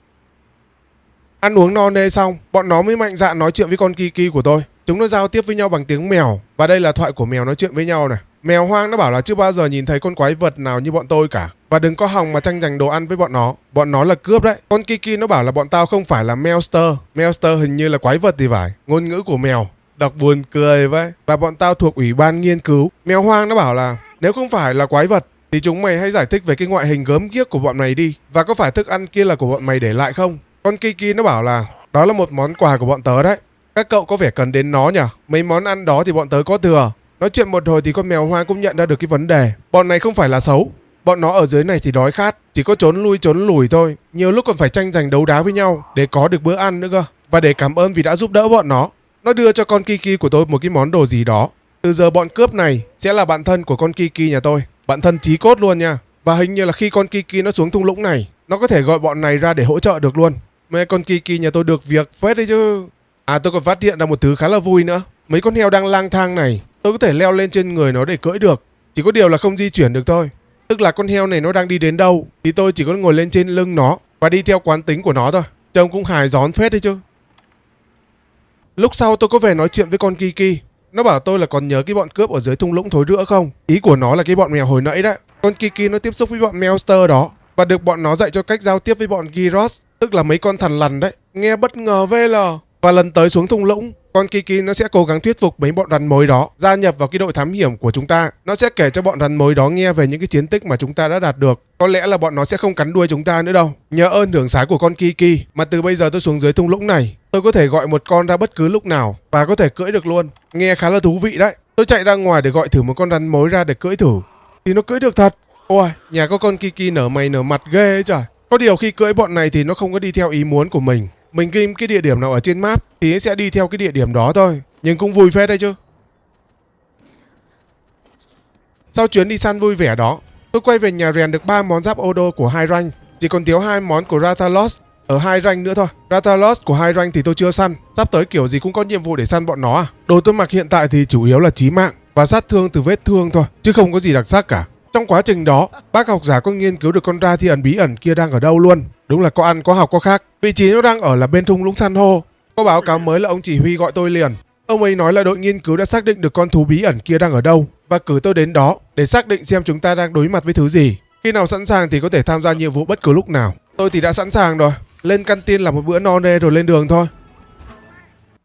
Ăn uống no nê xong, bọn nó mới mạnh dạn nói chuyện với con Kiki của tôi. Chúng nó giao tiếp với nhau bằng tiếng mèo. Và đây là thoại của mèo nói chuyện với nhau này. Mèo hoang nó bảo là chưa bao giờ nhìn thấy con quái vật nào như bọn tôi cả. Và đừng có hòng mà tranh giành đồ ăn với bọn nó. Bọn nó là cướp đấy. Con Kiki nó bảo là bọn tao không phải là Melster. Melster hình như là quái vật thì phải. Ngôn ngữ của mèo. Đọc buồn cười vậy. Và bọn tao thuộc ủy ban nghiên cứu. Mèo hoang nó bảo là nếu không phải là quái vật thì chúng mày hãy giải thích về cái ngoại hình gớm ghiếc của bọn mày đi. Và có phải thức ăn kia là của bọn mày để lại không? Con Kiki nó bảo là đó là một món quà của bọn tớ đấy. Các cậu có vẻ cần đến nó nhỉ? Mấy món ăn đó thì bọn tớ có thừa. Nói chuyện một hồi thì con mèo hoang cũng nhận ra được cái vấn đề. Bọn này không phải là xấu. Bọn nó ở dưới này thì đói khát, chỉ có trốn lui trốn lùi thôi. Nhiều lúc còn phải tranh giành đấu đá với nhau để có được bữa ăn nữa cơ. Và để cảm ơn vì đã giúp đỡ bọn nó đưa cho con Kiki của tôi một cái món đồ gì đó. Từ giờ bọn cướp này sẽ là bạn thân của con Kiki nhà tôi. Bạn thân chí cốt luôn nha. Và hình như là khi con Kiki nó xuống thung lũng này, nó có thể gọi bọn này ra để hỗ trợ được luôn. Mấy con Kiki nhà tôi được việc phết đấy chứ. À, tôi còn phát hiện ra một thứ khá là vui nữa. Mấy con heo đang lang thang này, tôi có thể leo lên trên người nó để cưỡi được. Chỉ có điều là không di chuyển được thôi. Tức là con heo này nó đang đi đến đâu thì tôi chỉ có ngồi lên trên lưng nó và đi theo quán tính của nó thôi. Trông cũng hài gión phết đấy chứ. Lúc sau tôi có về nói chuyện với con Kiki. Nó bảo tôi là còn nhớ cái bọn cướp ở dưới thung lũng thối rữa không? Ý của nó là cái bọn mèo hồi nãy đấy. Con Kiki nó tiếp xúc với bọn Meowster đó và được bọn nó dạy cho cách giao tiếp với bọn Gyros, tức là mấy con thằn lằn đấy. Nghe bất ngờ VL. Và lần tới xuống thung lũng, con Kiki nó sẽ cố gắng thuyết phục mấy bọn rắn mối đó gia nhập vào cái đội thám hiểm của chúng ta. Nó sẽ kể cho bọn rắn mối đó nghe về những cái chiến tích mà chúng ta đã đạt được. Có lẽ là bọn nó sẽ không cắn đuôi chúng ta nữa đâu. Nhờ ơn hưởng sái của con Kiki mà từ bây giờ tôi xuống dưới thung lũng này, tôi có thể gọi một con ra bất cứ lúc nào và có thể cưỡi được luôn. Nghe khá là thú vị đấy. Tôi chạy ra ngoài để gọi thử một con rắn mối ra để cưỡi thử thì nó cưỡi được thật. Ôi, nhà có con Kiki nở mày nở mặt ghê ấy trời. Có điều khi cưỡi bọn này thì nó không có đi theo ý muốn của mình. Mình ghim cái địa điểm nào ở trên map thì nó sẽ đi theo cái địa điểm đó thôi. Nhưng cũng vui phết đấy chứ. Sau chuyến đi săn vui vẻ đó, tôi quay về nhà rèn được 3 món giáp Odo của 2 rank. Chỉ còn thiếu 2 món của Rathalos ở 2 rank nữa thôi. Rathalos của 2 rank thì tôi chưa săn. Sắp tới kiểu gì cũng có nhiệm vụ để săn bọn nó à. Đồ tôi mặc hiện tại thì chủ yếu là chí mạng và sát thương từ vết thương thôi, chứ không có gì đặc sắc cả. Trong quá trình đó, bác học giả có nghiên cứu được con Rathian bí ẩn kia đang ở đâu luôn. Đúng là có ăn có học có khác. Vị trí nó đang ở là bên thung lũng san hô. Có báo cáo mới là ông chỉ huy gọi tôi liền. Ông ấy nói là đội nghiên cứu đã xác định được con thú bí ẩn kia đang ở đâu và cử tôi đến đó để xác định xem chúng ta đang đối mặt với thứ gì. Khi nào sẵn sàng thì có thể tham gia nhiệm vụ bất cứ lúc nào. Tôi thì đã sẵn sàng rồi. Lên căn tin làm một bữa no nê rồi lên đường thôi.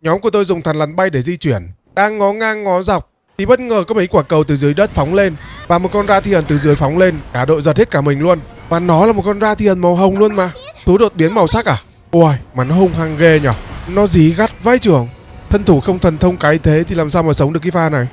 Nhóm của tôi dùng thằn lằn bay để di chuyển. Đang ngó ngang ngó dọc thì bất ngờ có mấy quả cầu từ dưới đất phóng lên và một con Rathian từ dưới phóng lên. Cả đội giật hết cả mình luôn. Và nó là một con Rathian màu hồng luôn mà. Thú đột biến màu sắc à? Ôi, mà nó hung hăng ghê nhở. Nó dí gắt vãi chưởng. Thân thủ không thần thông cái thế thì làm sao mà sống được cái pha này.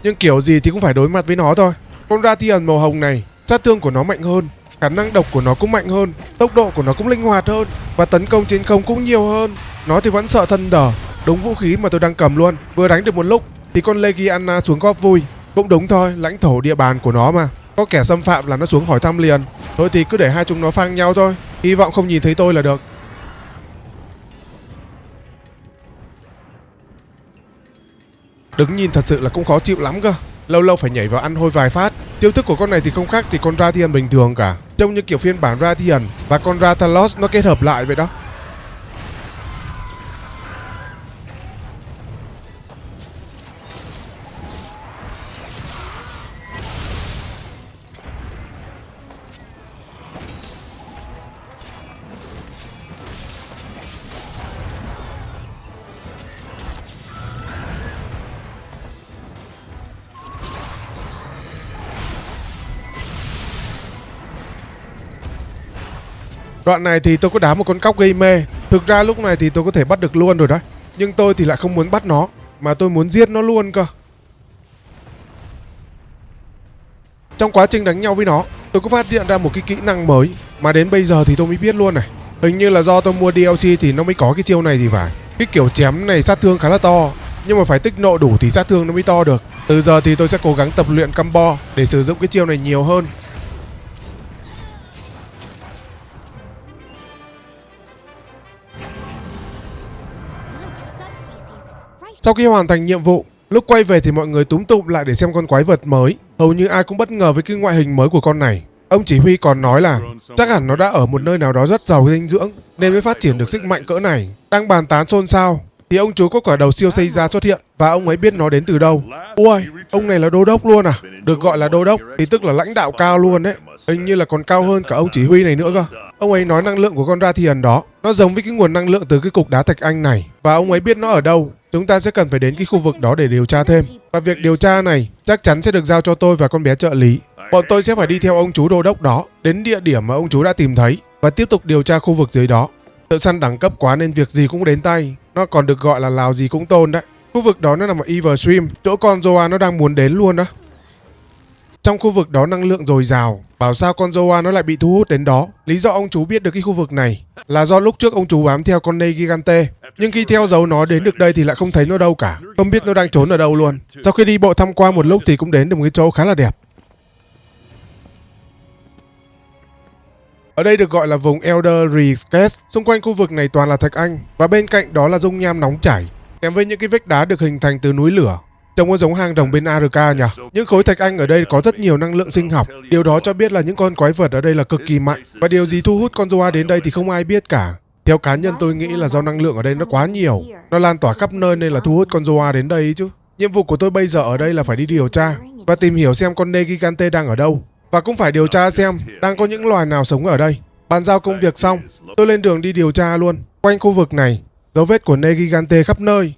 Nhưng kiểu gì thì cũng phải đối mặt với nó thôi. Con Rathian màu hồng này, sát thương của nó mạnh hơn, khả năng độc của nó cũng mạnh hơn, tốc độ của nó cũng linh hoạt hơn và tấn công trên không cũng nhiều hơn. Nó thì vẫn sợ thân đờ. Đúng vũ khí mà tôi đang cầm luôn. Vừa đánh được một lúc thì con Legiana xuống góp vui. Cũng đúng thôi, lãnh thổ địa bàn của nó mà. Có kẻ xâm phạm là nó xuống hỏi thăm liền. Thôi thì cứ để hai chúng nó phang nhau thôi. Hy vọng không nhìn thấy tôi là được. Đứng nhìn thật sự là cũng khó chịu lắm cơ. Lâu lâu phải nhảy vào ăn hôi vài phát. Chiêu thức của con này thì không khác thì con Rathian bình thường cả. Trông như kiểu phiên bản Rathian và con Rathalos nó kết hợp lại vậy đó. Đoạn này thì tôi có đá một con cóc gây mê. Thực ra lúc này thì tôi có thể bắt được luôn rồi đấy. Nhưng tôi thì lại không muốn bắt nó, mà tôi muốn giết nó luôn cơ. Trong quá trình đánh nhau với nó, tôi có phát hiện ra một cái kỹ năng mới mà đến bây giờ thì tôi mới biết luôn này. Hình như là do tôi mua DLC thì nó mới có cái chiêu này thì phải. Cái kiểu chém này sát thương khá là to, nhưng mà phải tích nộ đủ thì sát thương nó mới to được. Từ giờ thì tôi sẽ cố gắng tập luyện combo để sử dụng cái chiêu này nhiều hơn. Sau khi hoàn thành nhiệm vụ, lúc quay về thì mọi người túm tụm lại để xem con quái vật mới. Hầu như ai cũng bất ngờ với cái ngoại hình mới của con này. Ông chỉ huy còn nói là chắc hẳn nó đã ở một nơi nào đó rất giàu dinh dưỡng nên mới phát triển được sức mạnh cỡ này. Đang bàn tán xôn xao thì ông chú có quả đầu siêu xây ra xuất hiện và ông ấy biết nó đến từ đâu. Ôi, ông này là đô đốc luôn à? Được gọi là đô đốc thì tức là lãnh đạo cao luôn đấy. Hình như là còn cao hơn cả ông chỉ huy này nữa cơ. Ông ấy nói năng lượng của con Rathian đó nó giống với cái nguồn năng lượng từ cái cục đá thạch anh này và ông ấy biết nó ở đâu. Chúng ta sẽ cần phải đến cái khu vực đó để điều tra thêm. Và việc điều tra này chắc chắn sẽ được giao cho tôi và con bé trợ lý. Bọn tôi sẽ phải đi theo ông chú đô đốc đó đến địa điểm mà ông chú đã tìm thấy và tiếp tục điều tra khu vực dưới đó. Thợ săn đẳng cấp quá nên việc gì cũng đến tay. Nó còn được gọi là lào gì cũng tôn đấy. Khu vực đó nó nằm ở Everstream, chỗ con Zoa nó đang muốn đến luôn đó. Trong khu vực đó năng lượng dồi dào. Bảo sao con Zoa nó lại bị thu hút đến đó. Lý do ông chú biết được cái khu vực này là do lúc trước ông chú bám theo con Negigante. Nhưng khi theo dấu nó đến được đây thì lại không thấy nó đâu cả. Không biết nó đang trốn ở đâu luôn. Sau khi đi bộ thăm qua một lúc thì cũng đến được một cái chỗ khá là đẹp. Ở đây được gọi là vùng Elder Recess. Xung quanh khu vực này toàn là thạch anh và bên cạnh đó là dung nham nóng chảy, kèm với những cái vách đá được hình thành từ núi lửa. Trông có giống hang rồng bên ARK nhỉ? Những khối thạch anh ở đây có rất nhiều năng lượng sinh học. Điều đó cho biết là những con quái vật ở đây là cực kỳ mạnh. Và điều gì thu hút con Zoa đến đây thì không ai biết cả. Theo cá nhân tôi nghĩ là do năng lượng ở đây nó quá nhiều, nó lan tỏa khắp nơi nên là thu hút con Zoa đến đây chứ. Nhiệm vụ của tôi bây giờ ở đây là phải đi điều tra và tìm hiểu xem con Negigante đang ở đâu. Và cũng phải điều tra xem đang có những loài nào sống ở đây. Bàn giao công việc xong, tôi lên đường đi điều tra luôn. Quanh khu vực này, dấu vết của Negigante khắp nơi.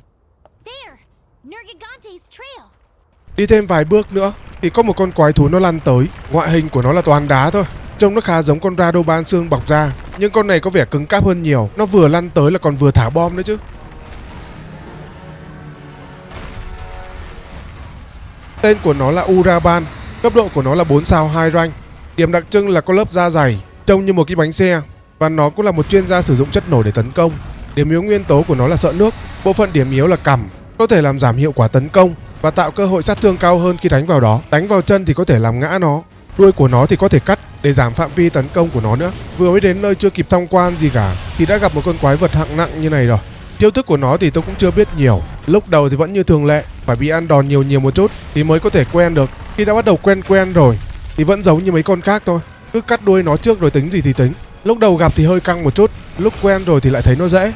Đi thêm vài bước nữa thì có một con quái thú nó lăn tới. Ngoại hình của nó là toàn đá thôi, trông nó khá giống con Radoban xương bọc da, nhưng con này có vẻ cứng cáp hơn nhiều. Nó vừa lăn tới là còn vừa thả bom nữa chứ. Tên của nó là Uraban, cấp độ của nó là 4 sao 2 rank. Điểm đặc trưng là có lớp da dày, trông như một cái bánh xe, và nó cũng là một chuyên gia sử dụng chất nổ để tấn công. Điểm yếu nguyên tố của nó là sợ nước. Bộ phận điểm yếu là cằm, có thể làm giảm hiệu quả tấn công và tạo cơ hội sát thương cao hơn khi đánh vào đó. Đánh vào chân thì có thể làm ngã nó. Đuôi của nó thì có thể cắt để giảm phạm vi tấn công của nó nữa. Vừa mới đến nơi chưa kịp tham quan gì cả thì đã gặp một con quái vật hạng nặng như này rồi. Chiêu thức của nó thì tôi cũng chưa biết nhiều. Lúc đầu thì vẫn như thường lệ, phải bị ăn đòn nhiều một chút thì mới có thể quen được. Khi đã bắt đầu quen rồi thì vẫn giống như mấy con khác thôi, cứ cắt đuôi nó trước rồi tính gì thì tính. Lúc đầu gặp thì hơi căng một chút, lúc quen rồi thì lại thấy nó dễ.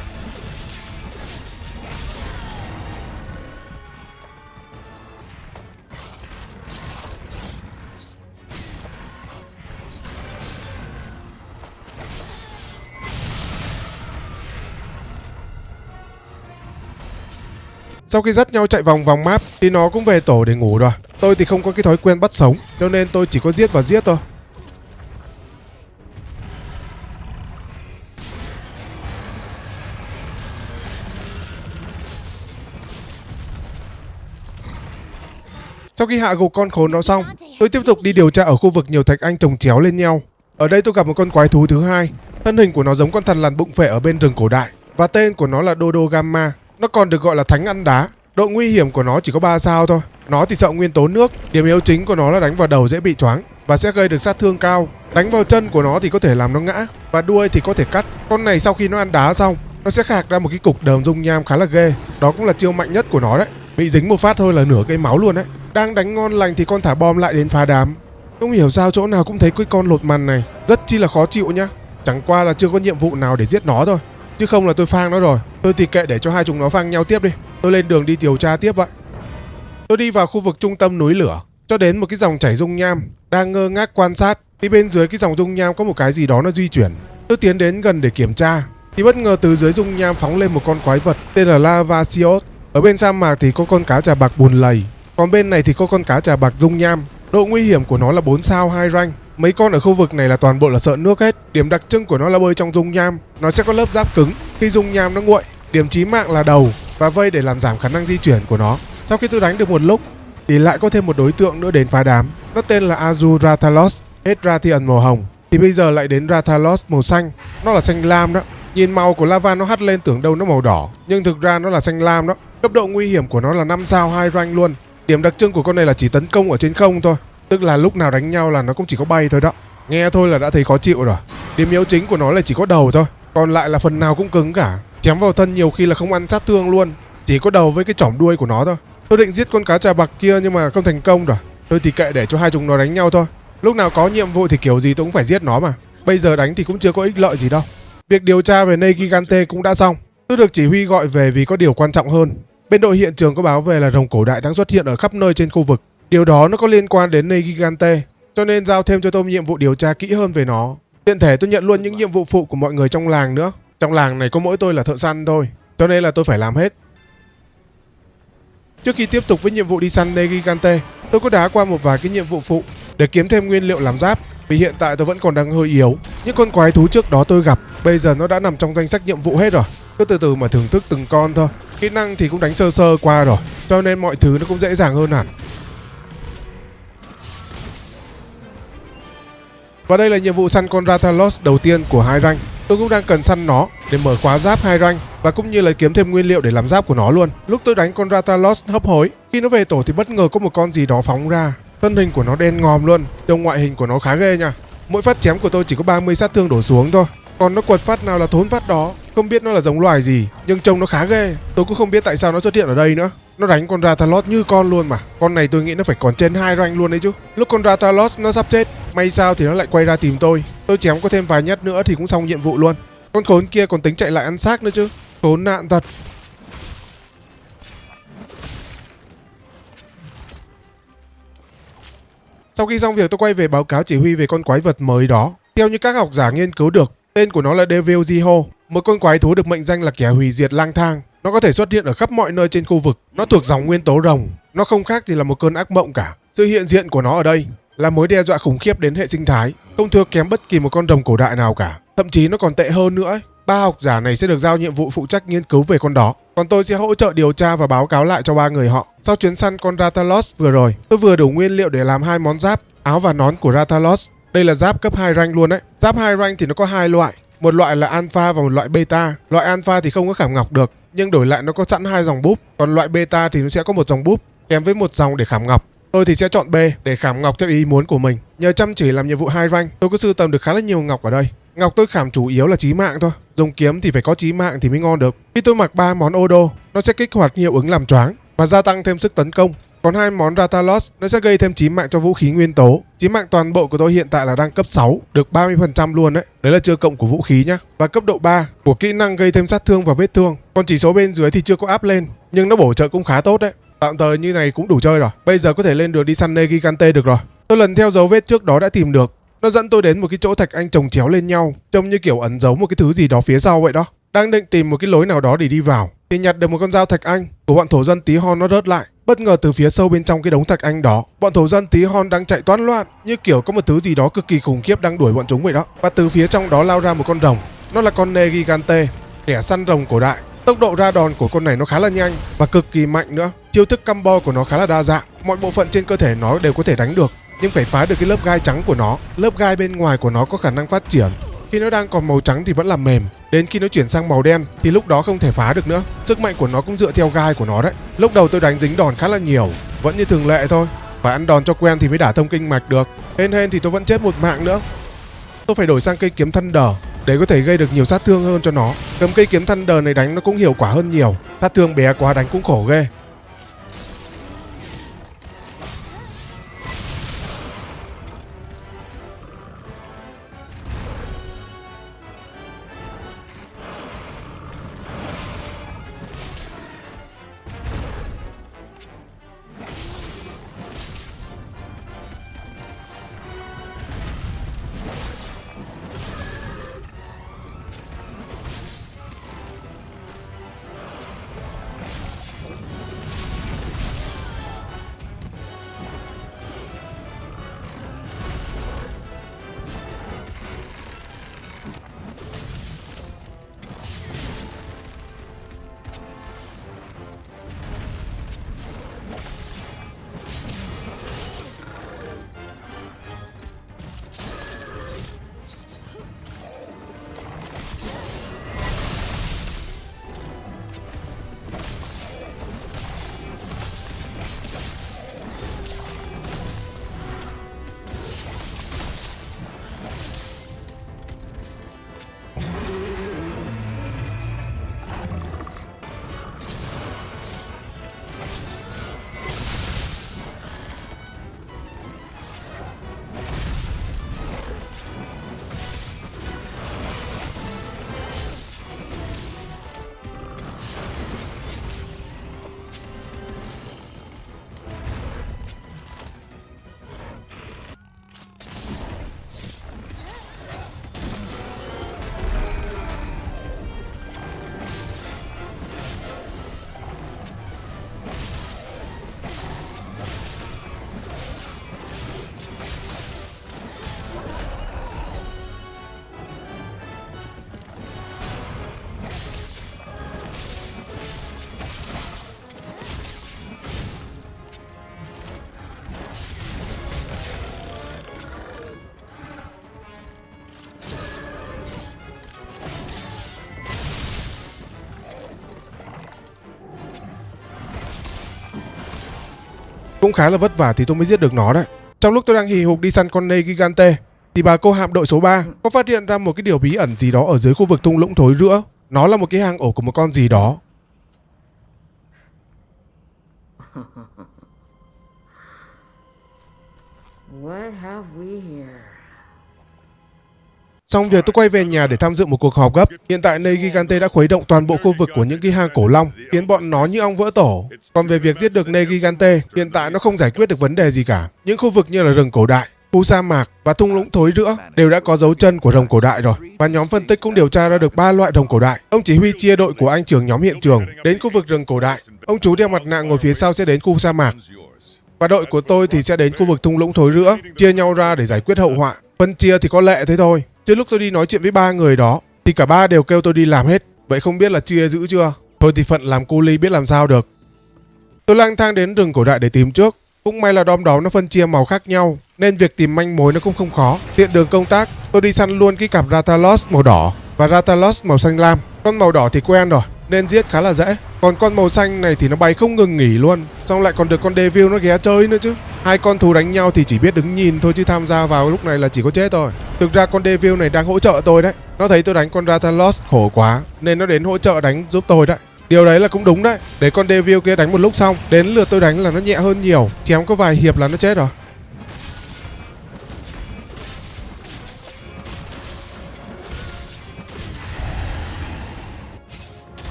Sau khi dắt nhau chạy vòng map thì nó cũng về tổ để ngủ rồi. Tôi thì không có cái thói quen bắt sống, cho nên tôi chỉ có giết và giết thôi. Sau khi hạ gục con khốn nó xong, tôi tiếp tục đi điều tra ở khu vực nhiều thạch anh chồng chéo lên nhau. Ở đây tôi gặp một con quái thú thứ hai. Thân hình của nó giống con thằn lằn bụng phệ ở bên rừng cổ đại, và tên của nó là Dodo Gamma. Nó còn được gọi là thánh ăn đá. Độ nguy hiểm của nó chỉ có 3 sao thôi. Nó thì sợ nguyên tố nước. Điểm yếu chính của nó là đánh vào đầu dễ bị choáng và sẽ gây được sát thương cao. Đánh vào chân của nó thì có thể làm nó ngã, và đuôi thì có thể cắt. Con này sau khi nó ăn đá xong, nó sẽ khạc ra một cái cục đờm dung nham khá là ghê. Đó cũng là chiêu mạnh nhất của nó đấy. Bị dính một phát thôi là nửa cây máu luôn đấy. Đang đánh ngon lành thì con thả bom lại đến phá đám. Không hiểu sao chỗ nào cũng thấy cái con lột mằn này rất chi là khó chịu nhá. Chẳng qua là chưa có nhiệm vụ nào để giết nó thôi, chứ không là tôi phang nó rồi. Tôi thì kệ để cho hai chúng nó phang nhau tiếp đi. Tôi lên đường đi điều tra tiếp vậy. Tôi đi vào khu vực trung tâm núi lửa, cho đến một cái dòng chảy dung nham. Đang ngơ ngác quan sát thì bên dưới cái dòng dung nham có một cái gì đó nó di chuyển. Tôi tiến đến gần để kiểm tra thì bất ngờ từ dưới dung nham phóng lên một con quái vật tên là Lavasios. Ở bên sa mạc thì có con cá trà bạc bùn lầy, còn bên này thì có con cá trà bạc dung nham. Độ nguy hiểm của nó là 4 sao 2 rank. Mấy con ở khu vực này là toàn bộ là sợ nước hết. Điểm đặc trưng của nó là bơi trong dung nham. Nó sẽ có lớp giáp cứng khi dung nham nó nguội. Điểm chí mạng là đầu và vây để làm giảm khả năng di chuyển của nó. Sau khi tôi đánh được một lúc thì lại có thêm một đối tượng nữa đến phá đám. Nó tên là Azur Rathalos. Hết ra thì ẩn màu hồng thì bây giờ lại đến Rathalos màu xanh. Nó là xanh lam đó. Nhìn màu của lava nó hắt lên tưởng đâu nó màu đỏ, nhưng thực ra nó là xanh lam đó. Cấp độ nguy hiểm của nó là 5 sao 2 rank luôn. Điểm đặc trưng của con này là chỉ tấn công ở trên không thôi, tức là lúc nào đánh nhau là nó cũng chỉ có bay thôi đó. Nghe thôi là đã thấy khó chịu rồi. Điểm yếu chính của nó là chỉ có đầu thôi, còn lại là phần nào cũng cứng cả. Chém vào thân nhiều khi là không ăn sát thương luôn, chỉ có đầu với cái chỏm đuôi của nó thôi. Tôi định giết con cá trà bạc kia nhưng mà không thành công rồi. Tôi thì kệ để cho hai chúng nó đánh nhau thôi. Lúc nào có nhiệm vụ thì kiểu gì tôi cũng phải giết nó mà. Bây giờ đánh thì cũng chưa có ích lợi gì đâu. Việc điều tra về Negigante cũng đã xong. Tôi được chỉ huy gọi về vì có điều quan trọng hơn. Bên đội hiện trường có báo về là rồng cổ đại đang xuất hiện ở khắp nơi trên khu vực. Điều đó nó có liên quan đến Negigante, cho nên giao thêm cho tôi nhiệm vụ điều tra kỹ hơn về nó. Tiện thể tôi nhận luôn những nhiệm vụ phụ của mọi người trong làng nữa. Trong làng này có mỗi tôi là thợ săn thôi, cho nên là tôi phải làm hết. Trước khi tiếp tục với nhiệm vụ đi săn Negigante, tôi có đá qua một vài cái nhiệm vụ phụ để kiếm thêm nguyên liệu làm giáp. Vì hiện tại tôi vẫn còn đang hơi yếu. Những con quái thú trước đó tôi gặp bây giờ nó đã nằm trong danh sách nhiệm vụ hết rồi. Cứ từ từ mà thưởng thức từng con thôi. Kỹ năng thì cũng đánh sơ sơ qua rồi, cho nên mọi thứ nó cũng dễ dàng hơn hẳn. Và đây là nhiệm vụ săn con Rathalos đầu tiên của 2 rank. Tôi cũng đang cần săn nó để mở khóa giáp 2 rank và cũng như là kiếm thêm nguyên liệu để làm giáp của nó luôn. Lúc tôi đánh con Rathalos hấp hối, khi nó về tổ thì bất ngờ có một con gì đó phóng ra. Thân hình của nó đen ngòm luôn, trông ngoại hình của nó khá ghê nha. Mỗi phát chém của tôi chỉ có 30 sát thương đổ xuống thôi. Còn nó quật phát nào là thốn phát đó. Không biết nó là giống loài gì, nhưng trông nó khá ghê. Tôi cũng không biết tại sao nó xuất hiện ở đây nữa. Nó đánh con Rathalos như con luôn mà. Con này tôi nghĩ nó phải còn trên 2 rank luôn đấy chứ. Lúc con Rathalos nó sắp chết, may sao thì nó lại quay ra tìm tôi. Tôi chém có thêm vài nhát nữa thì cũng xong nhiệm vụ luôn. Con khốn kia còn tính chạy lại ăn xác nữa chứ. Khốn nạn thật. Sau khi xong việc tôi quay về báo cáo chỉ huy về con quái vật mới đó. Theo như các học giả nghiên cứu được, tên của nó là Devil Jiho, một con quái thú được mệnh danh là kẻ hủy diệt lang thang. Nó có thể xuất hiện ở khắp mọi nơi trên khu vực. Nó thuộc dòng nguyên tố rồng. Nó không khác gì là một cơn ác mộng cả. Sự hiện diện của nó ở đây là mối đe dọa khủng khiếp đến hệ sinh thái, không thua kém bất kỳ một con rồng cổ đại nào cả. Thậm chí nó còn tệ hơn nữa ấy. 3 học giả này sẽ được giao nhiệm vụ phụ trách nghiên cứu về con đó. Còn tôi sẽ hỗ trợ điều tra và báo cáo lại cho 3 người họ. Sau chuyến săn con Rathalos vừa rồi, tôi vừa đủ nguyên liệu để làm 2 món giáp, áo và nón của Rathalos. Đây là giáp cấp 2 rank luôn đấy. Giáp 2 rank thì nó có 2 loại. Một loại là alpha và một loại beta. Loại alpha thì không có khảm ngọc được, nhưng đổi lại nó có sẵn 2 dòng búp. Còn loại beta thì nó sẽ có một dòng búp kèm với một dòng để khảm ngọc. Tôi thì sẽ chọn B để khảm ngọc theo ý muốn của mình. Nhờ chăm chỉ làm nhiệm vụ 2 rank, tôi có sưu tầm được khá là nhiều ngọc ở đây. Ngọc tôi khảm chủ yếu là chí mạng thôi. Dùng kiếm thì phải có chí mạng thì mới ngon được. Khi tôi mặc 3 món Odo, nó sẽ kích hoạt hiệu ứng làm choáng và gia tăng thêm sức tấn công. Còn 2 món Rathalos nó sẽ gây thêm chí mạng cho vũ khí nguyên tố. Chí mạng toàn bộ của tôi hiện tại là đang cấp 6, được 30% luôn đấy. Đấy là chưa cộng của vũ khí nhá. Và cấp độ 3 của kỹ năng gây thêm sát thương và vết thương. Còn chỉ số bên dưới thì chưa có áp lên, nhưng nó bổ trợ cũng khá tốt đấy. Tạm thời như này cũng đủ chơi rồi. Bây giờ có thể lên đường đi săn Negigante được rồi. Tôi lần theo dấu vết trước đó đã tìm được. Nó dẫn tôi đến một cái chỗ thạch anh chồng chéo lên nhau, trông như kiểu ẩn giấu một cái thứ gì đó phía sau vậy đó. Đang định tìm một cái lối nào đó để đi vào thì nhặt được một con dao thạch anh của bọn thổ dân tí hon nó rớt lại. Bất ngờ từ phía sâu bên trong cái đống thạch anh đó, bọn thổ dân tí hon đang chạy toán loạn, như kiểu có một thứ gì đó cực kỳ khủng khiếp đang đuổi bọn chúng vậy đó. Và từ phía trong đó lao ra một con rồng. Nó là con Negigante, kẻ săn rồng cổ đại. Tốc độ ra đòn của con này nó khá là nhanh và cực kỳ mạnh nữa. Chiêu thức combo của nó khá là đa dạng, mọi bộ phận trên cơ thể nó đều có thể đánh được, nhưng phải phá được cái lớp gai trắng của nó. Lớp gai bên ngoài của nó có khả năng phát triển. Khi nó đang còn màu trắng thì vẫn là mềm, đến khi nó chuyển sang màu đen thì lúc đó không thể phá được nữa. Sức mạnh của nó cũng dựa theo gai của nó đấy. Lúc đầu tôi đánh dính đòn khá là nhiều, vẫn như thường lệ thôi, phải ăn đòn cho quen thì mới đả thông kinh mạch được. Hên thì tôi vẫn chết một mạng nữa. Tôi phải đổi sang cây kiếm Thunder để có thể gây được nhiều sát thương hơn cho nó. Cầm cây kiếm Thunder này đánh nó cũng hiệu quả hơn nhiều. Sát thương bé quá đánh cũng khổ ghê. Cũng khá là vất vả thì tôi mới giết được nó đấy. Trong lúc tôi đang hì hục đi săn con Negigante thì bà cô hạm đội số 3 có phát hiện ra một cái điều bí ẩn gì đó ở dưới khu vực thung lũng thối rữa. Nó là một cái hang ổ của một con gì đó. What have we here? Xong việc tôi quay về nhà để tham dự một cuộc họp gấp. Hiện tại Ney Gigante đã khuấy động toàn bộ khu vực của những cái hang cổ long, khiến bọn nó như ong vỡ tổ. Còn về việc giết được Ney Gigante, hiện tại nó không giải quyết được vấn đề gì cả. Những khu vực như là rừng cổ đại, khu sa mạc và thung lũng thối rữa đều đã có dấu chân của rồng cổ đại rồi. Và nhóm phân tích cũng điều tra ra được 3 loại rồng cổ đại. Ông chỉ huy chia đội của anh trưởng nhóm hiện trường đến khu vực rừng cổ đại. Ông chú đeo mặt nạ ngồi phía sau sẽ đến khu sa mạc. Và đội của tôi thì sẽ đến khu vực thung lũng thối rữa, chia nhau ra để giải quyết hậu họa. Phân chia thì có lệ thế thôi. Chứ lúc tôi đi nói chuyện với 3 người đó thì cả 3 đều kêu tôi đi làm hết. Vậy không biết là chia giữ chưa? Thôi thì phận làm cu ly biết làm sao được. Tôi lang thang đến rừng cổ đại để tìm trước. Cũng may là đom đó nó phân chia màu khác nhau nên việc tìm manh mối nó cũng không khó. Tiện đường công tác, tôi đi săn luôn cái cặp Rathalos màu đỏ và Rathalos màu xanh lam. Con màu đỏ thì quen rồi nên giết khá là dễ. Còn con màu xanh này thì nó bay không ngừng nghỉ luôn. Xong lại còn được con Devil nó ghé chơi nữa chứ. Hai con thú đánh nhau thì chỉ biết đứng nhìn thôi, chứ tham gia vào lúc này là chỉ có chết thôi. Thực ra con Devil này đang hỗ trợ tôi đấy. Nó thấy tôi đánh con Rathalos khổ quá nên nó đến hỗ trợ đánh giúp tôi đấy. Điều đấy là cũng đúng đấy. Để con Devil kia đánh một lúc xong, đến lượt tôi đánh là nó nhẹ hơn nhiều. Chém có vài hiệp là nó chết rồi.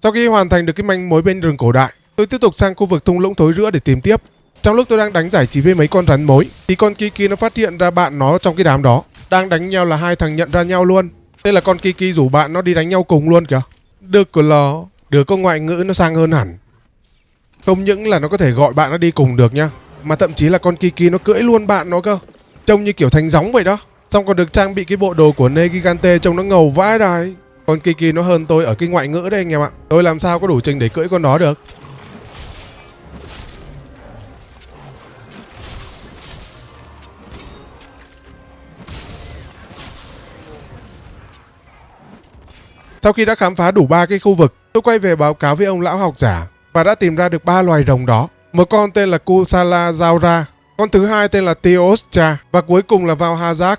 Sau khi hoàn thành được cái manh mối bên rừng cổ đại, tôi tiếp tục sang khu vực thung lũng thối rữa để tìm tiếp. Trong lúc tôi đang đánh giải trí với mấy con rắn mối thì con Kiki nó phát hiện ra bạn nó trong cái đám đó. Đang đánh nhau là hai thằng nhận ra nhau luôn. Thế là con Kiki rủ bạn nó đi đánh nhau cùng luôn kìa. Được của lò, đứa con ngoại ngữ nó sang hơn hẳn. Không những là nó có thể gọi bạn nó đi cùng được nha, mà thậm chí là con Kiki nó cưỡi luôn bạn nó cơ. Trông như kiểu thành gióng vậy đó. Xong còn được trang bị cái bộ đồ của Ney Gigante, trông nó ngầu vãi đài. Con Kiki nó hơn tôi ở cái ngoại ngữ đây anh em ạ. Tôi làm sao có đủ trình để cưỡi con đó được. Sau khi đã khám phá đủ 3 cái khu vực, tôi quay về báo cáo với ông lão học giả và đã tìm ra được 3 loài rồng đó. Một con tên là Kusala Zaura, con thứ hai tên là Teostra và cuối cùng là Valhazak.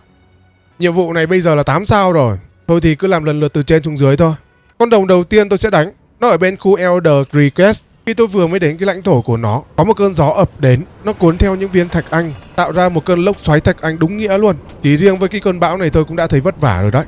Nhiệm vụ này bây giờ là 8 sao rồi. Thôi thì cứ làm lần lượt từ trên xuống dưới thôi. Con rồng đầu tiên tôi sẽ đánh, nó ở bên khu Elder Request. Khi tôi vừa mới đến cái lãnh thổ của nó, có một cơn gió ập đến, nó cuốn theo những viên thạch anh, tạo ra một cơn lốc xoáy thạch anh đúng nghĩa luôn. Chỉ riêng với cái cơn bão này tôi cũng đã thấy vất vả rồi đấy.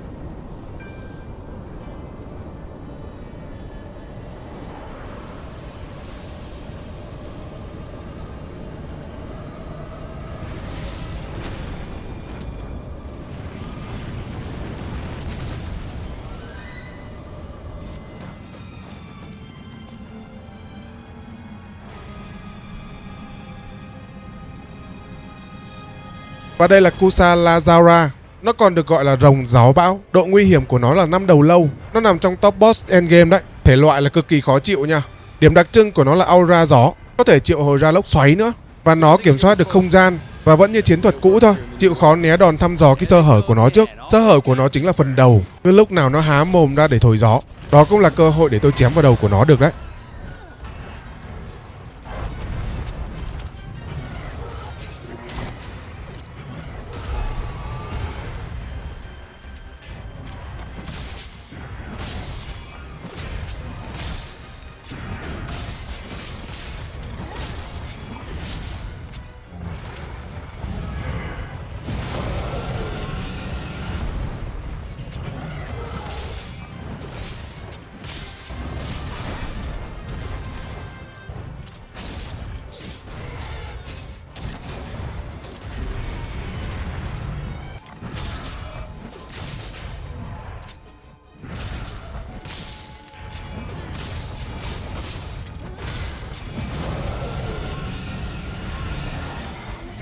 Và đây là Kusala Zaura. Nó còn được gọi là rồng gió bão. Độ nguy hiểm của nó là 5 đầu lâu. Nó nằm trong top boss endgame đấy. Thể loại là cực kỳ khó chịu nha. Điểm đặc trưng của nó là aura gió, có thể triệu hồi ra lốc xoáy nữa. Và nó kiểm soát được không gian và vẫn như chiến thuật cũ thôi. Chịu khó né đòn thăm dò cái sơ hở của nó trước. Sơ hở của nó chính là phần đầu. Cứ lúc nào nó há mồm ra để thổi gió, đó cũng là cơ hội để tôi chém vào đầu của nó được đấy.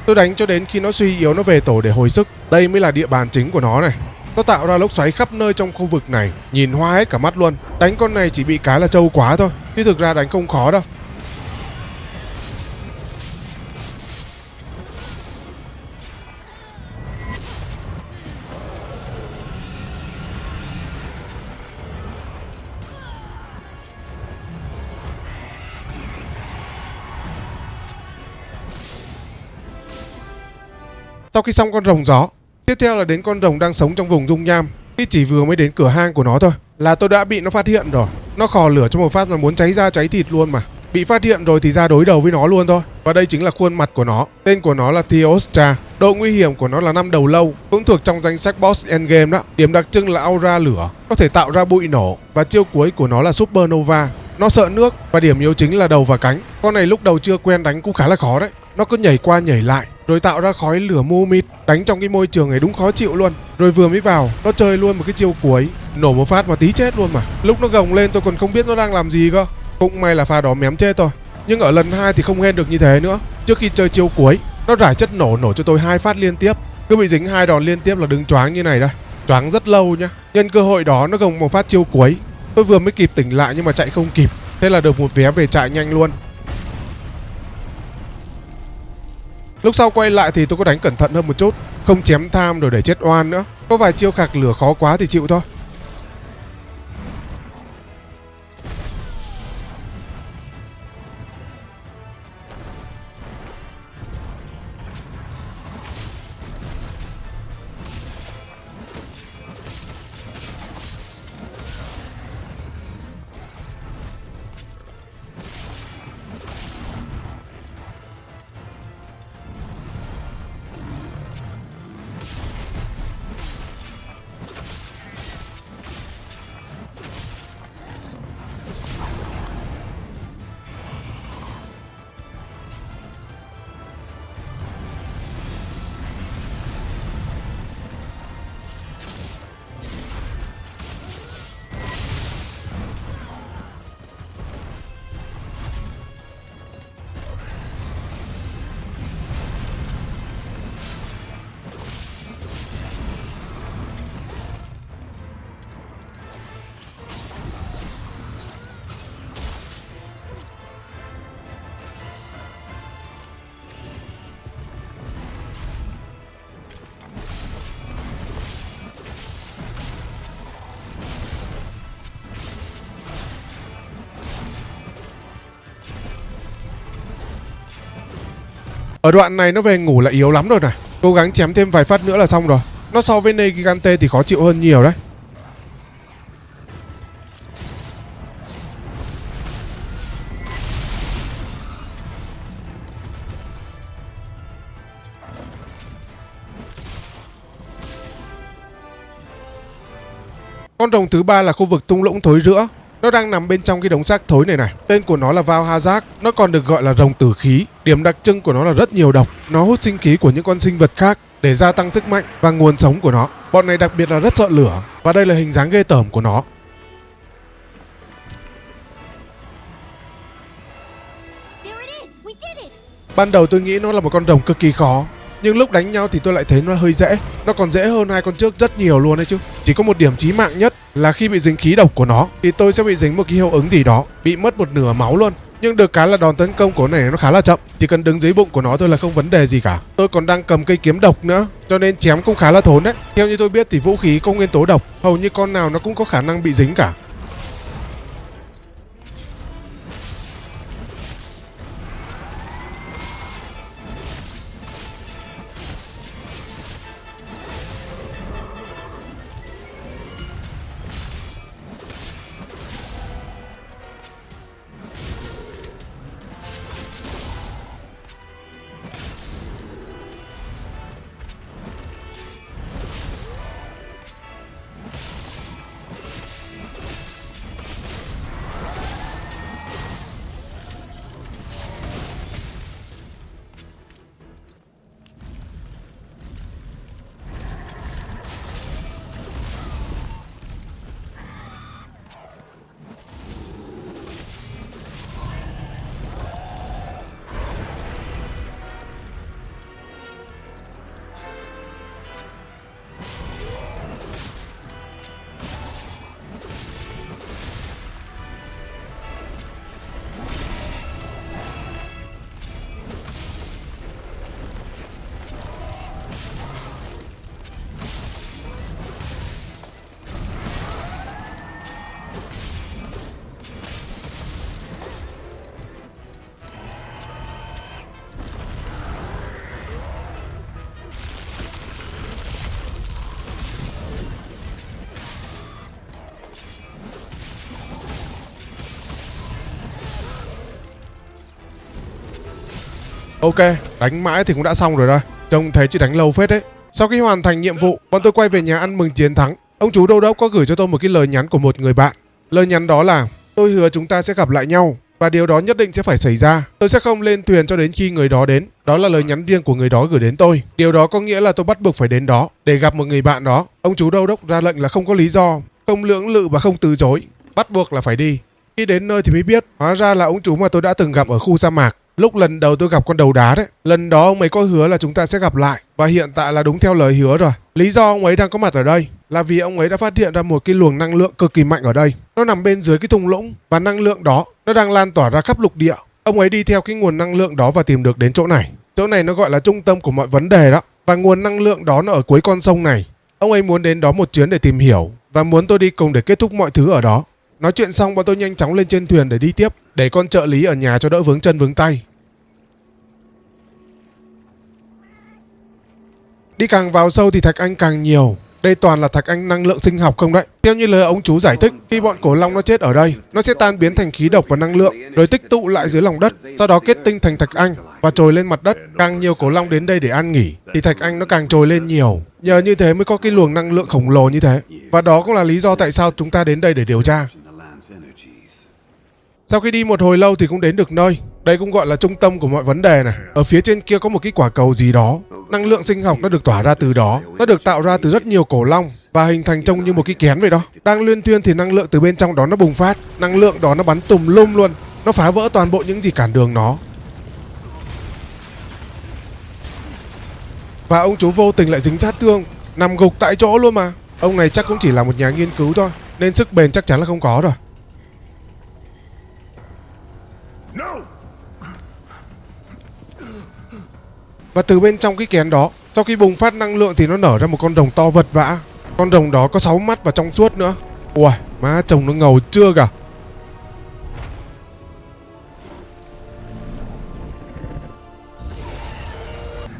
Tôi đánh cho đến khi nó suy yếu, nó về tổ để hồi sức. Đây mới là địa bàn chính của nó này. Nó tạo ra lốc xoáy khắp nơi trong khu vực này, nhìn hoa hết cả mắt luôn. Đánh con này chỉ bị cái là trâu quá thôi, chứ thực ra đánh không khó đâu. Sau khi xong con rồng gió, tiếp theo là đến con rồng đang sống trong vùng dung nham. Khi chỉ vừa mới đến cửa hang của nó thôi là tôi đã bị nó phát hiện rồi. Nó khò lửa trong một phát là muốn cháy da cháy thịt luôn mà. Bị phát hiện rồi thì ra đối đầu với nó luôn thôi. Và đây chính là khuôn mặt của nó. Tên của nó là Theostra. Độ nguy hiểm của nó là 5 đầu lâu, cũng thuộc trong danh sách boss endgame đó. Điểm đặc trưng là aura lửa, có thể tạo ra bụi nổ. Và chiêu cuối của nó là Supernova. Nó sợ nước và điểm yếu chính là đầu và cánh. Con này lúc đầu chưa quen đánh cũng khá là khó đấy. Nó cứ nhảy qua nhảy lại rồi tạo ra khói lửa mù mịt, đánh trong cái môi trường này đúng khó chịu luôn. Rồi vừa mới vào nó chơi luôn một cái chiêu cuối, nổ một phát mà tí chết luôn mà. Lúc nó gồng lên tôi còn không biết nó đang làm gì cơ. Cũng may là pha đó mém chết thôi. Nhưng ở lần 2 thì không hên được như thế nữa. Trước khi chơi chiêu cuối, nó rải chất nổ cho tôi 2 phát liên tiếp. Cứ bị dính 2 đòn liên tiếp là đứng choáng như này đây. Choáng rất lâu nhá. Nhân cơ hội đó nó gồng một phát chiêu cuối. Tôi vừa mới kịp tỉnh lại nhưng mà chạy không kịp. Thế là được một vé về trại nhanh luôn. Lúc sau quay lại thì tôi có đánh cẩn thận hơn một chút, không chém tham rồi để chết oan nữa. Có vài chiêu khạc lửa khó quá thì chịu thôi. Ở đoạn này nó về ngủ là yếu lắm rồi này. Cố gắng chém thêm vài phát nữa là xong rồi. Nó so với Negigante thì khó chịu hơn nhiều đấy. Con rồng thứ ba là khu vực thung lũng thối rữa. Nó đang nằm bên trong cái đống xác thối này này. Tên của nó là Valhazak. Nó còn được gọi là rồng tử khí. Điểm đặc trưng của nó là rất nhiều độc. Nó hút sinh khí của những con sinh vật khác để gia tăng sức mạnh và nguồn sống của nó. Bọn này đặc biệt là rất sợ lửa. Và đây là hình dáng ghê tởm của nó. Ban đầu tôi nghĩ nó là một con rồng cực kỳ khó, nhưng lúc đánh nhau thì tôi lại thấy nó hơi dễ. Nó còn dễ hơn hai con trước rất nhiều luôn đấy chứ. Chỉ có một điểm chí mạng nhất là khi bị dính khí độc của nó thì tôi sẽ bị dính một cái hiệu ứng gì đó, bị mất một nửa máu luôn. Nhưng được cái là đòn tấn công của này nó khá là chậm, chỉ cần đứng dưới bụng của nó thôi là không vấn đề gì cả. Tôi còn đang cầm cây kiếm độc nữa, cho nên chém cũng khá là thốn đấy. Theo như tôi biết thì vũ khí có nguyên tố độc, hầu như con nào nó cũng có khả năng bị dính cả. Ok, đánh mãi thì cũng đã xong rồi đó. Trông thấy chị đánh lâu phết đấy. Sau khi hoàn thành nhiệm vụ, bọn tôi quay về nhà ăn mừng chiến thắng. Ông chú Đô Đốc có gửi cho tôi một cái lời nhắn của một người bạn. Lời nhắn đó là: tôi hứa chúng ta sẽ gặp lại nhau và điều đó nhất định sẽ phải xảy ra. Tôi sẽ không lên thuyền cho đến khi người đó đến. Đó là lời nhắn riêng của người đó gửi đến tôi. Điều đó có nghĩa là tôi bắt buộc phải đến đó để gặp một người bạn đó. Ông chú Đô Đốc ra lệnh là không có lý do, không lưỡng lự và không từ chối. Bắt buộc là phải đi. Khi đến nơi thì mới biết, hóa ra là ông chú mà tôi đã từng gặp ở khu sa mạc. Lúc lần đầu tôi gặp con đầu đá đấy. Lần đó ông ấy có hứa là chúng ta sẽ gặp lại. Và hiện tại là đúng theo lời hứa rồi. Lý do ông ấy đang có mặt ở đây là vì ông ấy đã phát hiện ra một cái luồng năng lượng cực kỳ mạnh ở đây. Nó nằm bên dưới cái thung lũng. Và năng lượng đó nó đang lan tỏa ra khắp lục địa. Ông ấy đi theo cái nguồn năng lượng đó và tìm được đến chỗ này. Chỗ này nó gọi là trung tâm của mọi vấn đề đó. Và nguồn năng lượng đó nó ở cuối con sông này. Ông ấy muốn đến đó một chuyến để tìm hiểu. Và muốn tôi đi cùng để kết thúc mọi thứ ở đó. Nói chuyện xong bọn tôi nhanh chóng lên trên thuyền để đi tiếp. Để con trợ lý ở nhà cho đỡ vướng chân vướng tay. Đi càng vào sâu thì thạch anh càng nhiều. Đây toàn là thạch anh năng lượng sinh học không đấy. Theo như lời ông chú giải thích, khi bọn cổ long nó chết ở đây, nó sẽ tan biến thành khí độc và năng lượng, rồi tích tụ lại dưới lòng đất, sau đó kết tinh thành thạch anh và trồi lên mặt đất. Càng nhiều cổ long đến đây để an nghỉ thì thạch anh nó càng trồi lên nhiều. Nhờ như thế mới có cái luồng năng lượng khổng lồ như thế. Và đó cũng là lý do tại sao chúng ta đến đây để điều tra. Sau khi đi một hồi lâu thì cũng đến được nơi. Đây cũng gọi là trung tâm của mọi vấn đề này. Ở phía trên kia có một cái quả cầu gì đó. Năng lượng sinh học nó được tỏa ra từ đó. Nó được tạo ra từ rất nhiều cổ long và hình thành trông như một cái kén vậy đó. Đang luyên thuyên thì năng lượng từ bên trong đó nó bùng phát. Năng lượng đó nó bắn tùm lum luôn. Nó phá vỡ toàn bộ những gì cản đường nó. Và ông chú vô tình lại dính sát thương, nằm gục tại chỗ luôn mà. Ông này chắc cũng chỉ là một nhà nghiên cứu thôi, nên sức bền chắc chắn là không có rồi. Và từ bên trong cái kén đó, sau khi bùng phát năng lượng thì nó nở ra một con rồng to vật vã. Con rồng đó có 6 mắt và trong suốt nữa. Ui, má chồng nó ngầu chưa cả.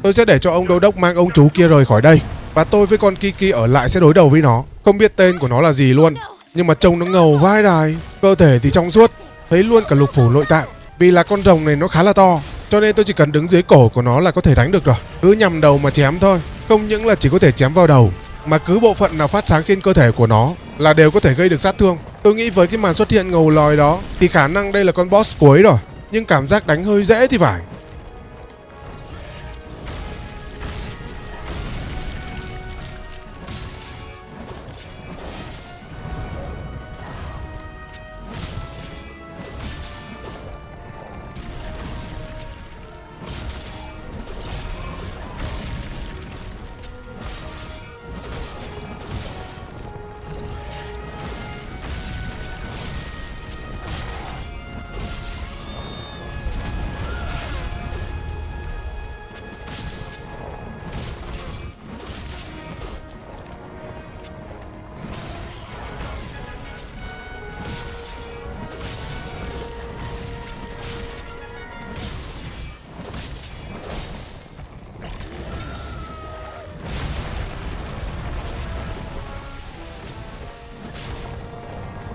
Tôi sẽ để cho ông đô đốc mang ông chú kia rời khỏi đây. Và tôi với con Kiki ở lại sẽ đối đầu với nó. Không biết tên của nó là gì luôn. Nhưng mà trông nó ngầu vai đài. Cơ thể thì trong suốt. Thấy luôn cả lục phủ nội tạng. Vì là con rồng này nó khá là to, cho nên tôi chỉ cần đứng dưới cổ của nó là có thể đánh được rồi. Cứ nhằm đầu mà chém thôi. Không những là chỉ có thể chém vào đầu, mà cứ bộ phận nào phát sáng trên cơ thể của nó là đều có thể gây được sát thương. Tôi nghĩ với cái màn xuất hiện ngầu lòi đó thì khả năng đây là con boss cuối rồi. Nhưng cảm giác đánh hơi dễ thì phải.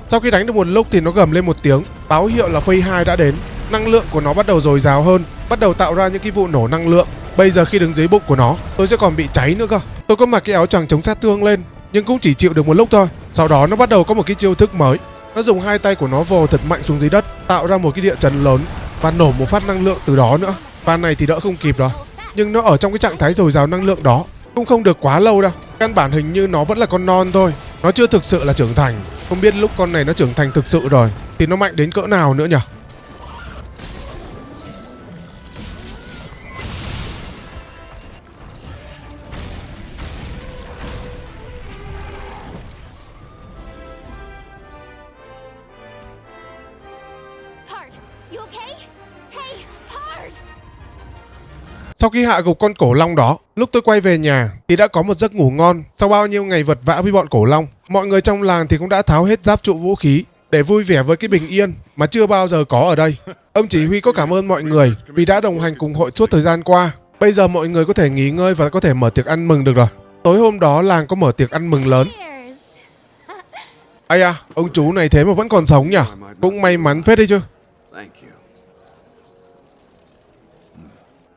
Sau khi đánh được một lúc thì nó gầm lên một tiếng, báo hiệu là phase 2 đã đến. Năng lượng của nó bắt đầu dồi dào hơn, bắt đầu tạo ra những cái vụ nổ năng lượng. Bây giờ khi đứng dưới bụng của nó, tôi sẽ còn bị cháy nữa cơ. Tôi có mặc cái áo choàng chống sát thương lên, nhưng cũng chỉ chịu được một lúc thôi. Sau đó nó bắt đầu có một cái chiêu thức mới. Nó dùng hai tay của nó vồ thật mạnh xuống dưới đất, tạo ra một cái địa chấn lớn và nổ một phát năng lượng từ đó nữa. Pha này thì đỡ không kịp rồi, nhưng nó ở trong cái trạng thái dồi dào năng lượng đó cũng không được quá lâu đâu. Căn bản hình như nó vẫn là con non thôi, nó chưa thực sự là trưởng thành. Không biết lúc con này nó trưởng thành thực sự rồi thì nó mạnh đến cỡ nào nữa nhỉ? Pard, you okay? Hey, Pard! Sau khi hạ gục con cổ long đó, lúc tôi quay về nhà thì đã có một giấc ngủ ngon. Sau bao nhiêu ngày vật vã với bọn cổ long, mọi người trong làng thì cũng đã tháo hết giáp trụ vũ khí để vui vẻ với cái bình yên mà chưa bao giờ có ở đây. Ông chỉ huy có cảm ơn mọi người vì đã đồng hành cùng hội suốt thời gian qua. Bây giờ mọi người có thể nghỉ ngơi và có thể mở tiệc ăn mừng được rồi. Tối hôm đó làng có mở tiệc ăn mừng lớn. Cheers! Ây à, ông chú này thế mà vẫn còn sống nhỉ? Cũng may mắn phết đấy chứ. Thank you.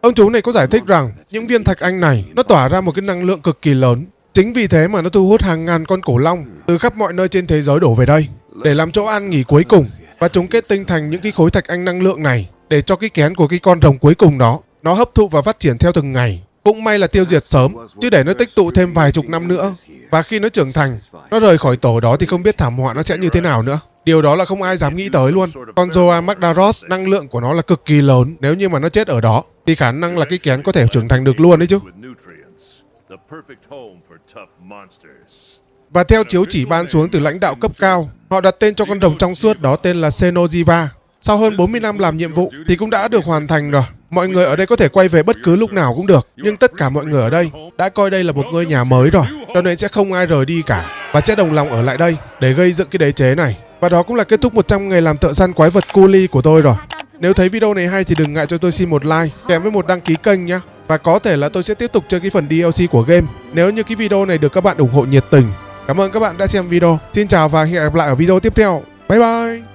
Ông chú này có giải thích rằng những viên thạch anh này nó tỏa ra một cái năng lượng cực kỳ lớn. Chính vì thế mà nó thu hút hàng ngàn con cổ long từ khắp mọi nơi trên thế giới đổ về đây để làm chỗ an nghỉ cuối cùng, và chúng kết tinh thành những cái khối thạch anh năng lượng này để cho cái kén của cái con rồng cuối cùng đó nó hấp thụ và phát triển theo từng ngày. Cũng may là tiêu diệt sớm, chứ để nó tích tụ thêm vài chục năm nữa, và khi nó trưởng thành, nó rời khỏi tổ đó thì không biết thảm họa nó sẽ như thế nào nữa. Điều đó là không ai dám nghĩ tới luôn. Con Zoa Magdaros, năng lượng của nó là cực kỳ lớn. Nếu như mà nó chết ở đó thì khả năng là cái kén có thể trưởng thành được luôn đấy chứ. Và theo chiếu chỉ ban xuống từ lãnh đạo cấp cao, họ đặt tên cho con rồng trong suốt đó tên là Xenoziva. Sau hơn 40 năm làm nhiệm vụ thì cũng đã được hoàn thành rồi. Mọi người ở đây có thể quay về bất cứ lúc nào cũng được, nhưng tất cả mọi người ở đây đã coi đây là một ngôi nhà mới rồi, cho nên sẽ không ai rời đi cả, và sẽ đồng lòng ở lại đây để gây dựng cái đế chế này. Và đó cũng là kết thúc 100 ngày làm thợ săn quái vật cu li của tôi rồi. Nếu thấy video này hay thì đừng ngại cho tôi xin một like kèm với một đăng ký kênh nhé. Và có thể là tôi sẽ tiếp tục chơi cái phần DLC của game nếu như cái video này được các bạn ủng hộ nhiệt tình. Cảm ơn các bạn đã xem video. Xin chào và hẹn gặp lại ở video tiếp theo. Bye bye.